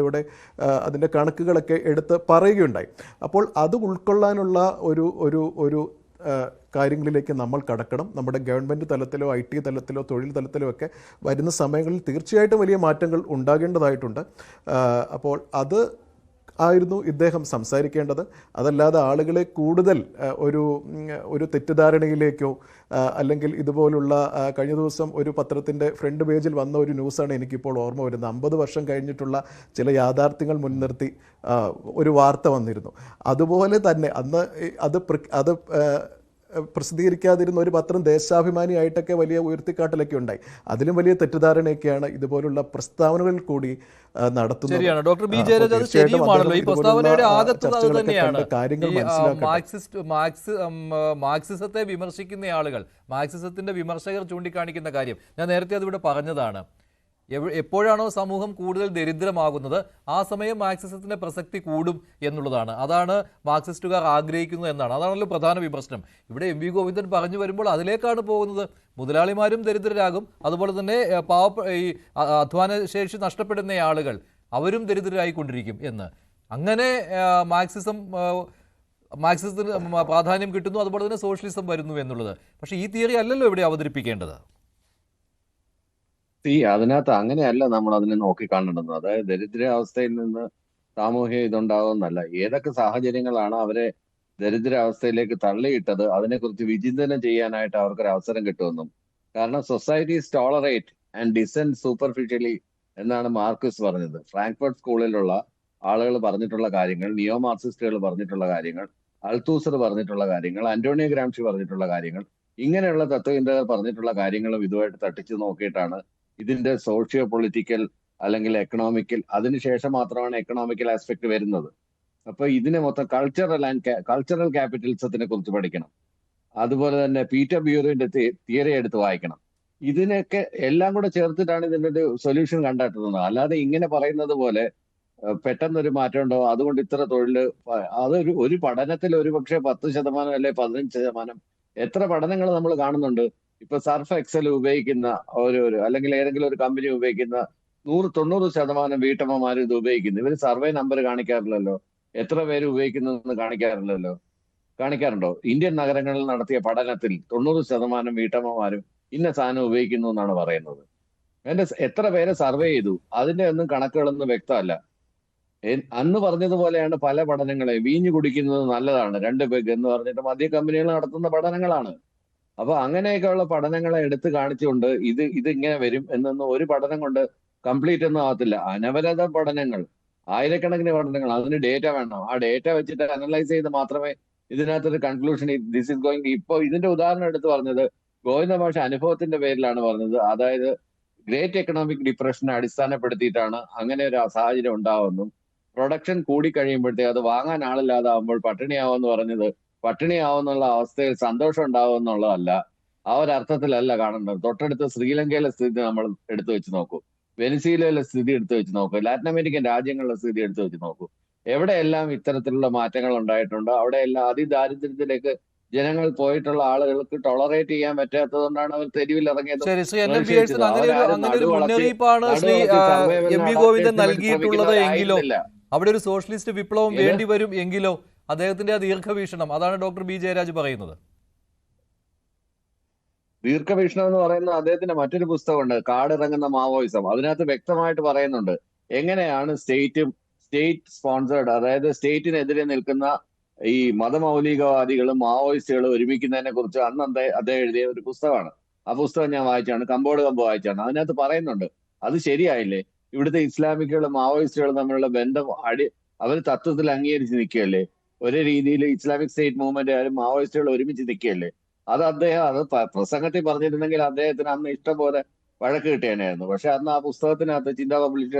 അതിൻ്റെ കണക്കുകളൊക്കെ എടുത്ത് പറയുകയുണ്ടായി. അപ്പോൾ അത് ഉൾക്കൊള്ളാനുള്ള ഒരു കാര്യങ്ങളിലേക്ക് നമ്മൾ കടക്കണം. നമ്മുടെ ഗവൺമെൻറ് തലത്തിലോ IT തലത്തിലോ തൊഴിൽ തലത്തിലോ ഒക്കെ വരുന്ന സമയങ്ങളിൽ തീർച്ചയായിട്ടും വലിയ മാറ്റങ്ങൾ ഉണ്ടാകേണ്ടതായിട്ടുണ്ട്. അപ്പോൾ ആയിരുന്നു ഇദ്ദേഹം സംസാരിക്കേണ്ടത്. അതല്ലാതെ ആളുകളെ കൂടുതൽ ഒരു തെറ്റിദ്ധാരണയിലേക്കോ അല്ലെങ്കിൽ ഇതുപോലുള്ള കഴിഞ്ഞ ദിവസം ഒരു പത്രത്തിൻ്റെ ഫ്രണ്ട് പേജിൽ വന്ന ഒരു ന്യൂസാണ് എനിക്കിപ്പോൾ ഓർമ്മ വരുന്നത്. 50 വർഷം കഴിഞ്ഞിട്ടുള്ള ചില യാഥാർത്ഥ്യങ്ങൾ മുൻനിർത്തി ഒരു വാർത്ത വന്നിരുന്നു. അതുപോലെ തന്നെ അന്ന് അത് പ്രസിദ്ധീകരിക്കാതിരുന്ന ഒരു പത്രം ദേശാഭിമാനിയായിട്ടൊക്കെ വലിയ ഉയർത്തിക്കാട്ടലൊക്കെ ഉണ്ടായി. അതിലും വലിയ തെറ്റിദ്ധാരണയൊക്കെയാണ് ഇതുപോലുള്ള പ്രസ്ഥാനങ്ങളിൽ കൂടി നടത്തുന്നത്. ശരിയാണ് ഡോക്ടർ ബി ജയരാജ്, അത് ശരിയുമാണല്ലോ. ഈ പ്രസ്താവനയുടെ ആകത്തുന്നത് അത് തന്നെയാണ്. മാർക്സിസത്തെ വിമർശിക്കുന്ന ആളുകൾ, മാർക്സിസത്തിന്റെ വിമർശകർ ചൂണ്ടിക്കാണിക്കുന്ന കാര്യം ഞാൻ നേരത്തെ അതിവിടെ പറഞ്ഞതാണ്. എപ്പോഴാണോ സമൂഹം കൂടുതൽ ദരിദ്രമാകുന്നത് ആ സമയം മാർക്സിസത്തിന്റെ പ്രസക്തി കൂടും എന്നുള്ളതാണ്. അതാണ് മാർക്സിസ്റ്റുകാർ ആഗ്രഹിക്കുന്നത് എന്നാണ്. അതാണല്ലോ പ്രധാന വിമർശനം. ഇവിടെ MV ഗോവിന്ദൻ പറഞ്ഞു വരുമ്പോൾ അതിലേക്കാണ് പോകുന്നത്. മുതലാളിമാരും ദരിദ്രരാകും, അതുപോലെ തന്നെ ഈ അധ്വാനശേഷി നഷ്ടപ്പെടുന്ന ആളുകൾ അവരും ദരിദ്രരായിക്കൊണ്ടിരിക്കും എന്ന്. അങ്ങനെ മാർക്സിസത്തിന് പ്രാധാന്യം കിട്ടുന്നു, അതുപോലെ തന്നെ സോഷ്യലിസം വരുന്നു എന്നുള്ളത്. പക്ഷേ ഈ തിയറി അല്ലല്ലോ ഇവിടെ അവതരിപ്പിക്കേണ്ടത്. അതിനകത്ത് അങ്ങനെയല്ല നമ്മൾ അതിനെ നോക്കിക്കാണേണ്ടത്. അതായത് ദരിദ്രാവസ്ഥയിൽ നിന്ന് സാമൂഹിക ഇതുണ്ടാവുമെന്നല്ല. ഏതൊക്കെ സാഹചര്യങ്ങളാണ് അവരെ ദരിദ്രാവസ്ഥയിലേക്ക് തള്ളിയിട്ടത് അതിനെക്കുറിച്ച് വിചിന്തനം ചെയ്യാനായിട്ട് അവർക്കൊരു അവസരം കിട്ടുമെന്നും. കാരണം societies tolerate and descend superficially എന്നാണ് മാർക്സിസ് പറഞ്ഞത്. ഫ്രാങ്ക്ഫർട്ട് സ്കൂളിലുള്ള ആളുകൾ പറഞ്ഞിട്ടുള്ള കാര്യങ്ങൾ, നിയോ മാർക്സിസ്റ്റുകൾ പറഞ്ഞിട്ടുള്ള കാര്യങ്ങൾ, അൾത്തൂസർ പറഞ്ഞിട്ടുള്ള കാര്യങ്ങൾ, അന്റോണിയോ ഗ്രാംഷി പറഞ്ഞിട്ടുള്ള കാര്യങ്ങൾ, ഇങ്ങനെയുള്ള തത്വചിന്തകർ പറഞ്ഞിട്ടുള്ള കാര്യങ്ങളും ഇതുമായിട്ട് തട്ടിച്ചു നോക്കിയിട്ടാണ് ഇതിന്റെ സോഷ്യോ പൊളിറ്റിക്കൽ അല്ലെങ്കിൽ എക്കണോമിക്കൽ, അതിനുശേഷം മാത്രമാണ് എക്കണോമിക്കൽ ആസ്പെക്ട് വരുന്നത്. അപ്പൊ ഇതിനെ മൊത്തം കൾച്ചറൽ ക്യാപിറ്റലിസത്തിനെ കുറിച്ച് പഠിക്കണം. അതുപോലെ തന്നെ പീറ്റർ ബ്യൂറിന്റെ തിയറി എടുത്ത് വായിക്കണം. ഇതിനൊക്കെ എല്ലാം കൂടെ ചേർത്തിട്ടാണ് ഇതിന്റെ ഒരു സൊല്യൂഷൻ കണ്ടെത്തുന്നത്. അല്ലാതെ ഇങ്ങനെ പറയുന്നത് പോലെ പെട്ടെന്നൊരു മാറ്റം ഉണ്ടോ അതുകൊണ്ട് ഇത്ര തൊഴിൽ, ഒരു പഠനത്തിൽ ഒരു പക്ഷേ 10% അല്ലെ 15%, എത്ര പഠനങ്ങൾ നമ്മൾ കാണുന്നുണ്ട്. ഇപ്പൊ സർഫ് എക്സൽ ഉപയോഗിക്കുന്ന അല്ലെങ്കിൽ ഏതെങ്കിലും ഒരു കമ്പനി ഉപയോഗിക്കുന്ന 90% വീട്ടമ്മമാർ ഇത് ഉപയോഗിക്കുന്നു. ഇവര് സർവേ നമ്പർ കാണിക്കാറില്ലല്ലോ. എത്ര പേര് ഉപയോഗിക്കുന്നതെന്ന് കാണിക്കാറുണ്ടോ? ഇന്ത്യൻ നഗരങ്ങളിൽ നടത്തിയ പഠനത്തിൽ 90% വീട്ടമ്മമാരും ഇന്ന സാധനം ഉപയോഗിക്കുന്നു എന്നാണ് പറയുന്നത്. എത്ര പേരെ സർവേ ചെയ്തു അതിന്റെ ഒന്നും കണക്കുകളൊന്നും വ്യക്തമല്ല. അന്ന് പറഞ്ഞതുപോലെയാണ് പല പഠനങ്ങളെ. വീഞ്ഞു കുടിക്കുന്നത് നല്ലതാണ് 2 പെഗ് എന്ന് പറഞ്ഞിട്ട് മദ്യ കമ്പനികൾ നടത്തുന്ന പഠനങ്ങളാണ്. അപ്പൊ അങ്ങനെയൊക്കെയുള്ള പഠനങ്ങളെ എടുത്ത് കാണിച്ചുകൊണ്ട് ഇത് ഇങ്ങനെ വരും എന്നൊന്നും ഒരു പഠനം കൊണ്ട് കംപ്ലീറ്റ് ഒന്നും ആകത്തില്ല. അനവരത പഠനങ്ങൾ, ആയിരക്കണക്കിന് പഠനങ്ങൾ, അതിന് ഡേറ്റ വേണം. ആ ഡേറ്റ വെച്ചിട്ട് അനലൈസ് ചെയ്ത് മാത്രമേ ഇതിനകത്തൊരു കൺക്ലൂഷൻ ദിസ് ഇസ് ഗോയിങ്. ഇപ്പൊ ഇതിന്റെ ഉദാഹരണം എടുത്ത് പറഞ്ഞത് ഗോവിന്ദ മാഷ് അനുഭവത്തിന്റെ പേരിലാണ് പറഞ്ഞത്. അതായത് ഗ്രേറ്റ് എക്കണോമിക് ഡിപ്രഷനെ അടിസ്ഥാനപ്പെടുത്തിയിട്ടാണ് അങ്ങനെ ഒരു സാഹചര്യം ഉണ്ടാവുന്നു. പ്രൊഡക്ഷൻ കൂടിക്കഴിയുമ്പോഴത്തേക്ക് അത് വാങ്ങാൻ ആളില്ലാതാവുമ്പോൾ പട്ടിണിയാവുമെന്ന് പറഞ്ഞത് പട്ടിണിയാവുന്നുള്ള അവസ്ഥയിൽ സന്തോഷം ഉണ്ടാവും എന്നുള്ളതല്ല. ആ ഒരു അർത്ഥത്തിലല്ല കാണേണ്ടത്. തൊട്ടടുത്ത് ശ്രീലങ്കയിലെ സ്ഥിതി നമ്മൾ എടുത്തു വെച്ച് നോക്കൂ, വെനിസീലയിലെ സ്ഥിതി എടുത്തു വെച്ച് നോക്കൂ, ലാറ്റിൻ അമേരിക്കൻ രാജ്യങ്ങളുടെ സ്ഥിതി എടുത്തു വെച്ച് നോക്കൂ. എവിടെയെല്ലാം ഇത്തരത്തിലുള്ള മാറ്റങ്ങൾ ഉണ്ടായിട്ടുണ്ടോ അവിടെയെല്ലാം അതിദാരിദ്ര്യത്തിലേക്ക് ജനങ്ങൾ പോയിട്ടുള്ള ആളുകൾക്ക് ടോളറേറ്റ് ചെയ്യാൻ പറ്റാത്തതുകൊണ്ടാണ് അവർ തെരുവിൽ ഇറങ്ങിയത്. ശരി, ശ്രീ എൻ. പിയേഴ്സൺ, അങ്ങനെ ഒരു മുന്നറിയിപ്പാണ് ശ്രീ എം വി ഗോവിന്ദൻ നൽകിയിട്ടുള്ളത് എങ്കിലോ, അവിടെ ഒരു സോഷ്യലിസ്റ്റ് വിപ്ലവം വേണ്ടി വരും എങ്കിലോ അദ്ദേഹത്തിന്റെ ആ ദീർഘവീക്ഷണം, അതാണ് ഡോക്ടർ ബി ജയരാജ് പറയുന്നത്. ദീർഘവീക്ഷണം എന്ന് പറയുന്ന അദ്ദേഹത്തിന്റെ മറ്റൊരു പുസ്തകമുണ്ട്, കാടിറങ്ങുന്ന മാവോയിസം. അതിനകത്ത് വ്യക്തമായിട്ട് പറയുന്നുണ്ട് എങ്ങനെയാണ് സ്റ്റേറ്റ് സ്പോൺസേർഡ്, അതായത് സ്റ്റേറ്റിനെതിരെ നിൽക്കുന്ന ഈ മതമൗലികവാദികളും മാവോയിസ്റ്റുകളും ഒരുമിക്കുന്നതിനെ കുറിച്ച് അന്ന് അദ്ദേഹം എഴുതിയ ഒരു പുസ്തകമാണ്. ആ പുസ്തകം ഞാൻ വായിച്ചാണ്, കമ്പോട് വായിച്ചാണ്. അതിനകത്ത് പറയുന്നുണ്ട് അത് ശരിയായില്ലേ, ഇവിടുത്തെ ഇസ്ലാമിക്കുകളും മാവോയിസ്റ്റുകളും തമ്മിലുള്ള ബന്ധം അവർ തത്വത്തിൽ അംഗീകരിച്ച് നിൽക്കുകയല്ലേ, ഒരേ രീതിയിൽ ഇസ്ലാമിക് സ്റ്റേറ്റ് മൂവ്മെന്റ് ആയാലും മാവോയിസ്റ്റുകൾ ഒരുമിച്ച് നിൽക്കുകയല്ലേ. അത് പ്രസംഗത്തിൽ പറഞ്ഞിരുന്നെങ്കിൽ അദ്ദേഹത്തിന് അന്ന് ഇഷ്ടംപോലെ വഴക്ക് കിട്ടിയാനായിരുന്നു. പക്ഷെ അന്ന് ആ പുസ്തകത്തിനകത്ത് ചിന്ത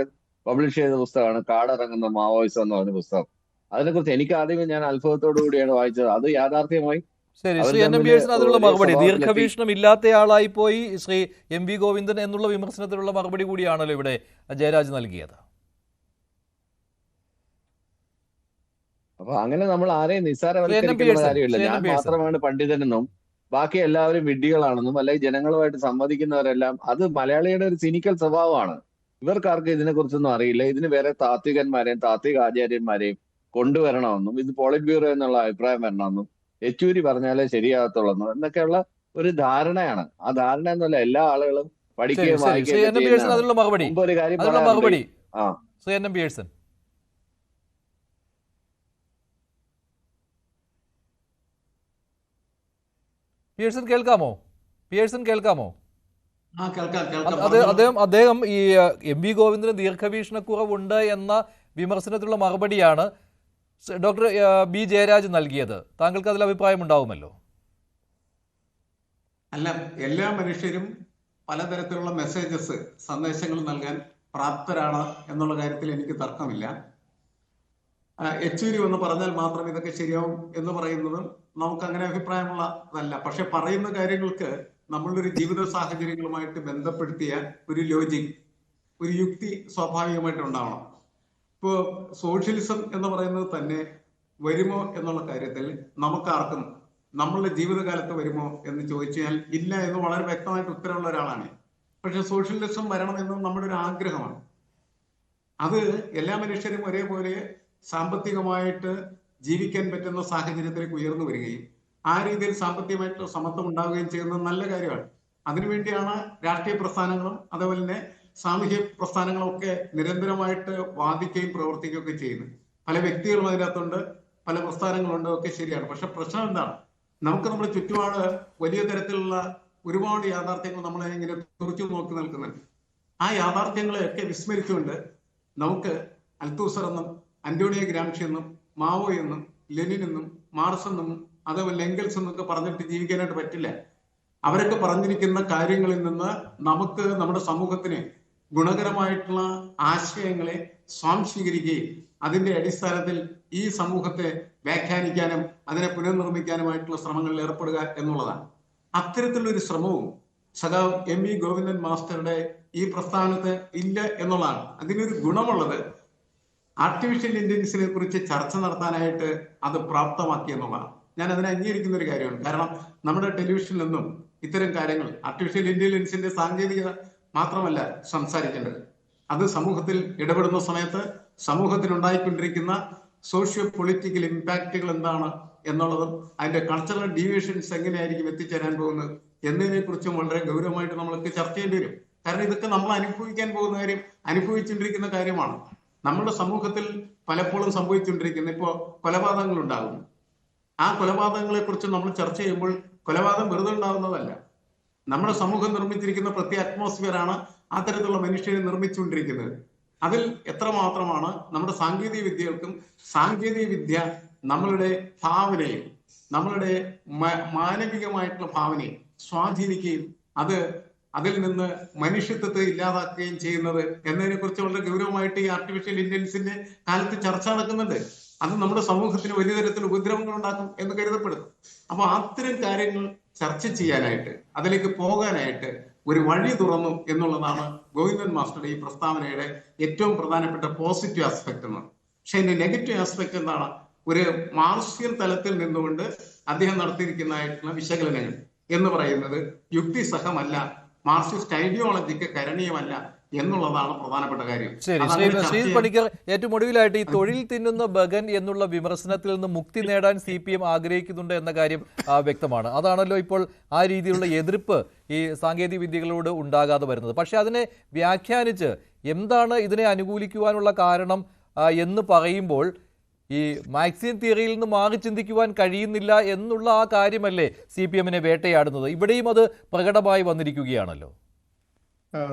പബ്ലിഷ് ചെയ്ത പുസ്തകമാണ് കാടിറങ്ങുന്ന മാവോയിസം എന്ന് പറഞ്ഞ പുസ്തകം. അതിനെക്കുറിച്ച് എനിക്ക് ആദ്യമേ ഞാൻ അത്ഭുതത്തോടു കൂടിയാണ് വായിച്ചത്. അത് യാഥാർത്ഥ്യമായി. ശരി, ശ്രീ എൻ. എം. പിയേഴ്സൺ അതിനുള്ള മറുപടി, ദീർഘവീക്ഷണം ഇല്ലാത്തയാളായി പോയി ശ്രീ എം വി ഗോവിന്ദൻ എന്നുള്ള വിമർശനത്തിനുള്ള മറുപടി കൂടിയാണല്ലോ ഇവിടെ ജയരാജ് നൽകിയത്. അപ്പൊ അങ്ങനെ നമ്മൾ ആരെയും നിസ്സാരവൽക്കരിക്കുന്ന കാര്യമില്ല. ഞാൻ മാത്രമാണ് പണ്ഡിതനെന്നും ബാക്കി എല്ലാവരും വിഡ്ഢികളാണെന്നും അല്ലെങ്കിൽ ജനങ്ങളുമായിട്ട് സംവദിക്കുന്നവരെല്ലാം, അത് മലയാളിയുടെ ഒരു സിനിക്കൽ സ്വഭാവമാണ്. ഇവർക്കാർക്ക് ഇതിനെക്കുറിച്ചൊന്നും അറിയില്ല. ഇതിന് വേറെ താത്വികന്മാരെയും താത്വിക ആചാര്യന്മാരെയും കൊണ്ടുവരണമെന്നും ഇത് പോളിറ്റ് ബ്യൂറോ എന്നുള്ള അഭിപ്രായം വരണമെന്നും യെച്ചൂരി പറഞ്ഞാലേ ശരിയാകത്തുള്ളൂ എന്നൊക്കെയുള്ള ഒരു ധാരണയാണ്. ആ ധാരണ എന്നല്ല എല്ലാ ആളുകളും പഠിക്കുകയും വായിക്കുകയും ഒരു കാര്യം പിയേഴ്സൺ കേൾക്കാമോ? അദ്ദേഹം ഈ എം വി ഗോവിന്ദന് ദീർഘവീക്ഷണക്കുറവുണ്ട് എന്ന വിമർശനത്തിലുള്ള മറുപടിയാണ് ഡോക്ടർ ബി ജയരാജ് നൽകിയത്. താങ്കൾക്ക് അതിൽ അഭിപ്രായം ഉണ്ടാവുമല്ലോ. അല്ല, എല്ലാ മനുഷ്യരും പലതരത്തിലുള്ള സന്ദേശങ്ങൾ നൽകാൻ പ്രാപ്തരാണ് എന്നുള്ള കാര്യത്തിൽ എനിക്ക് തർക്കമില്ല. യെച്ചൂരി എന്ന് പറഞ്ഞാൽ മാത്രം ഇതൊക്കെ ശരിയാവും എന്ന് പറയുന്നതും നമുക്ക് അങ്ങനെ അഭിപ്രായമുള്ളതല്ല. പക്ഷെ പറയുന്ന കാര്യങ്ങൾക്ക് നമ്മളുടെ ഒരു ജീവിത സാഹചര്യങ്ങളുമായിട്ട് ബന്ധപ്പെടുത്തിയ ഒരു ലോജിക്, ഒരു യുക്തി സ്വാഭാവികമായിട്ട് ഉണ്ടാവണം. ഇപ്പോ സോഷ്യലിസം എന്ന് പറയുന്നത് തന്നെ വരുമോ എന്നുള്ള കാര്യത്തിൽ നമുക്കാർക്കും നമ്മളുടെ ജീവിതകാലത്ത് വരുമോ എന്ന് ചോദിച്ചാൽ ഇല്ല എന്ന് വളരെ വ്യക്തമായിട്ട് ഉത്തരവുള്ള ഒരാളാണ്. പക്ഷെ സോഷ്യലിസം വരണമെന്നും നമ്മുടെ ഒരു ആഗ്രഹമാണ്. അത് എല്ലാ മനുഷ്യരും ഒരേപോലെ സാമ്പത്തികമായിട്ട് ജീവിക്കാൻ പറ്റുന്ന സാഹചര്യത്തിലേക്ക് ഉയർന്നു വരികയും ആ രീതിയിൽ സാമ്പത്തികമായിട്ടുള്ള സമത്വം ഉണ്ടാവുകയും ചെയ്യുന്നത് നല്ല കാര്യമാണ്. അതിനുവേണ്ടിയാണ് രാഷ്ട്രീയ പ്രസ്ഥാനങ്ങളും അതുപോലെ തന്നെ സാമൂഹ്യ പ്രസ്ഥാനങ്ങളും ഒക്കെ നിരന്തരമായിട്ട് വാദിക്കുകയും പ്രവർത്തിക്കുകയും ഒക്കെ ചെയ്യുന്നത്. പല വ്യക്തികളും അതിനകത്തുണ്ട്, പല പ്രസ്ഥാനങ്ങളുണ്ട്, ഒക്കെ ശരിയാണ്. പക്ഷെ പ്രശ്നം എന്താണ്, നമുക്ക് നമ്മുടെ ചുറ്റുപാട് വലിയ തരത്തിലുള്ള ഒരുപാട് യാഥാർത്ഥ്യങ്ങൾ നമ്മളെ ഇങ്ങനെ തുറച്ചു നോക്കി നിൽക്കുന്നുണ്ട്. ആ യാഥാർത്ഥ്യങ്ങളെയൊക്കെ വിസ്മരിച്ചുകൊണ്ട് നമുക്ക് അൽത്തൂസർ എന്നും അന്റോണിയോ ഗ്രാംഷി എന്നും മാവോ എന്നും ലെനിൻ എന്നും മാർക്സ് എന്നും അതേപോലെ എംഗൽസ് എന്നൊക്കെ പറഞ്ഞിട്ട് ജീവിക്കാനായിട്ട് പറ്റില്ല. അവരൊക്കെ പറഞ്ഞിരിക്കുന്ന കാര്യങ്ങളിൽ നിന്ന് നമുക്ക് നമ്മുടെ സമൂഹത്തിന് ഗുണകരമായിട്ടുള്ള ആശയങ്ങളെ സ്വാംശീകരിക്കുകയും അതിന്റെ അടിസ്ഥാനത്തിൽ ഈ സമൂഹത്തെ വ്യാഖ്യാനിക്കാനും അതിനെ പുനർനിർമ്മിക്കാനുമായിട്ടുള്ള ശ്രമങ്ങളിൽ ഏർപ്പെടുക എന്നുള്ളതാണ്. അത്തരത്തിലുള്ള ഒരു ശ്രമവും സഖാവ് M.V. ഗോവിന്ദൻ മാസ്റ്ററുടെ ഈ പ്രസ്ഥാനത്ത് ഇല്ല എന്നുള്ളതാണ്. അതിനൊരു ഗുണമുള്ളത് ആർട്ടിഫിഷ്യൽ ഇന്റലിജൻസിനെ കുറിച്ച് ചർച്ച നടത്താനായിട്ട് അത് പ്രാപ്തമാക്കി എന്നുള്ളതാണ്. ഞാൻ അതിനെ അംഗീകരിക്കുന്ന ഒരു കാര്യമാണ്. കാരണം നമ്മുടെ ടെലിവിഷനിലൊന്നും ഇത്തരം കാര്യങ്ങൾ ആർട്ടിഫിഷ്യൽ ഇന്റലിജൻസിന്റെ സാങ്കേതികത മാത്രമല്ല സംസാരിക്കേണ്ടത്. അത് സമൂഹത്തിൽ ഇടപെടുന്ന സമയത്ത് സമൂഹത്തിനുണ്ടായിക്കൊണ്ടിരിക്കുന്ന സോഷ്യോ പൊളിറ്റിക്കൽ ഇമ്പാക്റ്റുകൾ എന്താണ് എന്നുള്ളതും അതിന്റെ കൾച്ചറൽ ഡീവിയേഷൻസ് എങ്ങനെയായിരിക്കും എത്തിച്ചേരാൻ പോകുന്നത് എന്നതിനെ കുറിച്ചും വളരെ ഗൗരവമായിട്ട് നമ്മൾക്ക് ചർച്ച ചെയ്യേണ്ടി വരും. കാരണം ഇതൊക്കെ നമ്മൾ അനുഭവിക്കാൻ പോകുന്ന കാര്യം, അനുഭവിച്ചുകൊണ്ടിരിക്കുന്ന കാര്യമാണ്. നമ്മുടെ സമൂഹത്തിൽ പലപ്പോഴും സംഭവിച്ചുകൊണ്ടിരിക്കുന്ന ഇപ്പോ കൊലപാതകങ്ങൾ ഉണ്ടാകുന്നു. ആ കൊലപാതകങ്ങളെ കുറിച്ച് നമ്മൾ ചർച്ച ചെയ്യുമ്പോൾ കൊലപാതകം വെറുതെ ഉണ്ടാകുന്നതല്ല. നമ്മുടെ സമൂഹം നിർമ്മിച്ചിരിക്കുന്ന പ്രത്യേക അറ്റ്മോസ്ഫിയറാണ് അത്തരത്തിലുള്ള മനുഷ്യരെ നിർമ്മിച്ചുകൊണ്ടിരിക്കുന്നത്. അതിൽ എത്രമാത്രമാണ് നമ്മുടെ സാങ്കേതിക വിദ്യകൾക്കും സാങ്കേതിക വിദ്യ നമ്മളുടെ ഭാവനയെ, നമ്മളുടെ മാനവികമായിട്ടുള്ള ഭാവനയെ സ്വാധീനിക്കുകയും അതിൽ നിന്ന് മനുഷ്യത്വത്തെ ഇല്ലാതാക്കുകയും ചെയ്യുന്നത് എന്നതിനെ കുറിച്ച് വളരെ ഗൗരവമായിട്ട് ഈ ആർട്ടിഫിഷ്യൽ ഇന്റലിജൻസിന്റെ കാലത്ത് ചർച്ച നടക്കുന്നുണ്ട്. അത് നമ്മുടെ സമൂഹത്തിന് വലിയ തരത്തിൽ ഉപദ്രവങ്ങൾ ഉണ്ടാക്കും എന്ന് കരുതപ്പെടുന്നു. അപ്പൊ അത്തരം കാര്യങ്ങൾ ചർച്ച ചെയ്യാനായിട്ട്, അതിലേക്ക് പോകാനായിട്ട് ഒരു വഴി തുറന്നു എന്നുള്ളതാണ് ഗോവിന്ദൻ മാസ്റ്ററുടെ ഈ പ്രസ്താവനയുടെ ഏറ്റവും പ്രധാനപ്പെട്ട പോസിറ്റീവ് ആസ്പെക്ട് എന്ന്. പക്ഷെ ഇതിന്റെ നെഗറ്റീവ് ആസ്പെക്ട് എന്താണ്? ഒരു മാർക്സിയൻ തലത്തിൽ നിന്നുകൊണ്ട് അദ്ദേഹം നടത്തിയിരിക്കുന്നതായിട്ടുള്ള വിശകലനങ്ങൾ എന്ന് പറയുന്നത് യുക്തിസഹമല്ല, മാർക്സിസ്റ്റ് ഐഡിയോളജിക്ക് കരണീയമല്ല എന്നുള്ളതാണ് പ്രധാനപ്പെട്ട കാര്യം. ശരി, ശ്രീ പണിക്കർ, ഏറ്റവും ഒടുവിലായിട്ട് ഈ തൊഴിൽ തിന്നുന്ന ബഗൻ എന്നുള്ള വിമർശനത്തിൽ നിന്ന് മുക്തി നേടാൻ CPM ആഗ്രഹിക്കുന്നുണ്ട് എന്ന കാര്യം വ്യക്തമാണ്. അതാണല്ലോ ഇപ്പോൾ ആ രീതിയിലുള്ള എതിർപ്പ് ഈ സാങ്കേതിക വിദ്യകളോട് ഉണ്ടാകാതെ വരുന്നത്. പക്ഷെ അതിനെ വ്യാഖ്യാനിച്ച് എന്താണ് ഇതിനെ അനുകൂലിക്കുവാനുള്ള കാരണം എന്ന് പറയുമ്പോൾ ഈ മാർക്സിയൻ തിയറിയിൽ നിന്ന് മാറി ചിന്തിക്കുവാൻ കഴിയുന്നില്ല എന്നുള്ള ആ കാര്യമല്ലേ CPM-നെ വേട്ടയാടുന്നത്? ഇവിടെയും അത് പ്രകടമായി വന്നിരിക്കുകയാണല്ലോ.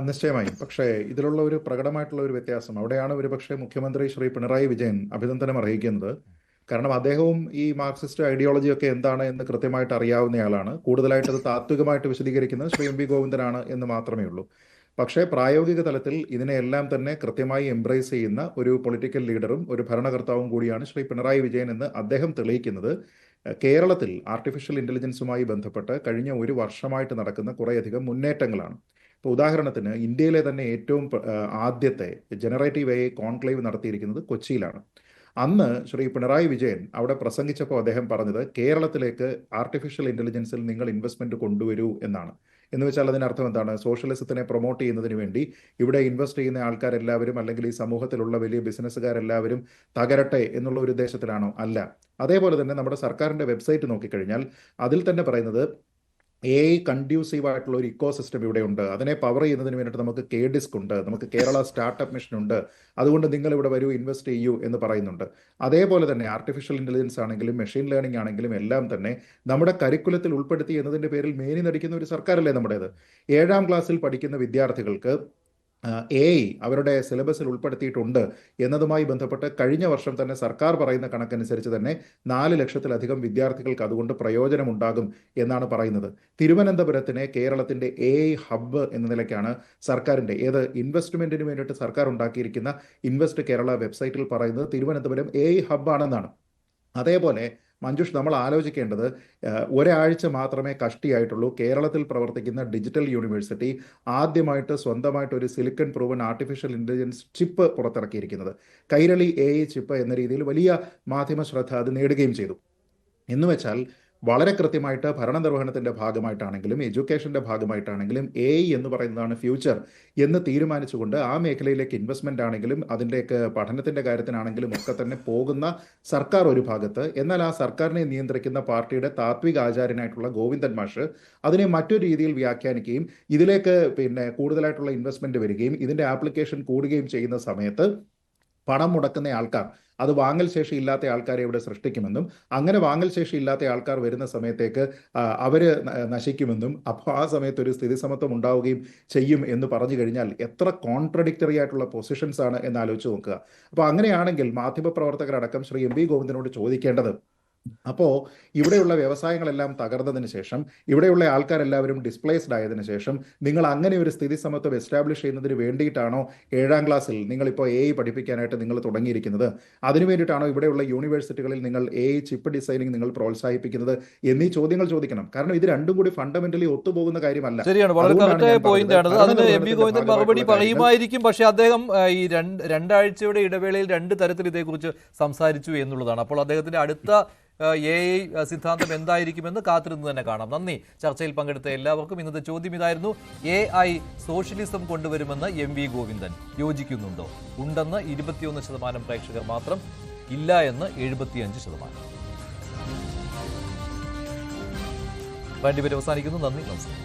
നിശ്ചയമായും. പക്ഷേ ഇതിലുള്ള ഒരു പ്രകടമായിട്ടുള്ള ഒരു വ്യത്യാസം അവിടെയാണ് ഒരുപക്ഷെ മുഖ്യമന്ത്രി ശ്രീ പിണറായി വിജയൻ അഭിനന്ദനം അർഹിക്കുന്നത്. കാരണം അദ്ദേഹവും ഈ മാർക്സിസ്റ്റ് ഐഡിയോളജിയൊക്കെ എന്താണ് എന്ന് കൃത്യമായിട്ട് അറിയാവുന്നയാളാണ്. കൂടുതലായിട്ട് അത് താത്വികമായിട്ട് വിശദീകരിക്കുന്നത് ശ്രീ M.V. ഗോവിന്ദനാണ് എന്ന് മാത്രമേ ഉള്ളൂ. പക്ഷേ പ്രായോഗിക തലത്തിൽ ഇതിനെയെല്ലാം തന്നെ കൃത്യമായി എംബ്രേസ് ചെയ്യുന്ന ഒരു പൊളിറ്റിക്കൽ ലീഡറും ഒരു ഭരണകർത്താവും കൂടിയാണ് ശ്രീ പിണറായി വിജയൻ എന്ന് അദ്ദേഹം തെളിയിക്കുന്നത് കേരളത്തിൽ ആർട്ടിഫിഷ്യൽ ഇന്റലിജൻസുമായി ബന്ധപ്പെട്ട് കഴിഞ്ഞ ഒരു വർഷമായിട്ട് നടക്കുന്ന കുറേയധികം മുന്നേറ്റങ്ങളാണ്. ഇപ്പോൾ ഉദാഹരണത്തിന് ഇന്ത്യയിലെ തന്നെ ഏറ്റവും ആദ്യത്തെ ജനറേറ്റീവ് AI കോൺക്ലേവ് നടത്തിയിരിക്കുന്നത് കൊച്ചിയിലാണ്. അന്ന് ശ്രീ പിണറായി വിജയൻ അവിടെ പ്രസംഗിച്ചപ്പോൾ അദ്ദേഹം പറഞ്ഞത് കേരളത്തിലേക്ക് ആർട്ടിഫിഷ്യൽ ഇന്റലിജൻസിൽ നിങ്ങൾ ഇൻവെസ്റ്റ്മെന്റ് കൊണ്ടുവരൂ എന്നാണ്. എന്ന് വെച്ചാൽ അതിനർത്ഥം എന്താണ്? സോഷ്യലിസത്തിനെ പ്രൊമോട്ട് ചെയ്യുന്നതിന് വേണ്ടി ഇവിടെ ഇൻവെസ്റ്റ് ചെയ്യുന്ന ആൾക്കാരെല്ലാവരും അല്ലെങ്കിൽ ഈ സമൂഹത്തിലുള്ള വലിയ ബിസിനസ്സുകാരെല്ലാവരും തകരട്ടെ എന്നുള്ള ഒരു ഉദ്ദേശത്തിലാണോ? അല്ല. അതേപോലെ തന്നെ നമ്മുടെ സർക്കാരിന്റെ വെബ്സൈറ്റ് നോക്കിക്കഴിഞ്ഞാൽ അതിൽ തന്നെ പറയുന്നത് AI കൺഡ്യൂസീവ് ആയിട്ടുള്ള ഒരു ഇക്കോ സിസ്റ്റം ഇവിടെ ഉണ്ട്. അതിനെ പവർ ചെയ്യുന്നതിന് വേണ്ടിയിട്ട് നമുക്ക് KDISC ഉണ്ട്, നമുക്ക് കേരള സ്റ്റാർട്ടപ്പ് മിഷൻ ഉണ്ട്, അതുകൊണ്ട് നിങ്ങൾ ഇവിടെ വരൂ, ഇൻവെസ്റ്റ് ചെയ്യൂ എന്ന് പറയുന്നുണ്ട്. അതേപോലെ തന്നെ ആർട്ടിഫിഷ്യൽ ഇന്റലിജൻസ് ആണെങ്കിലും മെഷീൻ ലേണിംഗ് ആണെങ്കിലും എല്ലാം തന്നെ നമ്മുടെ കരിക്കുലത്തിൽ ഉൾപ്പെടുത്തി എന്നതിൻ്റെ പേരിൽ മേനി നടിക്കുന്ന ഒരു സർക്കാരല്ലേ നമ്മുടേത്. 7ാം ക്ലാസ്സിൽ പഠിക്കുന്ന വിദ്യാർത്ഥികൾക്ക് AI അവരുടെ സിലബസിൽ ഉൾപ്പെടുത്തിയിട്ടുണ്ട് എന്നതുമായി ബന്ധപ്പെട്ട് കഴിഞ്ഞ വർഷം തന്നെ സർക്കാർ പറയുന്ന കണക്കനുസരിച്ച് തന്നെ 4 ലക്ഷത്തിലധികം വിദ്യാർത്ഥികൾക്ക് അതുകൊണ്ട് പ്രയോജനമുണ്ടാകും എന്നാണ് പറയുന്നത്. തിരുവനന്തപുരത്തിനെ കേരളത്തിൻ്റെ AI ഹബ്ബ് എന്ന നിലയ്ക്കാണ് സർക്കാരിൻ്റെ ഇൻവെസ്റ്റ്മെന്റിന് വേണ്ടിയിട്ട് സർക്കാർ ഉണ്ടാക്കിയിരിക്കുന്ന ഇൻവെസ്റ്റ് കേരള വെബ്സൈറ്റിൽ പറയുന്നത് തിരുവനന്തപുരം AI ഹബ്ബാണെന്നാണ്. അതേപോലെ മഞ്ജുഷ്, നമ്മൾ ആലോചിക്കേണ്ടത് ഒരാഴ്ച മാത്രമേ കഷ്ടിയായിട്ടുള്ളൂ കേരളത്തിൽ പ്രവർത്തിക്കുന്ന ഡിജിറ്റൽ യൂണിവേഴ്സിറ്റി ആദ്യമായിട്ട് സ്വന്തമായിട്ട് ഒരു silicon proven artificial intelligence chip പുറത്തിറക്കിയിരിക്കുന്നത്. കൈരളി AI ചിപ്പ് എന്ന രീതിയിൽ വലിയ മാധ്യമ ശ്രദ്ധ അത് നേടുകയും ചെയ്തു. എന്നുവെച്ചാൽ വളരെ കൃത്യമായിട്ട് ഭരണനിർവഹണത്തിൻ്റെ ഭാഗമായിട്ടാണെങ്കിലും എഡ്യൂക്കേഷൻ്റെ ഭാഗമായിട്ടാണെങ്കിലും AI എന്ന് പറയുന്നതാണ് ഫ്യൂച്ചർ എന്ന് തീരുമാനിച്ചുകൊണ്ട് ആ മേഖലയിലേക്ക് ഇൻവെസ്റ്റ്മെൻ്റ് ആണെങ്കിലും അതിൻ്റെയൊക്കെ പഠനത്തിൻ്റെ കാര്യത്തിനാണെങ്കിലും ഒക്കെ തന്നെ പോകുന്ന സർക്കാർ ഒരു ഭാഗത്ത്, എന്നാൽ ആ സർക്കാരിനെ നിയന്ത്രിക്കുന്ന പാർട്ടിയുടെ താത്വിക ആചാര്യനായിട്ടുള്ള ഗോവിന്ദൻ മാഷ് അതിനെ മറ്റൊരു രീതിയിൽ വ്യാഖ്യാനിക്കുകയും ഇതിലേക്ക് കൂടുതലായിട്ടുള്ള ഇൻവെസ്റ്റ്മെൻറ്റ് വരികയും ഇതിൻ്റെ ആപ്ലിക്കേഷൻ കൂടുകയും ചെയ്യുന്ന സമയത്ത് പണം മുടക്കുന്ന ആൾക്കാർ അത് വാങ്ങൽ ശേഷി ഇല്ലാത്ത ആൾക്കാരെ ഇവിടെ സൃഷ്ടിക്കുമെന്നും അങ്ങനെ വാങ്ങൽ ശേഷി ഇല്ലാത്ത ആൾക്കാർ വരുന്ന സമയത്തേക്ക് അവർ നശിക്കുമെന്നും അപ്പോൾ ആ സമയത്ത് ഒരു സ്ഥിതി സമത്വം ഉണ്ടാവുകയും ചെയ്യും എന്ന് പറഞ്ഞു കഴിഞ്ഞാൽ എത്ര കോൺട്രഡിക്ടറി ആയിട്ടുള്ള പൊസിഷൻസ് ആണ് എന്ന് ആലോചിച്ച് നോക്കുക. അപ്പോൾ അങ്ങനെയാണെങ്കിൽ മാധ്യമപ്രവർത്തകരടക്കം ശ്രീ M.V. ഗോവിന്ദനോട് ചോദിക്കേണ്ടത് അപ്പോൾ ഇവിടെയുള്ള വ്യവസായങ്ങളെല്ലാം തകർന്നതിന് ശേഷം, ഇവിടെയുള്ള ആൾക്കാരെല്ലാവരും ഡിസ്പ്ലേസ്ഡ് ആയതിനു ശേഷം നിങ്ങൾ അങ്ങനെ ഒരു സ്ഥിതി സമത്വം എസ്റ്റാബ്ലിഷ് ചെയ്യുന്നതിന് വേണ്ടിയിട്ടാണോ 7ാം ക്ലാസ്സിൽ നിങ്ങളിപ്പോൾ AI പഠിപ്പിക്കാനായിട്ട് നിങ്ങൾ തുടങ്ങിയിരിക്കുന്നത്? അതിനു വേണ്ടിയിട്ടാണോ ഇവിടെയുള്ള യൂണിവേഴ്സിറ്റികളിൽ നിങ്ങൾ AI ചിപ്പ് ഡിസൈനിങ് നിങ്ങൾ പ്രോത്സാഹിപ്പിക്കുന്നത് എന്നീ ചോദ്യങ്ങൾ ചോദിക്കണം. കാരണം ഇത് രണ്ടും കൂടി ഫണ്ടമെന്റലി ഒത്തുപോകുന്ന കാര്യമല്ല. ശരിയാണ്, വളരെ കറക്റ്റായ പോയിന്റ് ആണ്. അതിന് എം വി ഗോവിന്ദൻ മറുപടി പറയുമായിരിക്കും. പക്ഷേ അദ്ദേഹം ഈ രണ്ടാഴ്ചയുടെ ഇടവേളയിൽ 2 തരത്തിൽ ഇതേക്കുറിച്ച് സംസാരിച്ചു എന്നുള്ളതാണ്. അപ്പോൾ അദ്ദേഹത്തിന്റെ അടുത്ത AI സിദ്ധാന്തം എന്തായിരിക്കുമെന്ന് കാത്തിരുന്ന് തന്നെ കാണാം. നന്ദി ചർച്ചയിൽ പങ്കെടുത്ത എല്ലാവർക്കും. ഇന്നത്തെ ചോദ്യം ഇതായിരുന്നു: AI സോഷ്യലിസം കൊണ്ടുവരുമെന്ന് എം വി ഗോവിന്ദൻ യോജിക്കുന്നുണ്ടോ? ഉണ്ടെന്ന് 21% പ്രേക്ഷകർ മാത്രം, ഇല്ല എന്ന് 75%. വേണ്ടിവരെ അവസാനിക്കുന്നു. നന്ദി, നമസ്കാരം.